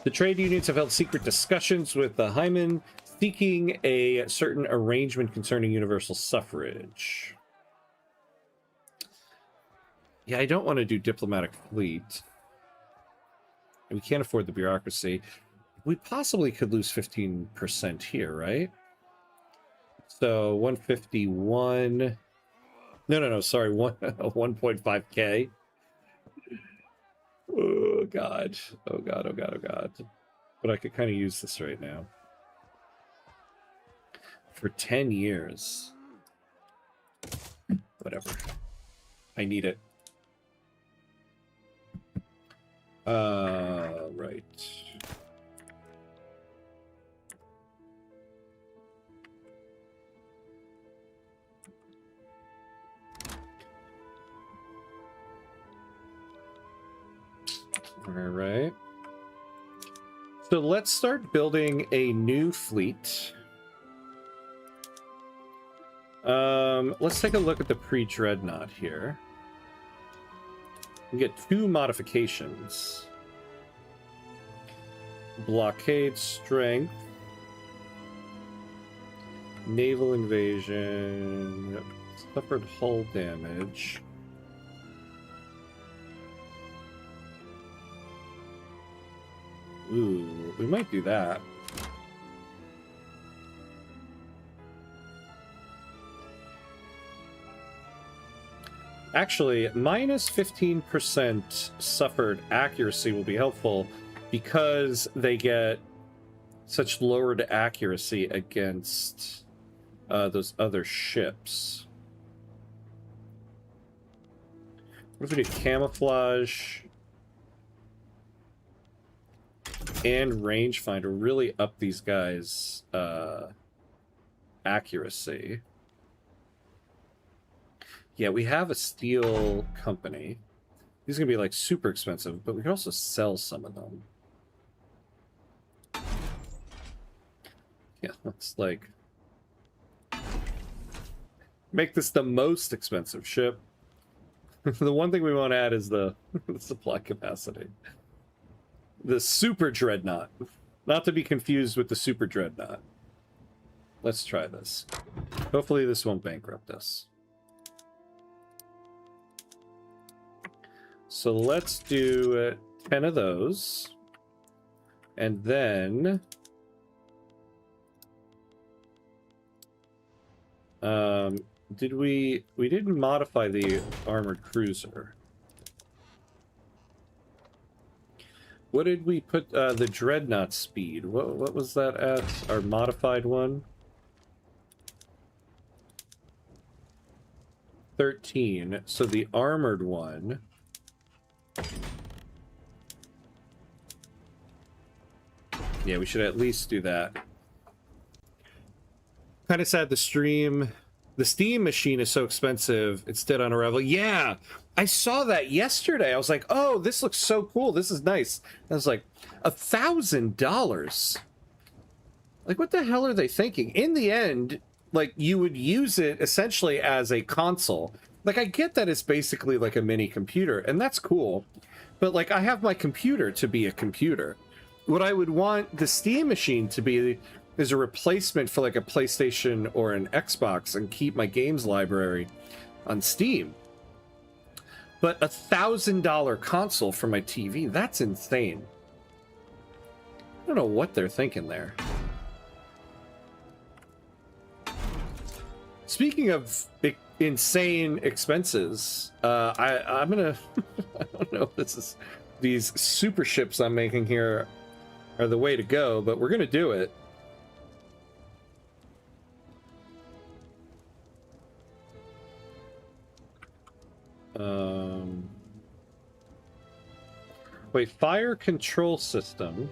The trade unions have held secret discussions with the Hyman, seeking a certain arrangement concerning universal suffrage. Yeah, I don't want to do diplomatic fleet. We can't afford the bureaucracy. We possibly could lose 15% here, right? So 151. No, sorry, 1.5k. Oh god. Oh god, oh god, oh god. But I could kind of use this right now. For 10 years. Whatever. I need it. Right. All right. So let's start building a new fleet. Let's take a look at the pre-dreadnought here. We get 2 modifications. Blockade strength. Naval invasion. Suffered hull damage. Ooh, we might do that. Actually, minus 15% suffered accuracy will be helpful because they get such lowered accuracy against those other ships. What if we do camouflage and rangefinder? Really up these guys' accuracy. Yeah, we have a steel company. These are gonna be like super expensive, but we can also sell some of them. Yeah, let's like make this the most expensive ship. The one thing we want to add is the supply capacity. The super dreadnought, not to be confused with the super dreadnought. Let's try this. Hopefully this won't bankrupt us. So let's do 10 of those. And then we didn't modify the armored cruiser. What did we put the dreadnought speed? What was that at? Our modified one? 13. So the armored one. Yeah, we should at least do that. Kind of sad the Steam machine is so expensive. It's dead on arrival. Yeah, I saw that yesterday. I was like, oh, this looks so cool. This is nice. I was like, $1,000. Like, what the hell are they thinking? In the end, like, you would use it essentially as a console. Like, I get that it's basically like a mini computer, and that's cool. But, like, I have my computer to be a computer. What I would want the Steam machine to be is a replacement for, like, a PlayStation or an Xbox and keep my games library on Steam. But $1,000 console for my TV, that's insane. I don't know what they're thinking there. Speaking of insane expenses, I'm gonna I don't know if these super ships I'm making here are the way to go, but we're gonna do it. Wait, fire control system.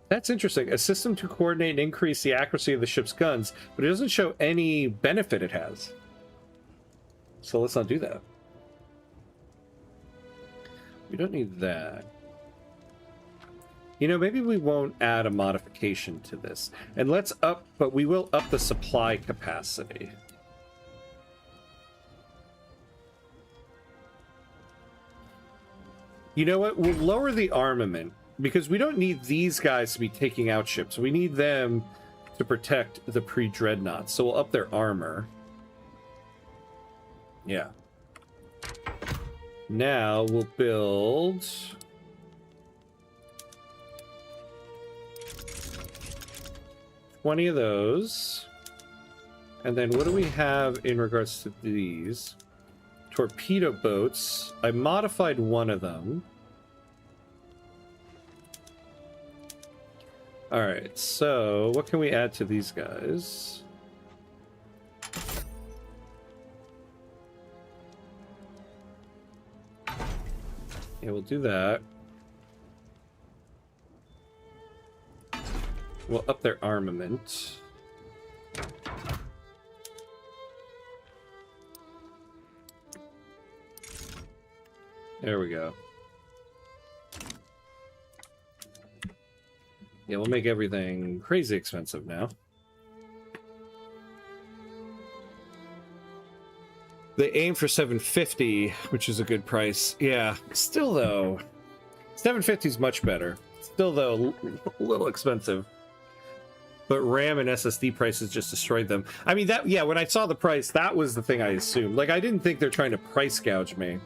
That's interesting. A system to coordinate and increase the accuracy of the ship's guns, but it doesn't show any benefit it has. So let's not do that. We don't need that. You know, maybe we won't add a modification to this. And let's up, but we will up the supply capacity. You know what? We'll lower the armament because we don't need these guys to be taking out ships. We need them to protect the pre-dreadnoughts. So we'll up their armor. Yeah. Now we'll build 20 of those. And then what do we have in regards to these? Torpedo boats. I modified one of them. All right, so what can we add to these guys? Yeah, we'll do that. We'll up their armament. There we go. Yeah, we'll make everything crazy expensive now. They aim for 750, which is a good price. Yeah, still though, 750 is much better. Still though, a little expensive. But RAM and SSD prices just destroyed them. I mean, that, yeah, when I saw the price, that was the thing I assumed. Like, I didn't think they're trying to price gouge me.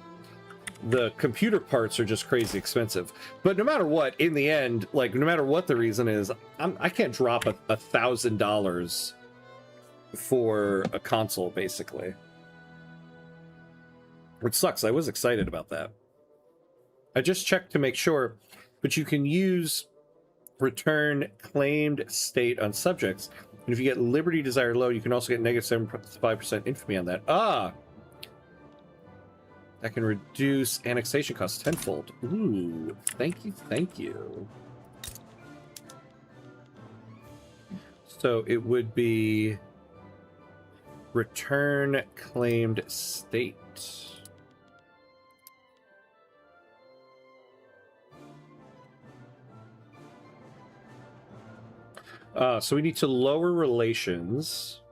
The computer parts are just crazy expensive. But no matter what, in the end, like, no matter what the reason is, I can't drop $1,000 for a console, basically. Which sucks. I was excited about that. I just checked to make sure, but you can use return claimed state on subjects. And if you get liberty desired low, you can also get negative 75% infamy on that. Ah! That can reduce annexation costs tenfold. Ooh, thank you, thank you. So it would be return claimed state. So we need to lower relations.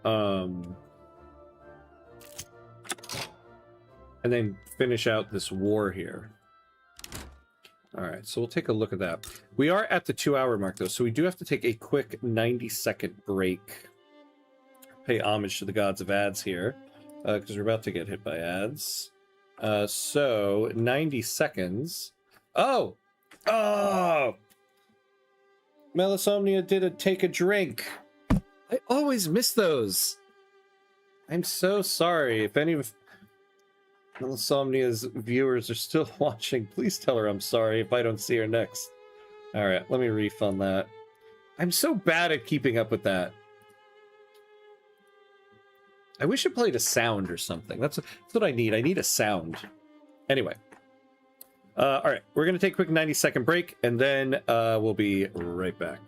And then finish out this war here. All right, so we'll take a look at that. We are at the 2-hour mark, though, so we do have to take a quick 90-second break. Pay homage to the gods of ads here, because we're about to get hit by ads. So 90 seconds. Oh! Oh! Melisomnia did a take a drink. I always miss those. I'm so sorry. If any of Melisomnia's viewers are still watching, please tell her I'm sorry if I don't see her next. All right, let me refund that. I'm so bad at keeping up with that. I wish it played a sound or something. That's what I need. I need a sound. Anyway. All right, we're going to take a quick 90-second break, and then we'll be right back.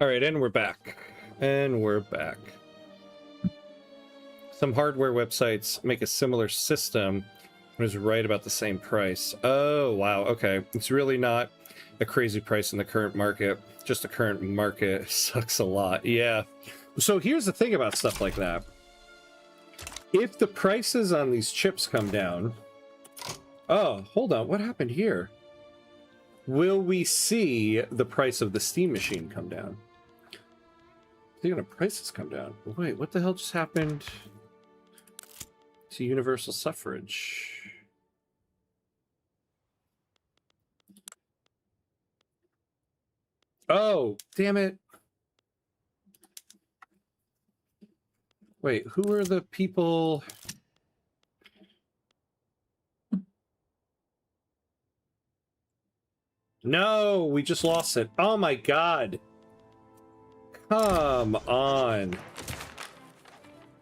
All right, and we're back. And we're back. Some hardware websites make a similar system, but it's right about the same price. Oh, wow. Okay. It's really not a crazy price in the current market. Just the current market sucks a lot. Yeah. So here's the thing about stuff like that. If the prices on these chips come down... Oh, hold on. What happened here? Will we see the price of the Steam machine come down? They're gonna prices come down. Wait, what the hell just happened to universal suffrage? Oh, damn it. Wait, who are the people? No, we just lost it. Oh my god. Come on.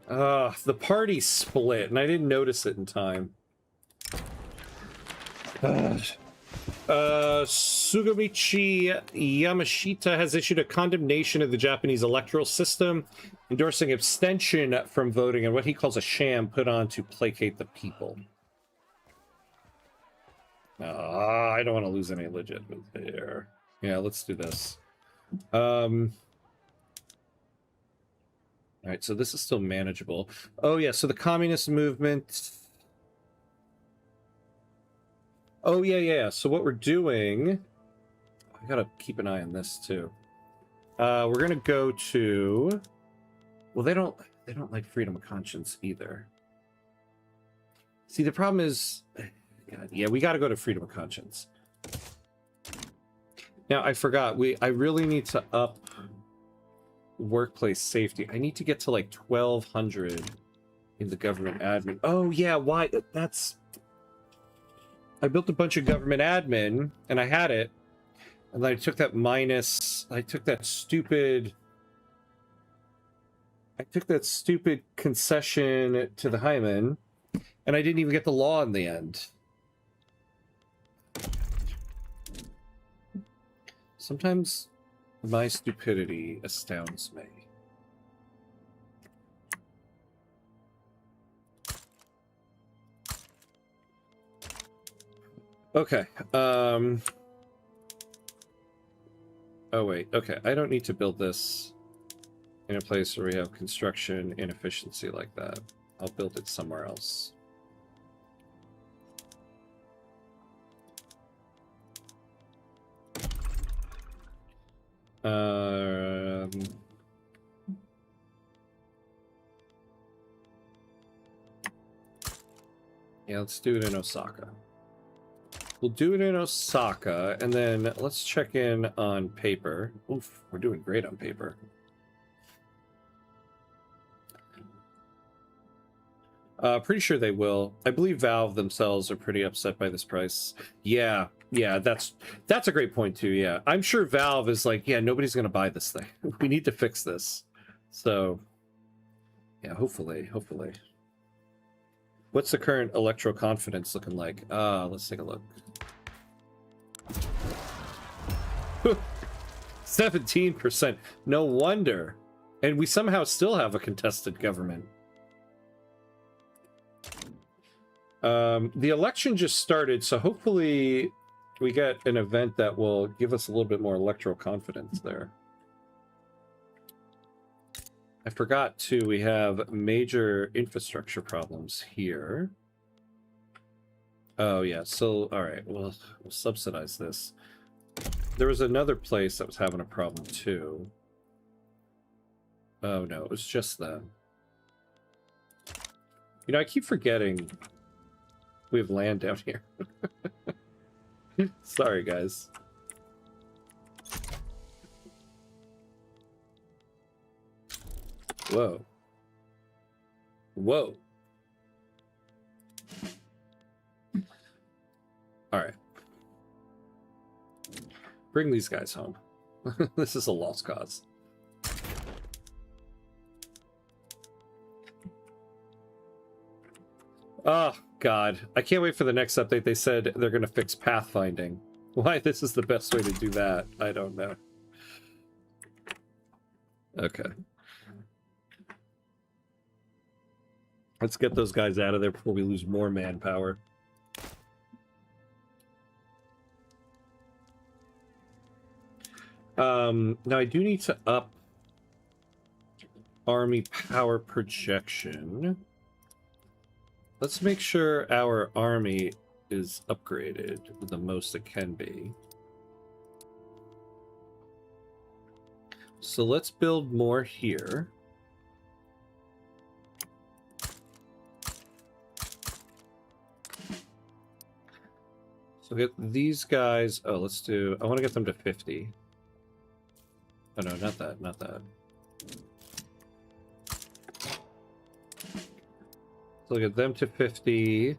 The party split, and I didn't notice it in time. Sugamichi Yamashita has issued a condemnation of the Japanese electoral system, endorsing abstention from voting and what he calls a sham put on to placate the people. I don't want to lose any legitimate there. Yeah, let's do this. All right, so this is still manageable. Oh, yeah, so the communist movement... Oh, yeah. So what we're doing... I gotta keep an eye on this, too. We're gonna go to... Well, they don't like freedom of conscience, either. See, the problem is... God, yeah, we gotta go to freedom of conscience. Now, I forgot. I really need to up workplace safety. I need to get to, like, 1,200 in the government admin. Oh, yeah, why? That's... I built a bunch of government admin, and I had it, and then I took that minus... I took that stupid concession to the Hyman, and I didn't even get the law in the end. Sometimes my stupidity astounds me. Okay. Oh, wait. Okay. I don't need to build this in a place where we have construction inefficiency like that. I'll build it somewhere else. Yeah, let's do it in Osaka. We'll do it in Osaka, and then let's check in on paper. Oof, we're doing great on paper. Pretty sure they will. I believe Valve themselves are pretty upset by this price. Yeah, that's a great point too. Yeah, I'm sure Valve is like, yeah, nobody's gonna buy this thing. We need to fix this. So, yeah, hopefully. What's the current electro confidence looking like? Let's take a look. 17%. No wonder. And we somehow still have a contested government. The election just started, so hopefully we get an event that will give us a little bit more electoral confidence there. I forgot, too, we have major infrastructure problems here. Oh, yeah, so, all right, we'll subsidize this. There was another place that was having a problem, too. Oh, no, it was just them. You know, I keep forgetting we have land down here. Sorry, guys. Whoa. All right. Bring these guys home. This is a lost cause. Oh, God. I can't wait for the next update. They said they're going to fix pathfinding. Why this is the best way to do that, I don't know. Okay. Let's get those guys out of there before we lose more manpower. Now I do need to up army power projection. Let's make sure our army is upgraded the most it can be. So let's build more here. So get these guys. Oh, let's do. I want to get them to 50. Oh no, not that. Not that. So get them to 50.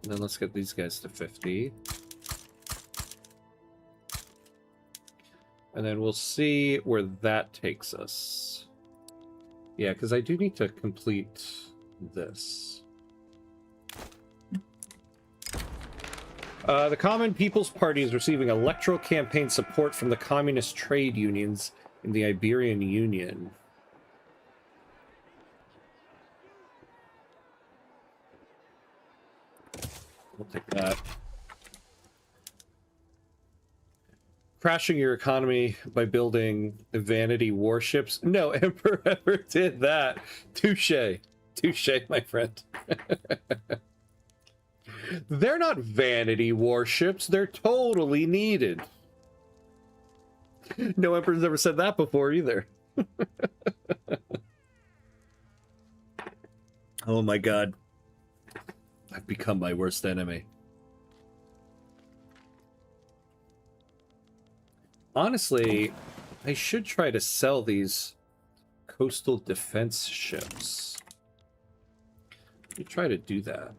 And then let's get these guys to 50. And then we'll see where that takes us. Yeah, because I do need to complete this. The Common People's Party is receiving electoral campaign support from the communist trade unions in the Iberian Union. We'll take that. Crashing your economy by building vanity warships. No emperor ever did that. Touche. Touche, my friend. They're not vanity warships. They're totally needed. No emperor's ever said that before either. Oh my god. I've become my worst enemy. Honestly, I should try to sell these coastal defense ships. Let me try to do that.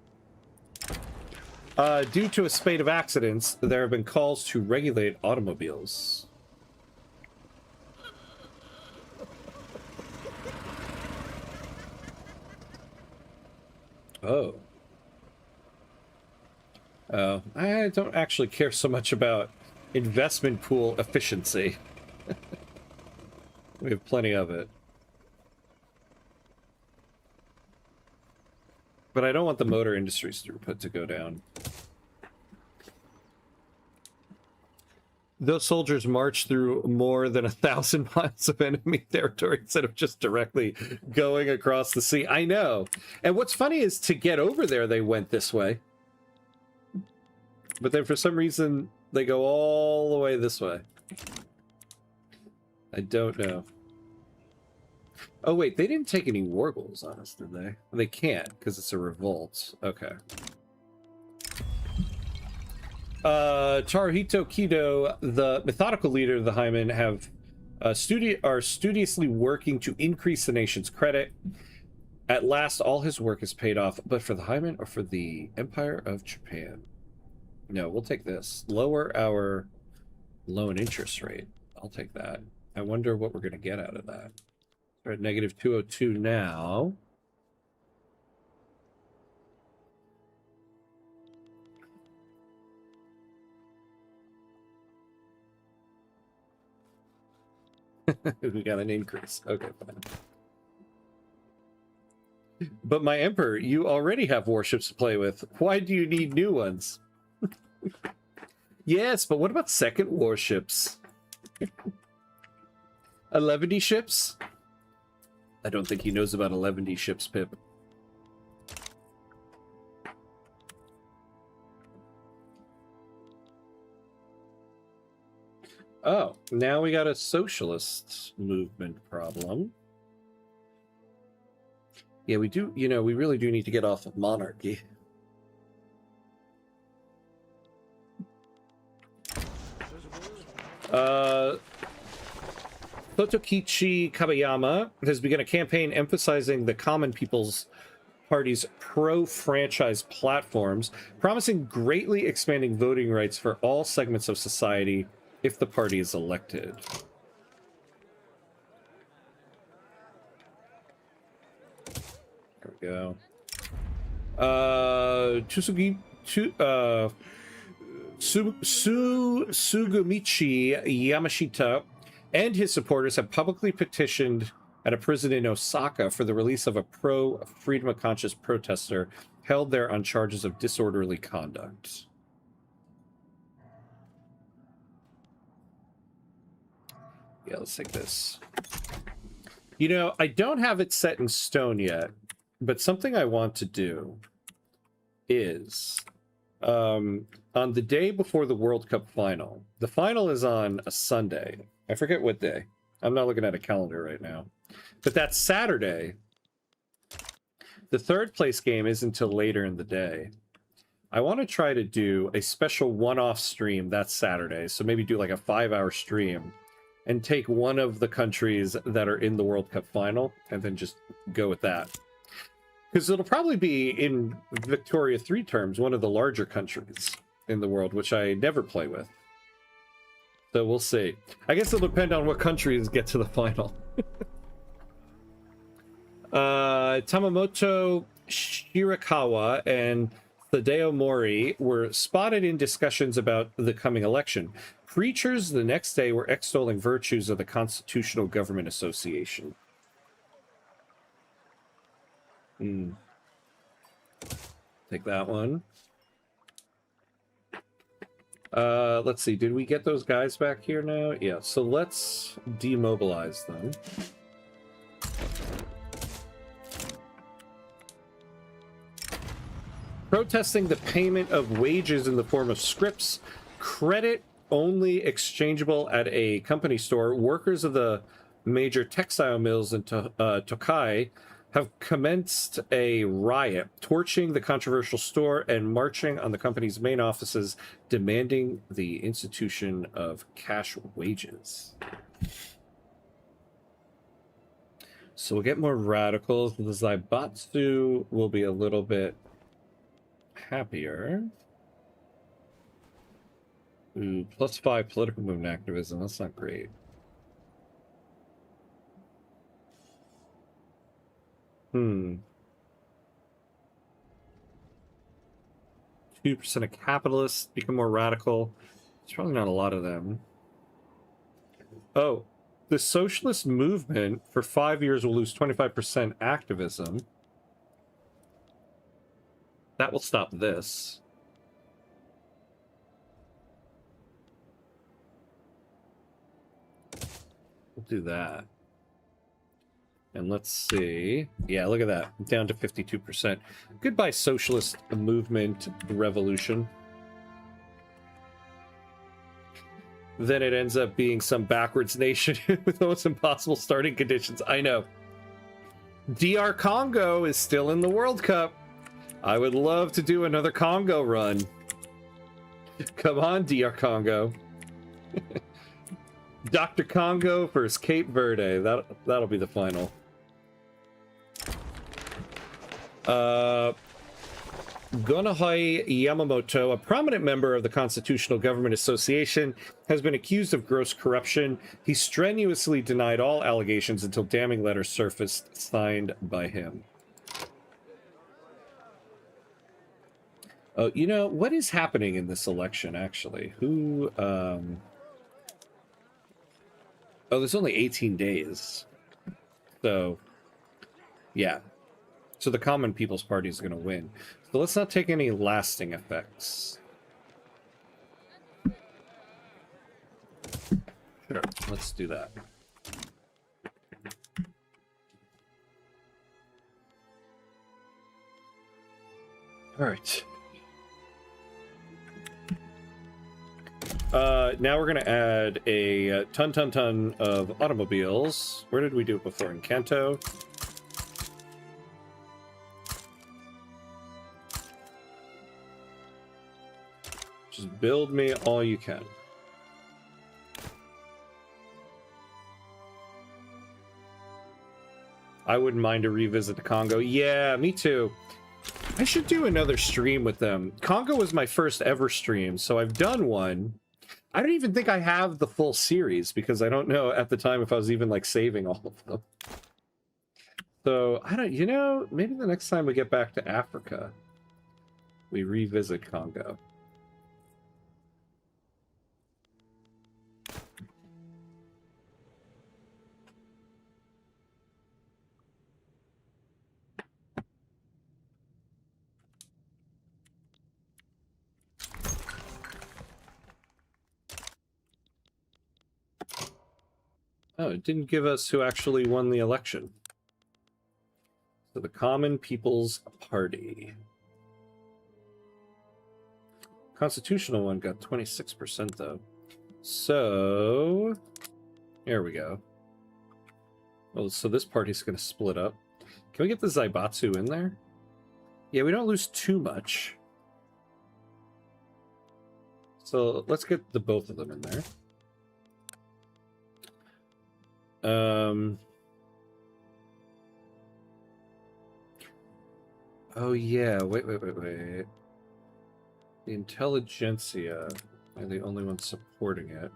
Due to a spate of accidents, there have been calls to regulate automobiles. Oh. Oh, I don't actually care so much about investment pool efficiency. We have plenty of it. But I don't want the motor industry's throughput to go down. Those soldiers march through more than 1,000 miles of enemy territory instead of just directly going across the sea. I know. And what's funny is to get over there, they went this way. But then for some reason, they go all the way this way. I don't know. Oh, wait, they didn't take any war goals on us, did they? They can't, because it's a revolt. Okay. Charuhito Kido, the methodical leader of the Hymen, are studiously working to increase the nation's credit. At last, all his work is paid off, but for the Hymen or for the Empire of Japan? No, we'll take this. Lower our loan interest rate. I'll take that. I wonder what we're going to get out of that. We're at negative 202 now. We got an increase. Okay, fine. But my Emperor, you already have warships to play with. Why do you need new ones? Yes, but what about second warships? 11D ships? I don't think he knows about 11D ships, Pip. Oh, now we got a socialist movement problem. Yeah, we do, you know, we really do need to get off of monarchy. Totokichi Kabayama has begun a campaign emphasizing the Common People's Party's pro-franchise platforms, promising greatly expanding voting rights for all segments of society if the party is elected. There we go. Sugumichi Yamashita and his supporters have publicly petitioned at a prison in Osaka for the release of a pro-freedom of conscience protester held there on charges of disorderly conduct. Yeah, let's take this. You know, I don't have it set in stone yet, but something I want to do is on the day before the World Cup final. The final is on a Sunday. I forget what day. I'm not looking at a calendar right now. But that Saturday, the third place game isn't until later in the day. I want to try to do a special one-off stream that Saturday. So maybe do like a 5-hour stream and take one of the countries that are in the World Cup final and then just go with that. Because it'll probably be, in Victoria 3 terms, one of the larger countries in the world, which I never play with. So we'll see. I guess it'll depend on what countries get to the final. Tamamoto Shirakawa and Thadeo Mori were spotted in discussions about the coming election. Preachers the next day were extolling virtues of the Constitutional Government Association. Take that one. Let's see. Did we get those guys back here now? Yeah, so let's demobilize them. Protesting the payment of wages in the form of scripts, credit only exchangeable at a company store, workers of the major textile mills in Tokai have commenced a riot, torching the controversial store and marching on the company's main offices, demanding the institution of cash wages. So we'll get more radicals. The Zaibatsu will be a little bit happier. Ooh, +5 political movement activism. That's not great. 2% of capitalists become more radical. There's probably not a lot of them. Oh, the socialist movement for 5 years will lose 25% activism. That will stop this. We'll do that. And let's see. Yeah, look at that. Down to 52%. Goodbye, socialist movement revolution. Then it ends up being some backwards nation with those impossible starting conditions. I know. DR Congo is still in the World Cup. I would love to do another Congo run. Come on, DR Congo. Dr. Congo versus Cape Verde. That'll be the final. Gonahai Yamamoto, a prominent member of the Constitutional Government Association, has been accused of gross corruption. He strenuously denied all allegations until damning letters surfaced signed by him. Oh, you know, what is happening in this election, actually? Who, Oh, there's only 18 days. So, yeah. So the Common People's Party is going to win. So let's not take any lasting effects. Sure, let's do that. All right. Now we're going to add a ton of automobiles. Where did we do it before? In Kanto. Just build me all you can. I wouldn't mind to revisit the Congo. Yeah, me too. I should do another stream with them. Congo was my first ever stream, so I've done one. I don't even think I have the full series because I don't know at the time if I was even like saving all of them. So I don't, you know, maybe the next time we get back to Africa, we revisit Congo. Oh, it didn't give us who actually won the election. So the Common People's Party. Constitutional one got 26% though. So here we go. Well, so this party's going to split up. Can we get the Zaibatsu in there? Yeah, we don't lose too much. So let's get the both of them in there. Oh yeah, wait. The intelligentsia are the only ones supporting it.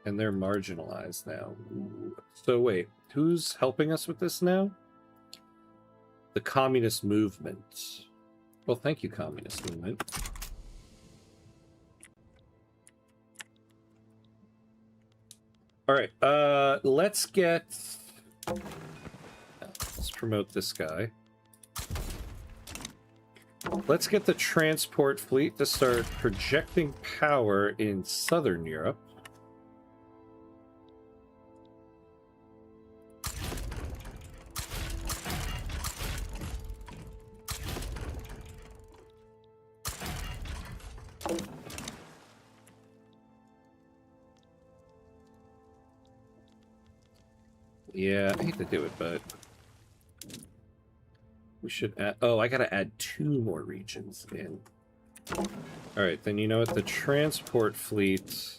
And they're marginalized now. Ooh. So wait, who's helping us with this now? The communist movement. Well, thank you, Communist Movement. All right, let's promote this guy. Let's get the transport fleet to start projecting power in Southern Europe. Yeah, I hate to do it, but we should add... Oh, I gotta add 2 more regions in. Alright, then you know what? The transport fleet...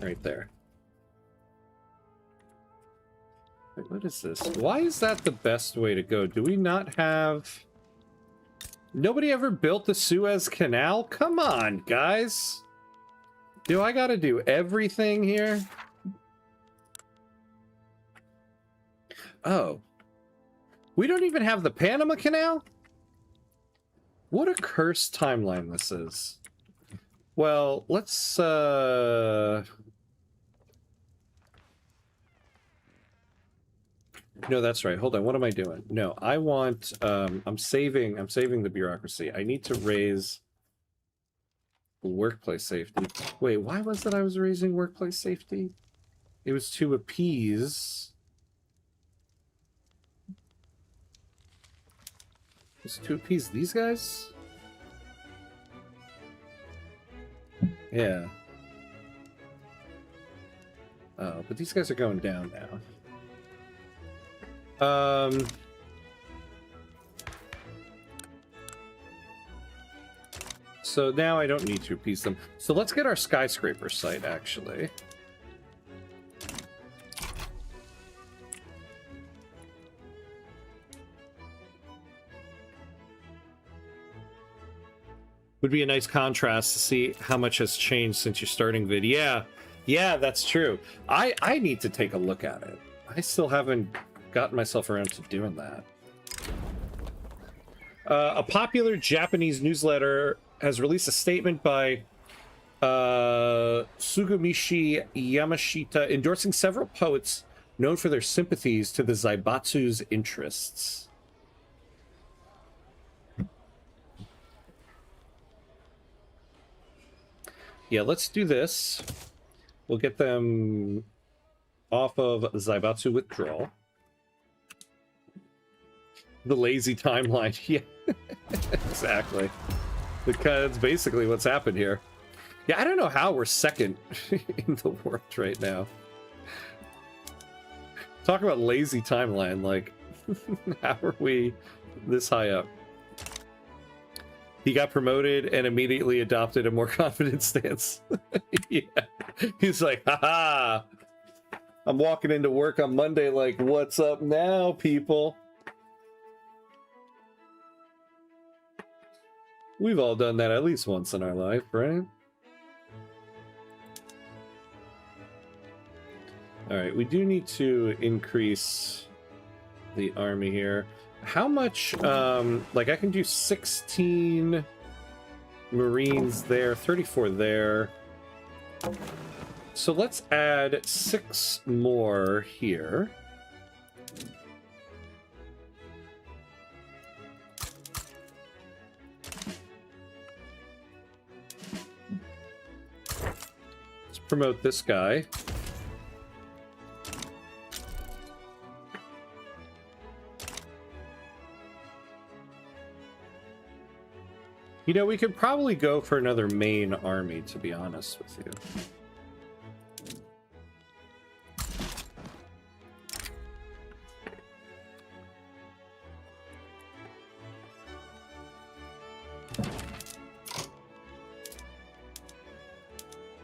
Right there. Wait, what is this? Why is that the best way to go? Do we not have... Nobody ever built the Suez Canal? Come on, guys! Do I gotta do everything here? Oh. We don't even have the Panama Canal? What a cursed timeline this is. Well, let's, No, that's right. Hold on. What am I doing? No, I want, I'm saving the bureaucracy. I need to raise workplace safety. Wait, why was it I was raising workplace safety? It was to appease... It's to appease these guys? Yeah. Oh, but these guys are going down now. So now I don't need to appease them. So let's get our skyscraper site, actually. Would be a nice contrast to see how much has changed since your starting vid. Yeah, that's true. I need to take a look at it. I still haven't gotten myself around to doing that. A popular Japanese newsletter has released a statement by Sugamishi Yamashita endorsing several poets known for their sympathies to the Zaibatsu's interests. Yeah, let's do this. We'll get them off of Zaibatsu withdrawal. The lazy timeline. Yeah, exactly. Because basically what's happened here. Yeah, I don't know how we're second in the world right now. Talk about lazy timeline. Like, how are we this high up? He got promoted and immediately adopted a more confident stance. Yeah. He's like, haha. I'm walking into work on Monday like, what's up now, people? We've all done that at least once in our life, right? Alright, we do need to increase the army here. How much, like I can do 16 Marines there, 34 there. So let's add 6 more here. Let's promote this guy. You know, we could probably go for another main army, to be honest with you.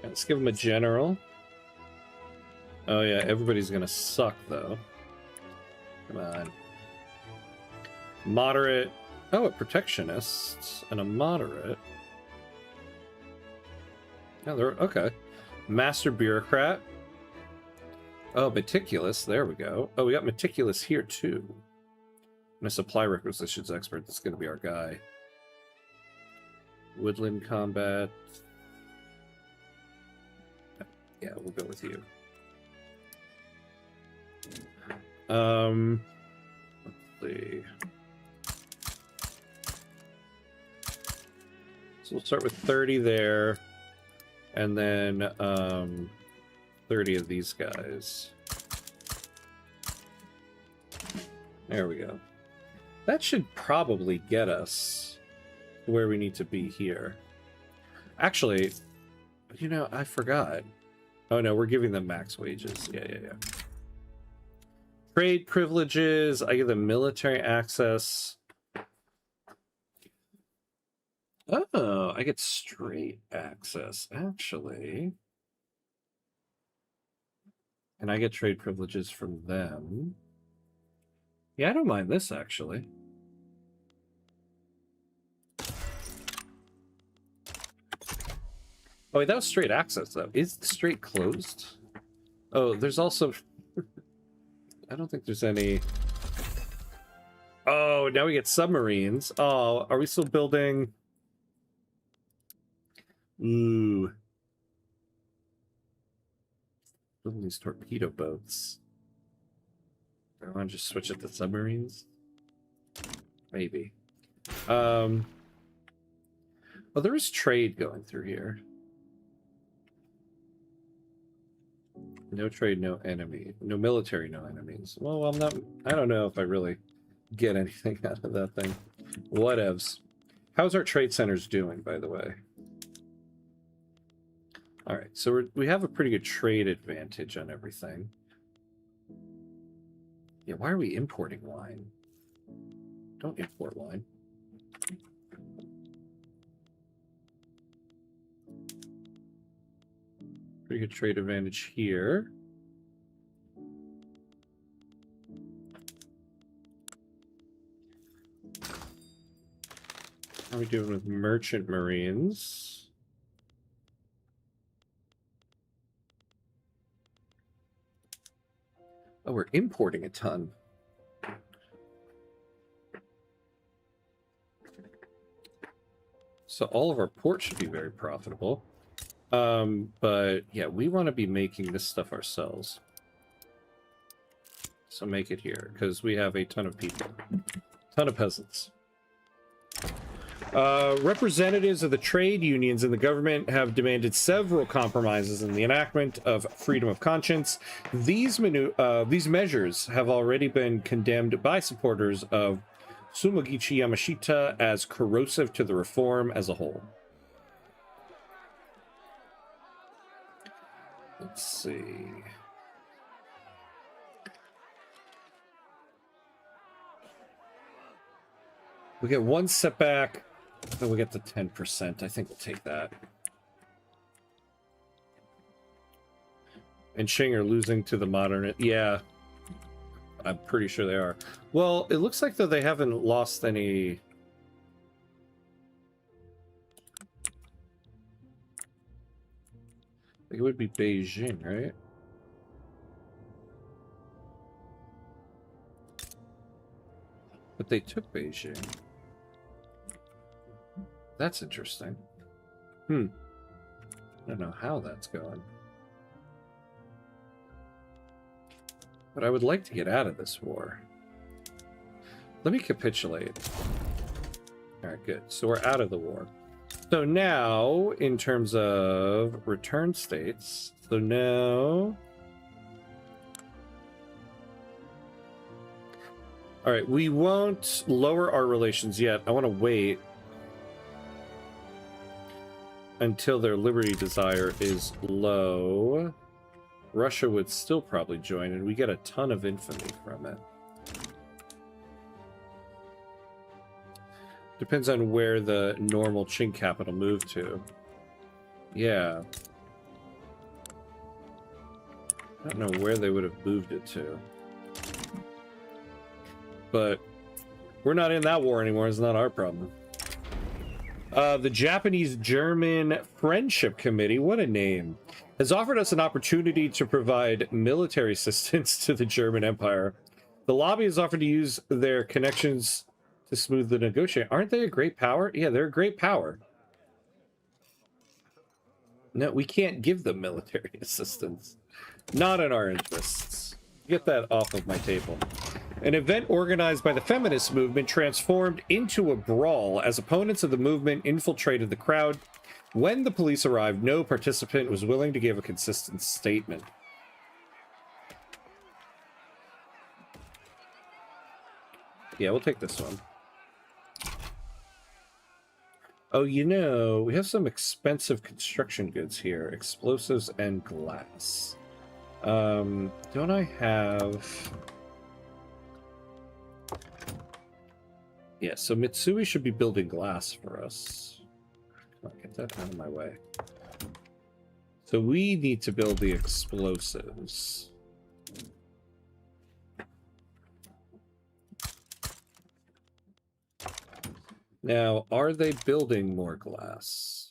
Let's give him a general. Oh yeah, everybody's gonna suck, though. Come on. Moderate. Oh, a protectionist and a moderate. Yeah, they're okay. Master bureaucrat. Oh, meticulous. There we go. Oh, we got meticulous here too. And a supply requisitions expert. That's going to be our guy. Woodland combat. Yeah, we'll go with you. Let's see. So we'll start with 30 there, and then 30 of these guys. There we go. That should probably get us where we need to be here. Actually, you know, I forgot. Oh no, we're giving them max wages. Yeah. Trade privileges. I give them military access. Oh, I get straight access, actually. And I get trade privileges from them. Yeah, I don't mind this, actually. Oh, wait, that was straight access, though. Is the straight closed? Oh, there's also... I don't think there's any... Oh, now we get submarines. Oh, are we still building... Ooh. Building these torpedo boats. I want to just switch it to submarines? Maybe. Oh, there is trade going through here. No trade, no enemy. No military, no enemies. Well, I'm not... I don't know if I really get anything out of that thing. Whatevs. How's our trade centers doing, by the way? All right, so we have a pretty good trade advantage on everything. Yeah, why are we importing wine? Don't import wine. Pretty good trade advantage here. How are we doing with merchant marines? Oh, we're importing a ton. So all of our ports should be very profitable. But yeah, we want to be making this stuff ourselves. So make it here, because we have a ton of people. Ton of peasants. Representatives of the trade unions and the government have demanded several compromises in the enactment of freedom of conscience. These measures have already been condemned by supporters of Tsumogichi Yamashita as corrosive to the reform as a whole. Let's see. We get one setback. Then we get the 10%. I think we'll take that. And Qing are losing to the modern... Yeah. I'm pretty sure they are. Well, it looks like, though, they haven't lost any... It would be Beijing, right? But they took Beijing. That's interesting. I don't know how that's going. But I would like to get out of this war. Let me capitulate. Alright, good. So we're out of the war. So now, in terms of return states, so now... Alright, we won't lower our relations yet. I want to wait until their liberty desire is low. Russia would still probably join, and we get a ton of infamy from it. Depends on where the normal Qing capital moved to. Yeah. I don't know where they would have moved it to. But we're not in that war anymore. It's not our problem. The Japanese-German Friendship Committee, what a name, has offered us an opportunity to provide military assistance to the German Empire. The lobby has offered to use their connections to smooth the negotiation. Aren't they a great power? Yeah, they're a great power. No, we can't give them military assistance. Not in our interests. Get that off of my table. An event organized by the feminist movement transformed into a brawl as opponents of the movement infiltrated the crowd. When the police arrived, no participant was willing to give a consistent statement. Yeah, we'll take this one. Oh, you know, we have some expensive construction goods here. Explosives and glass. Don't I have... Yeah, so Mitsui should be building glass for us. Come on, get that out of my way. So we need to build the explosives. Now, are they building more glass?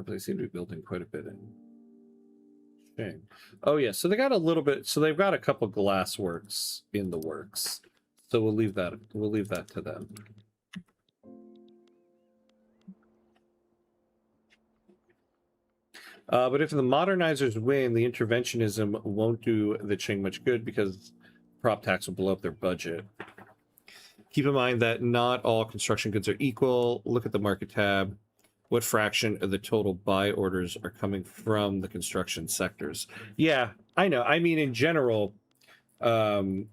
They seem to be building quite a bit in. Shame. Oh yeah, so they got a little bit. So they've got a couple glass works in the works. So we'll leave that. We'll leave that to them. But if the modernizers win, the interventionism won't do the Qing much good because prop tax will blow up their budget. Keep in mind that not all construction goods are equal. Look at the market tab. What fraction of the total buy orders are coming from the construction sectors? Yeah, I know. I mean, in general, in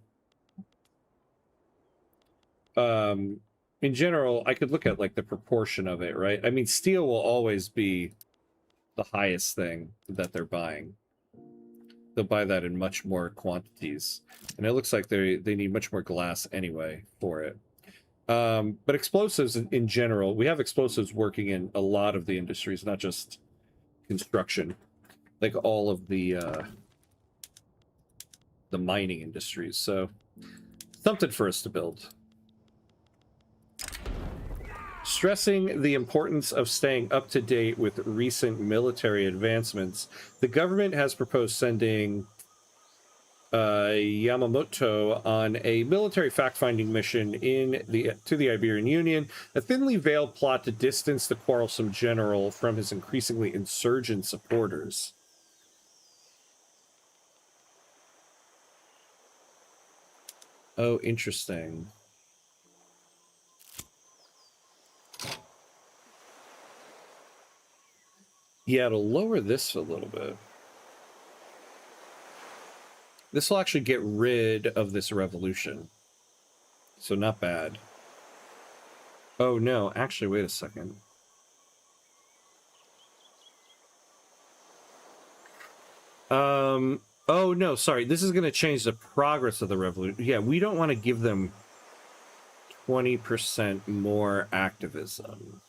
general, I could look at like the proportion of it, right? I mean, steel will always be the highest thing that they're buying. They'll buy that in much more quantities, and it looks like they need much more glass anyway for it. But explosives in general, we have explosives working in a lot of the industries, not just construction, like all of the mining industries. So something for us to build. Stressing the importance of staying up to date with recent military advancements, the government has proposed sending Yamamoto on a military fact-finding mission to the Iberian Union, a thinly veiled plot to distance the quarrelsome general from his increasingly insurgent supporters. Oh, interesting. Yeah, to lower this a little bit. This will actually get rid of this revolution. So not bad. Oh, no. Actually, wait a second. Oh, no, sorry. This is going to change the progress of the revolution. Yeah, we don't want to give them 20% more activism.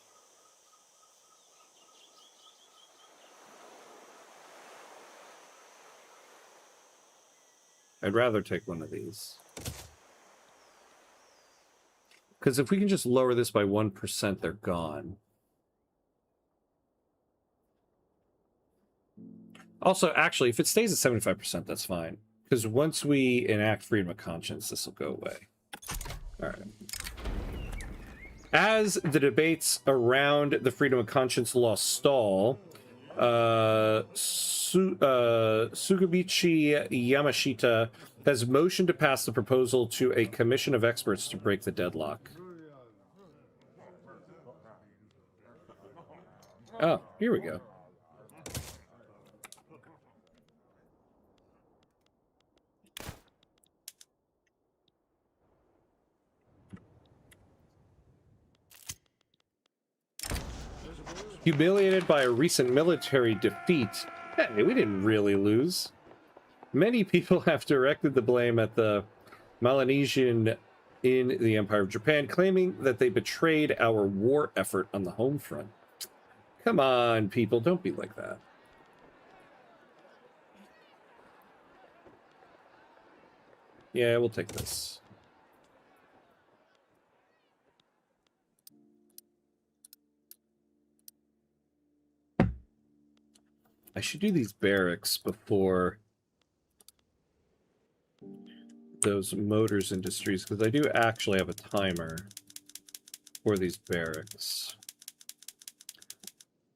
I'd rather take one of these. Because if we can just lower this by 1%, they're gone. Also, actually, if it stays at 75%, that's fine. Because once we enact freedom of conscience, this will go away. All right. As the debates around the freedom of conscience law stall, Sugubichi Yamashita has motioned to pass the proposal to a commission of experts to break the deadlock. Oh, here we go. Humiliated by a recent military defeat. Hey, we didn't really lose. Many people have directed the blame at the Melanesian in the Empire of Japan, claiming that they betrayed our war effort on the home front. Come on, people, don't be like that. Yeah, we'll take this. I should do these barracks before those motors industries, because I do actually have a timer for these barracks.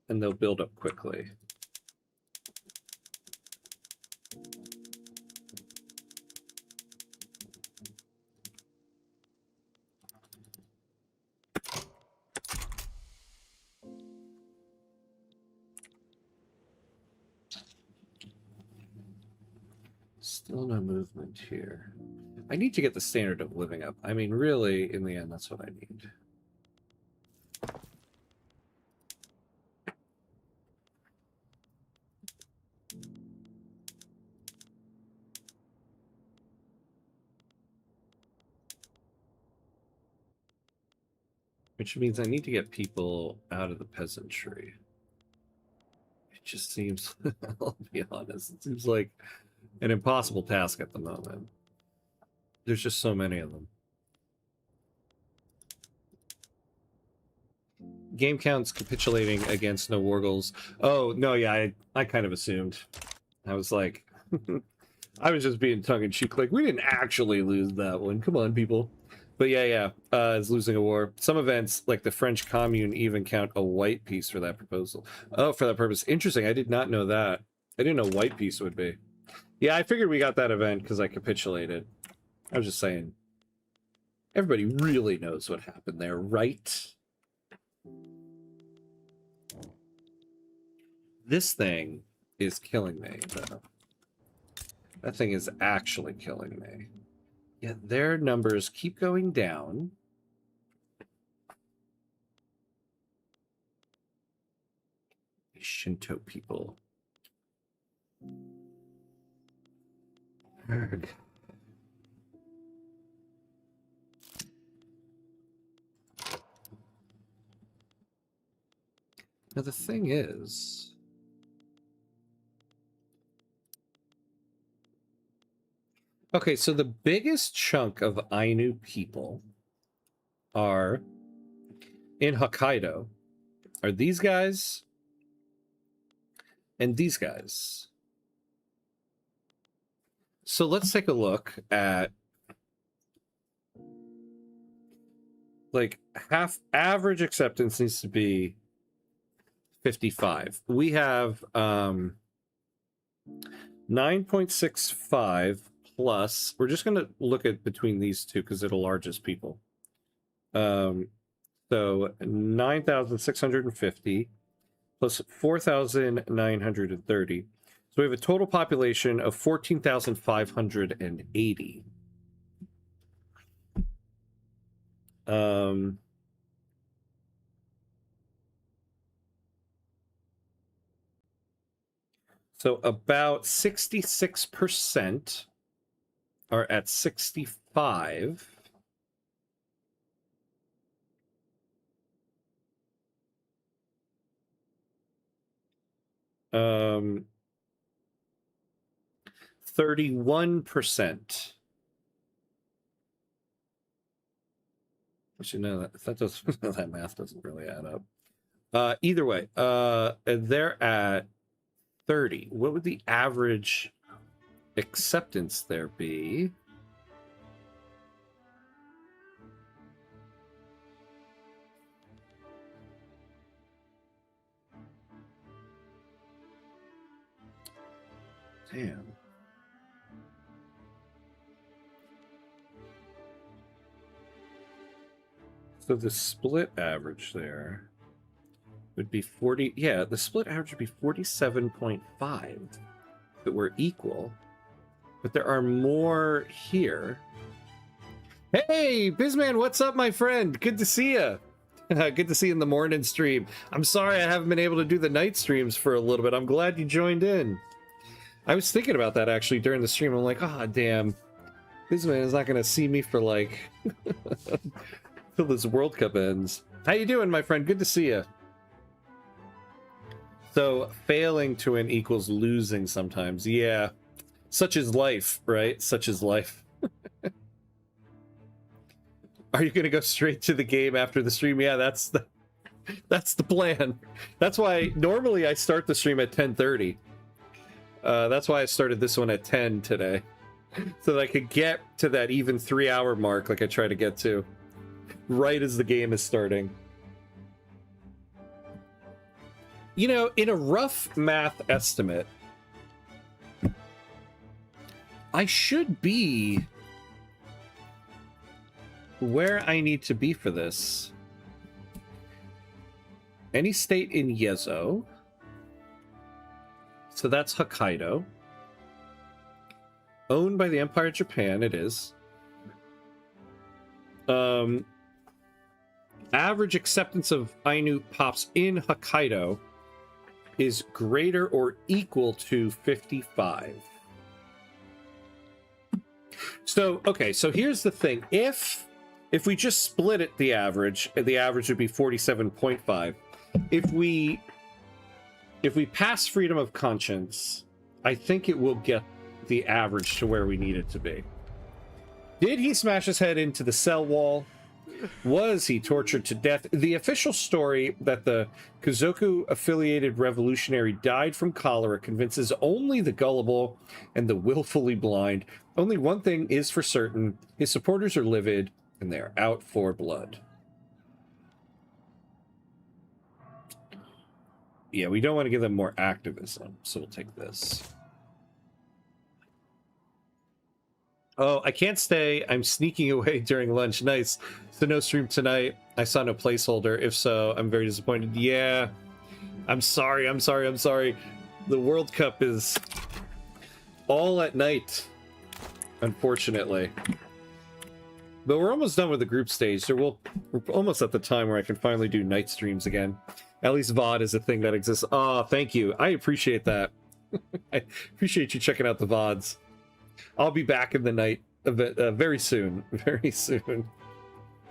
And they'll build up quickly. Still no movement here. I need to get the standard of living up. I mean, really, in the end, that's what I need. Which means I need to get people out of the peasantry. It just seems, I'll be honest, it seems like an impossible task at the moment. There's just so many of them. Game counts capitulating against no war goals. Oh, no, yeah, I kind of assumed. I was like, I was just being tongue-in-cheek, like, we didn't actually lose that one. Come on, people. But yeah, it's losing a war. Some events, like the French Commune, even count a white peace for that proposal. Oh, for that purpose. Interesting, I did not know that. I didn't know white peace would be. Yeah, I figured we got that event because I capitulated. I was just saying. Everybody really knows what happened there, right? This thing is killing me, though. That thing is actually killing me. Yet their numbers keep going down. Shinto people. Now the thing is... Okay, so the biggest chunk of Ainu people are in Hokkaido. Are these guys and these guys. So let's take a look at like half average acceptance needs to be 55. We have 9.65 plus, we're just going to look at between these two because they're the largest people. So 9,650 plus 4,930. So we have a total population of 14,580. So about 66% are at 65. Um, 31%. Actually, no, that doesn't, that math doesn't really add up. Either way, they're at 30. What would the average acceptance there be? Damn. So the split average there would be 40. Yeah, the split average would be 47.5 if it were equal. But there are more here. Hey, Bizman, what's up, my friend? Good to see you. Good to see you in the morning stream. I'm sorry I haven't been able to do the night streams for a little bit. I'm glad you joined in. I was thinking about that actually during the stream. I'm like, oh, damn. Bizman is not going to see me for like till this World Cup ends. How you doing, my friend? Good to see you. So failing to win equals losing sometimes. Yeah. Such is life, right? Such is life. Are you going to go straight to the game after the stream? Yeah, that's the plan. That's why normally I start the stream at 10:30. That's why I started this one at 10 today, so that I could get to that even 3-hour mark like I try to get to right as the game is starting. You know, in a rough math estimate, I should be where I need to be for this. Any state in Yezo. So that's Hokkaido. Owned by the Empire of Japan, it is. Average acceptance of Ainu pops in Hokkaido is greater or equal to 55. So, okay, so here's the thing. If we just split it, the average would be 47.5. If we pass freedom of conscience, I think it will get the average to where we need it to be. Did he smash his head into the cell wall? Was he tortured to death? The official story that the Kozoku-affiliated revolutionary died from cholera convinces only the gullible and the willfully blind. Only one thing is for certain. His supporters are livid, and they are out for blood. Yeah, we don't want to give them more activism, so we'll take this. Oh, I can't stay. I'm sneaking away during lunch. Nice. So no stream tonight. I saw no placeholder. If so, I'm very disappointed. Yeah. I'm sorry. The World Cup is all at night, unfortunately. But we're almost done with the group stage, so we're almost at the time where I can finally do night streams again. At least VOD is a thing that exists. Oh, thank you. I appreciate that. I appreciate you checking out the VODs. I'll be back in the night very soon. Very soon.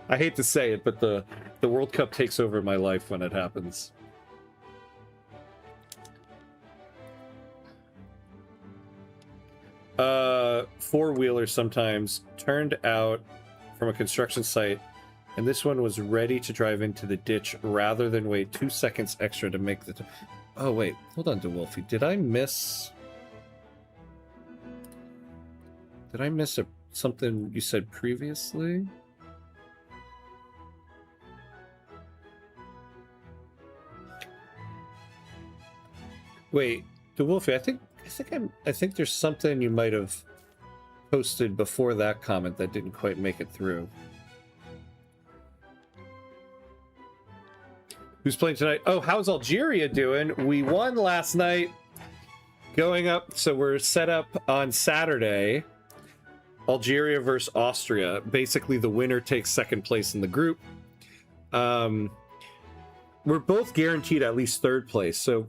I hate to say it, but the World Cup takes over my life when it happens. Four-wheeler sometimes turned out from a construction site, and this one was ready to drive into the ditch rather than wait 2 seconds extra to make the... Oh, wait. Hold on, DeWolfie. Did I miss something you said previously? Wait, DeWolfie, I think there's something you might have posted before that comment that didn't quite make it through. Who's playing tonight? Oh, how's Algeria doing? We won last night. Going up, so we're set up on Saturday. Algeria versus Austria. Basically, the winner takes second place in the group. We're both guaranteed at least third place. So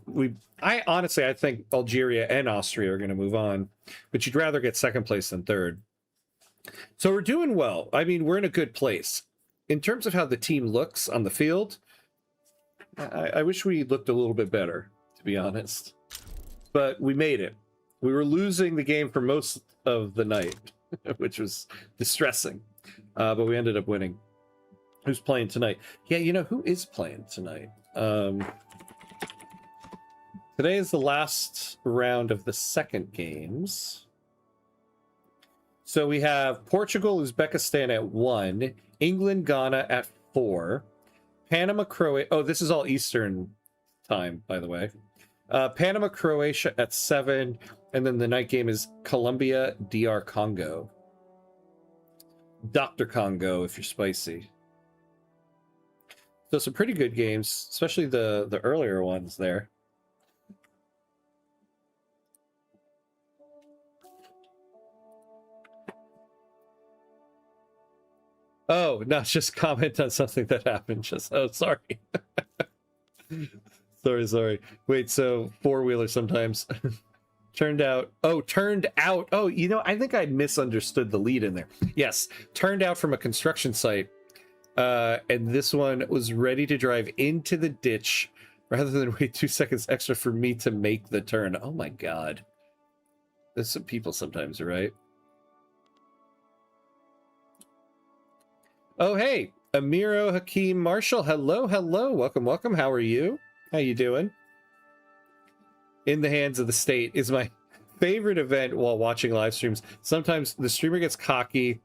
I honestly think Algeria and Austria are going to move on, but you'd rather get second place than third. So we're doing well. I mean, we're in a good place. In terms of how the team looks on the field, I wish we looked a little bit better, to be honest. But we made it. We were losing the game for most of the night, which was distressing. But we ended up winning. Who's playing tonight? Yeah, you know, who is playing tonight? Today is the last round of the second games. So we have Portugal, Uzbekistan at 1, England, Ghana at 4, Panama, Croatia. Oh, this is all Eastern time, by the way. Panama, Croatia at 7, and then the night game is Colombia, DR Congo. Dr. Congo, if you're spicy. So some pretty good games, especially the earlier ones there. Oh, no, just comment on something that happened. Sorry. Sorry. Wait, so four-wheeler sometimes turned out. Oh, you know, I think I misunderstood the lead in there. Yes, turned out from a construction site. And this one was ready to drive into the ditch rather than wait 2 seconds extra for me to make the turn. Oh my God. There's some people sometimes, right? Oh, hey, Amiro Hakeem Marshall. Hello, hello. Welcome, welcome. How are you? How you doing? In the Hands of the State is my favorite event while watching live streams. Sometimes the streamer gets cocky.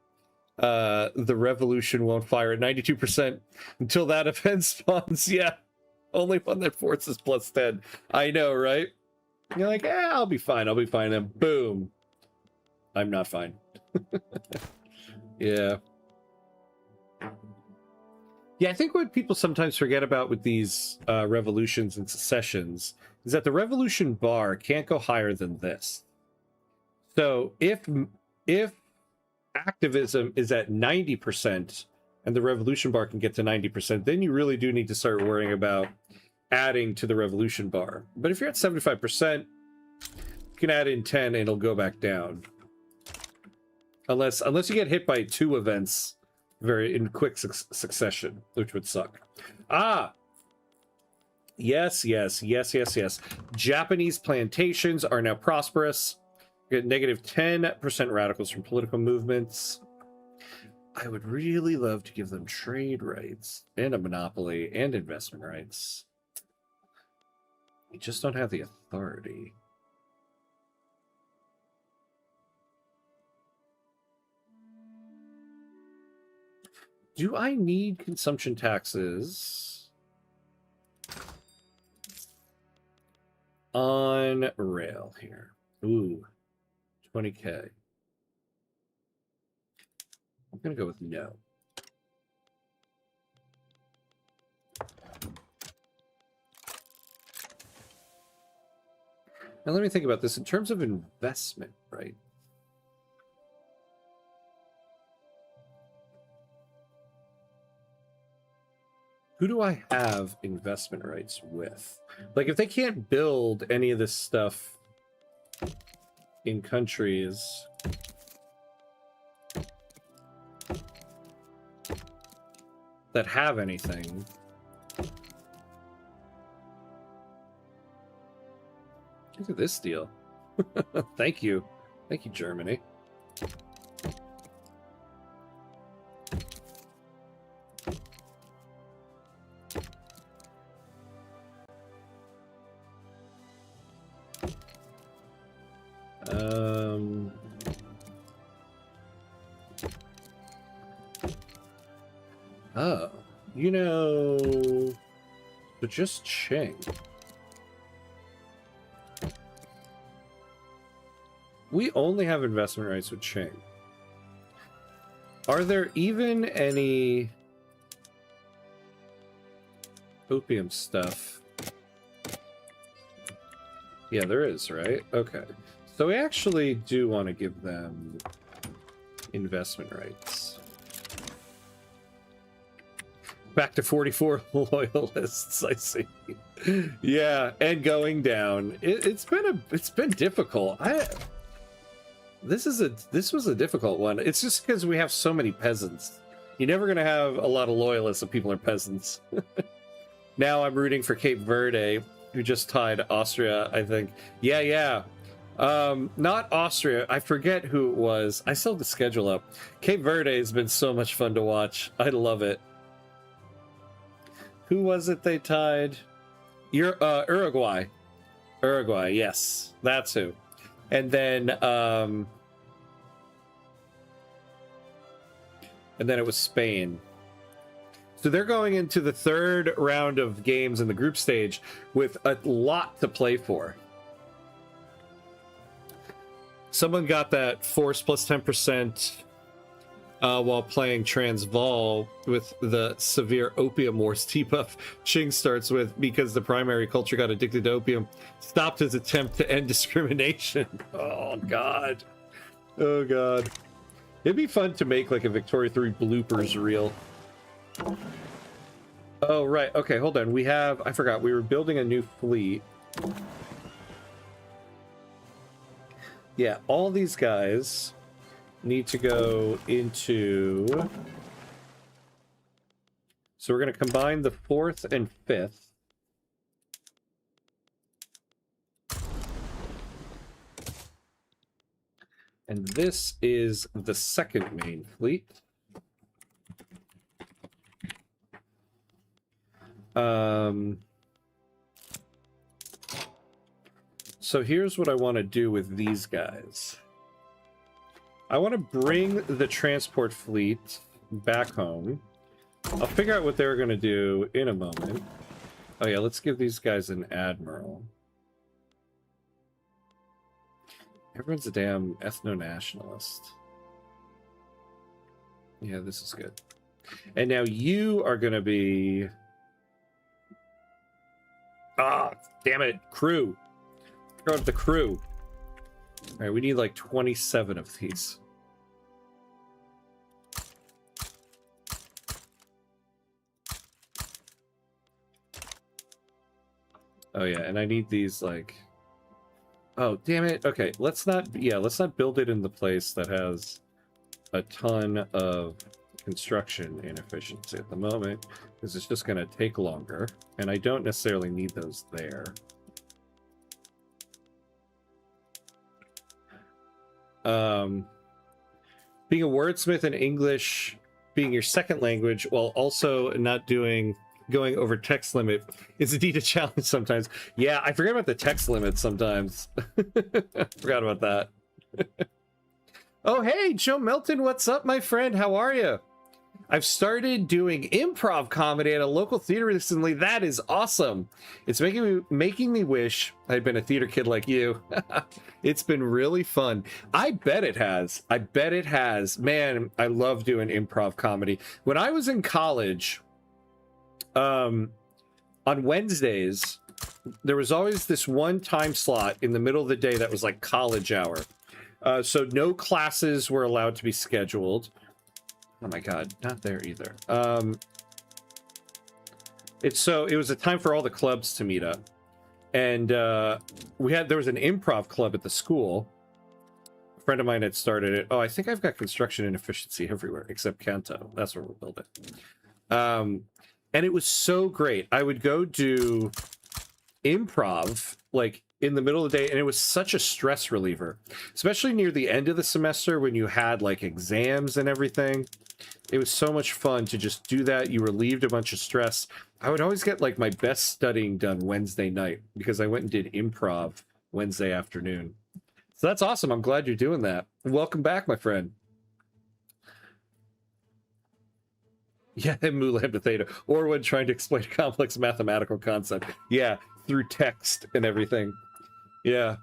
The revolution won't fire at 92% until that event spawns. Yeah, only one that forces plus 10. I know, right? You're like, I'll be fine. I'll be fine. And boom, I'm not fine. Yeah. Yeah, I think what people sometimes forget about with these revolutions and secessions is that the revolution bar can't go higher than this. So if activism is at 90% and the revolution bar can get to 90%, then you really do need to start worrying about adding to the revolution bar. But if you're at 75%, you can add in 10 and it'll go back down. Unless you get hit by 2 events in quick succession, which would suck. Yes. Japanese plantations are now prosperous. We get negative 10% radicals from political movements. I would really love to give them trade rights and a monopoly and investment rights. We just don't have the authority. Do I need consumption taxes on rail here? Ooh, 20K. I'm gonna go with no. Now let me think about this in terms of investment, right? Who do I have investment rights with? Like, if they can't build any of this stuff in countries that have anything, look at this deal. Thank you, Germany. Oh, you know, but just Ching. We only have investment rights with Ching. Are there even any opium stuff? Yeah, there is, right? Okay. So we actually do want to give them investment rights. Back to 44 loyalists, I see. Yeah, and going down. It's been difficult. This was a difficult one. It's just because we have so many peasants. You're never gonna have a lot of loyalists if people are peasants. Now I'm rooting for Cape Verde, who just tied Austria, I think. Yeah. Not Austria. I forget who it was. I still have the schedule up. Cape Verde has been so much fun to watch. I love it. Who was it they tied? Uruguay. Uruguay, yes. That's who. And then it was Spain. So they're going into the 3rd round of games in the group stage with a lot to play for. Someone got that force plus 10% while playing Transvaal with the severe opium wars debuff Ching starts with because the primary culture got addicted to opium, stopped his attempt to end discrimination. Oh god. It'd be fun to make like a Victoria 3 bloopers reel. Oh right, okay, hold on. I forgot, we were building a new fleet. Yeah, all these guys need to go into... So we're going to combine the 4th and 5th. And this is the 2nd main fleet. So here's what I want to do with these guys. I want to bring the transport fleet back home. I'll figure out what they're going to do in a moment. Oh yeah, let's give these guys an admiral. Everyone's a damn ethno-nationalist. Yeah, this is good. And now you are going to be... Ah, damn it, crew. Throw out the crew. All right, we need like 27 of these. Oh yeah, and I need these like... Oh, damn it. Okay, let's not build it in the place that has a ton of construction inefficiency at the moment, because it's just going to take longer, and I don't necessarily need those there. Being a wordsmith in English being your second language while also not going over text limit is indeed a challenge sometimes. Yeah, I forget about the text limit sometimes. Forgot about that. Oh, hey, Joe Melton, what's up, my friend? How are you? I've started doing improv comedy at a local theater recently. That is awesome. It's making me wish I'd been a theater kid like you. It's been really fun. I bet it has. I bet it has. Man, I love doing improv comedy. When I was in college, on Wednesdays, there was always this one time slot in the middle of the day that was like college hour. So no classes were allowed to be scheduled. Oh my god, not there either. It was a time for all the clubs to meet up. And there was an improv club at the school. A friend of mine had started it. Oh, I think I've got construction inefficiency everywhere except Kanto. That's where we'll build it. And it was so great. I would go do improv like in the middle of the day, and it was such a stress reliever, especially near the end of the semester when you had like exams and everything. It was so much fun to just do that. You relieved a bunch of stress. I would always get like my best studying done Wednesday night because I went and did improv Wednesday afternoon. So that's awesome. I'm glad you're doing that. Welcome back, my friend. Yeah, mu lambda theta. Or when trying to explain a complex mathematical concept. Yeah, through text and everything. Yeah.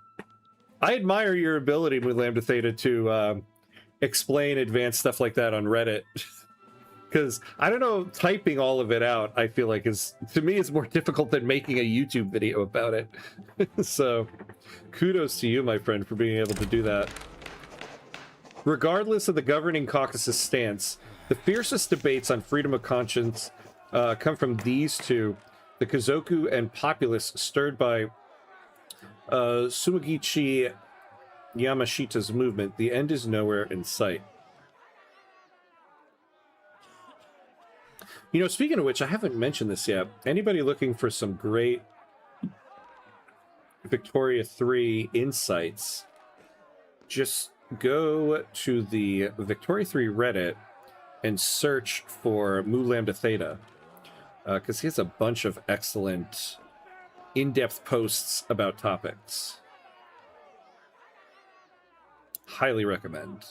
I admire your ability, mu lambda theta, to explain advanced stuff like that on Reddit. Because, I don't know, typing all of it out, I feel like to me, is more difficult than making a YouTube video about it. So, kudos to you, my friend, for being able to do that. Regardless of the governing caucus's stance, the fiercest debates on freedom of conscience come from these two, the Kazoku and populace stirred by Sumigichi Yamashita's movement. The end is nowhere in sight. You know, speaking of which, I haven't mentioned this yet. Anybody looking for some great Victoria 3 insights, just go to the Victoria 3 Reddit and search for Mu Lambda Theta, because he has a bunch of excellent in-depth posts about topics. Highly recommend.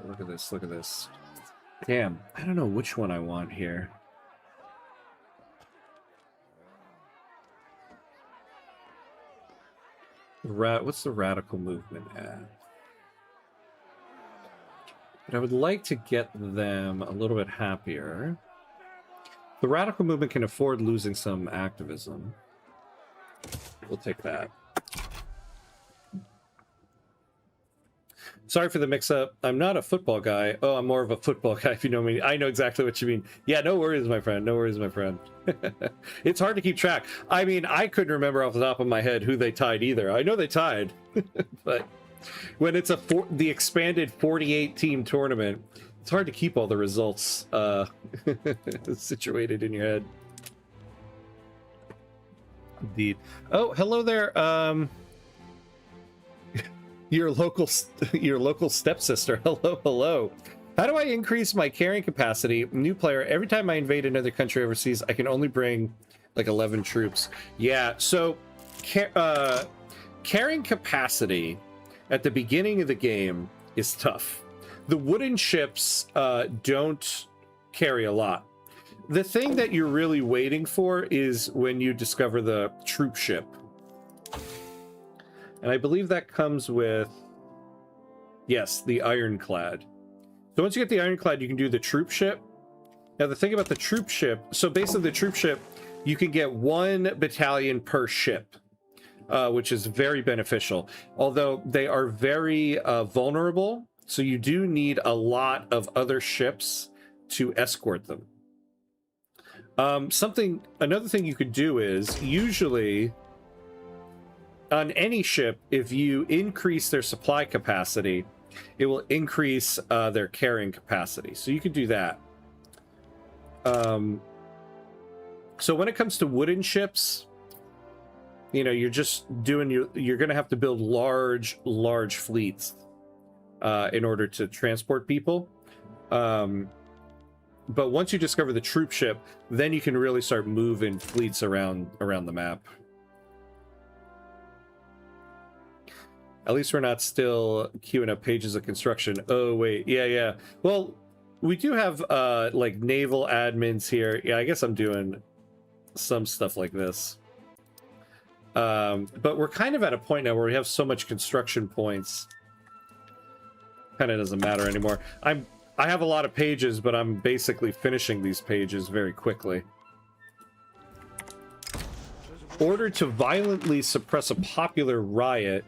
Look at this, look at this. Damn, I don't know which one I want here. What's the radical movement at? But I would like to get them a little bit happier. The radical movement can afford losing some activism. We'll take that. Sorry for the mix-up. I'm not a football guy. Oh, I'm more of a football guy, if you know me. I know exactly what you mean. Yeah, no worries, my friend. No worries, my friend. It's hard to keep track. I mean, I couldn't remember off the top of my head who they tied either. I know they tied, but when it's the expanded 48-team tournament, it's hard to keep all the results situated in your head. Indeed. Oh, hello there. your local stepsister. Hello, hello. How do I increase my carrying capacity? New player. Every time I invade another country overseas, I can only bring like 11 troops. Yeah, so carrying capacity at the beginning of the game is tough. The wooden ships don't carry a lot. The thing that you're really waiting for is when you discover the troop ship. And I believe that comes with, yes, the ironclad. So once you get the ironclad, you can do the troop ship. Now the thing about the troop ship, so basically the troop ship, you can get 1 battalion per ship, which is very beneficial. Although they are very vulnerable, so you do need a lot of other ships to escort them. Another thing you could do is, usually on any ship, if you increase their supply capacity, it will increase their carrying capacity. So you could do that. So when it comes to wooden ships, you know, you're just doing you're going to have to build large fleets in order to transport people. But once you discover the troop ship, then you can really start moving fleets around the map. At least we're not still queuing up pages of construction. Oh, wait. Yeah. Well, we do have, like, naval admins here. Yeah, I guess I'm doing some stuff like this. But we're kind of at a point now where we have so much construction points. Kind of doesn't matter anymore. I have a lot of pages, but I'm basically finishing these pages very quickly. Ordered to violently suppress a popular riot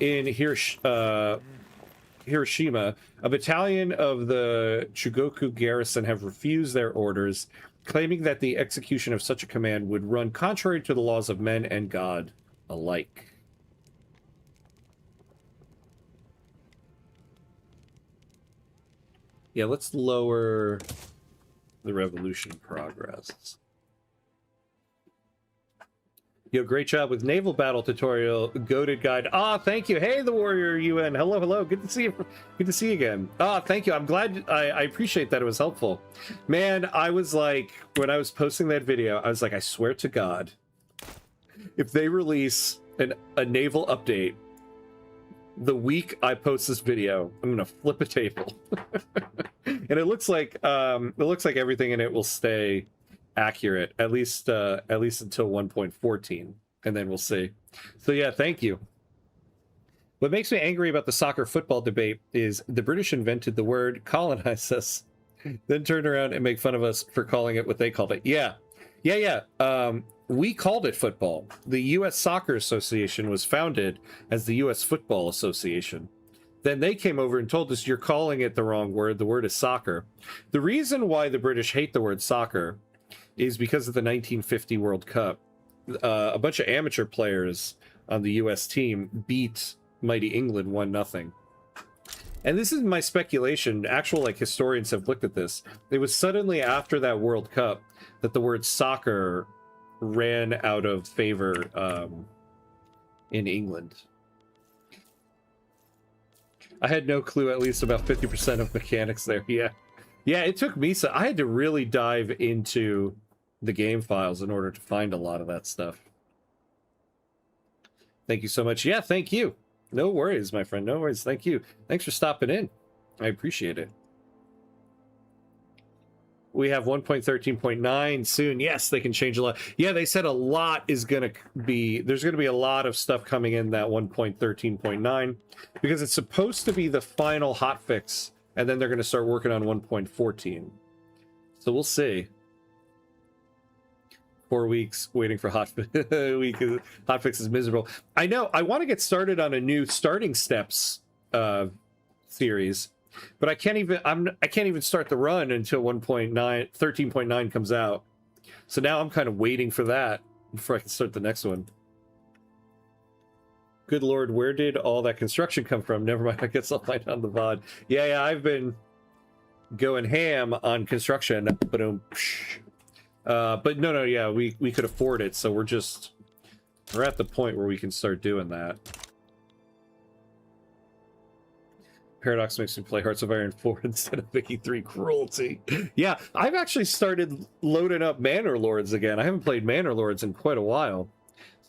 in Hiroshima, a battalion of the Chugoku garrison have refused their orders, claiming that the execution of such a command would run contrary to the laws of men and God alike. Yeah, let's lower the revolution progress. Yo, great job with naval battle tutorial, goated guide. Ah, thank you. Hey, the warrior UN. Hello. Good to see you. Good to see you again. Ah, thank you. I'm glad. I appreciate that it was helpful. Man, I was like, when I was posting that video, I was like, I swear to God, if they release a naval update the week I post this video, I'm gonna flip a table. And it looks like everything in it will stay accurate, at least until 1.14, and then we'll see. So yeah, thank you. What makes me angry about the soccer football debate is the British invented the word, colonize us, then turned around and make fun of us for calling it what they called it. Yeah. We called it football. The U.S. Soccer Association was founded as the U.S. Football Association. Then they came over and told us, you're calling it the wrong word. The word is soccer. The reason why the British hate the word soccer is because of the 1950 World Cup. A bunch of amateur players on the U.S. team beat mighty England 1-0. And this is my speculation. Actual, like, historians have looked at this. It was suddenly after that World Cup that the word soccer ran out of favor in England. I had no clue, at least about 50% of mechanics there. Yeah, it took me so I had to really dive into the game files in order to find a lot of that stuff. Thank you so much. Yeah, thank you. No worries, my friend. No worries. Thank you. Thanks for stopping in. I appreciate it. We have 1.13.9 soon. Yes, they can change a lot. Yeah, they said a lot is going to be... There's going to be a lot of stuff coming in that 1.13.9 because it's supposed to be the final hotfix, and then they're going to start working on 1.14. So we'll see. 4 weeks waiting for hotfix is miserable. I know. I want to get started on a new starting steps series, but I can't even start the run until 13.9 comes out. So now I'm kind of waiting for that before I can start the next one. Good Lord, where did all that construction come from? Never mind, I guess I'll find it on the VOD. Yeah, I've been going ham on construction. But no, yeah, we could afford it, so we're at the point where we can start doing that. Paradox makes me play Hearts of Iron 4 instead of Vicky 3 Cruelty. Yeah, I've actually started loading up Manor Lords again. I haven't played Manor Lords in quite a while.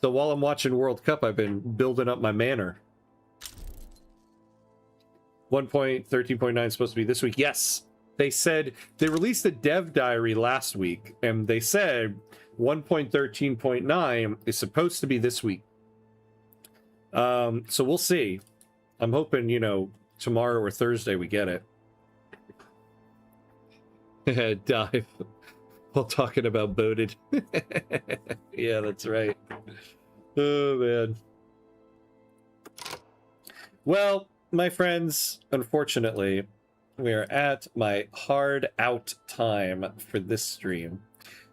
So while I'm watching World Cup, I've been building up my manor. 1.13.9 is supposed to be this week. Yes, they said they released a dev diary last week, and they said 1.13.9 is supposed to be this week. So we'll see. I'm hoping, you know, tomorrow or Thursday we get it. Dive while talking about boated. Yeah, that's right. Oh, man. Well, my friends, unfortunately, we are at my hard out time for this stream.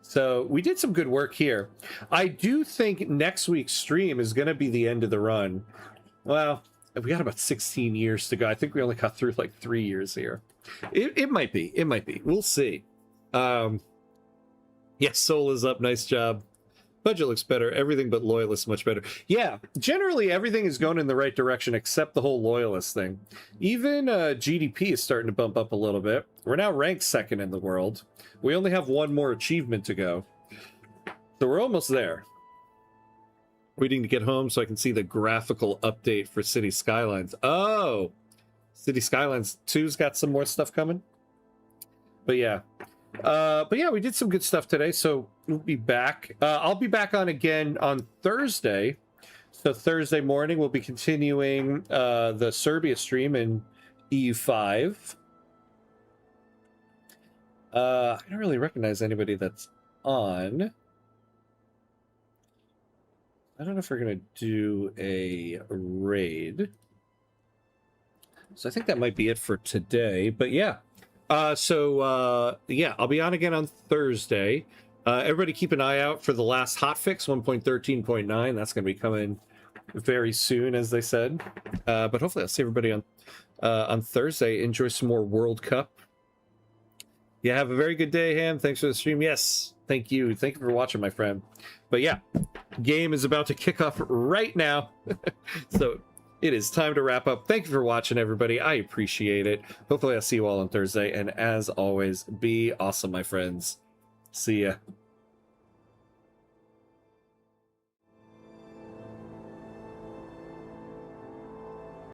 So we did some good work here. I do think next week's stream is going to be the end of the run. Well, we got about 16 years to go. I think we only got through like 3 years here. It might be. It might be. We'll see. Yes, Soul is up. Nice job. Budget looks better. Everything but Loyalist much better. Yeah, generally everything is going in the right direction except the whole Loyalist thing. Even GDP is starting to bump up a little bit. We're now ranked 2nd in the world. We only have one more achievement to go. So we're almost there. Waiting to get home so I can see the graphical update for City Skylines. Oh! City Skylines 2's got some more stuff coming. But yeah. We did some good stuff today, so we'll be back. I'll be back on again on Thursday. So Thursday morning, we'll be continuing the Serbia stream in EU5. I don't really recognize anybody that's on. I don't know if we're going to do a raid. So I think that might be it for today. But yeah. I'll be on again on Thursday. Everybody keep an eye out for the last hotfix, 1.13.9. That's going to be coming very soon, as they said. But hopefully I'll see everybody on Thursday. Enjoy some more World Cup. Yeah, have a very good day, Ham. Thanks for the stream. Yes, thank you. Thank you for watching, my friend. But yeah, game is about to kick off right now. So it is time to wrap up. Thank you for watching, everybody. I appreciate it. Hopefully I'll see you all on Thursday. And as always, be awesome, my friends. See ya.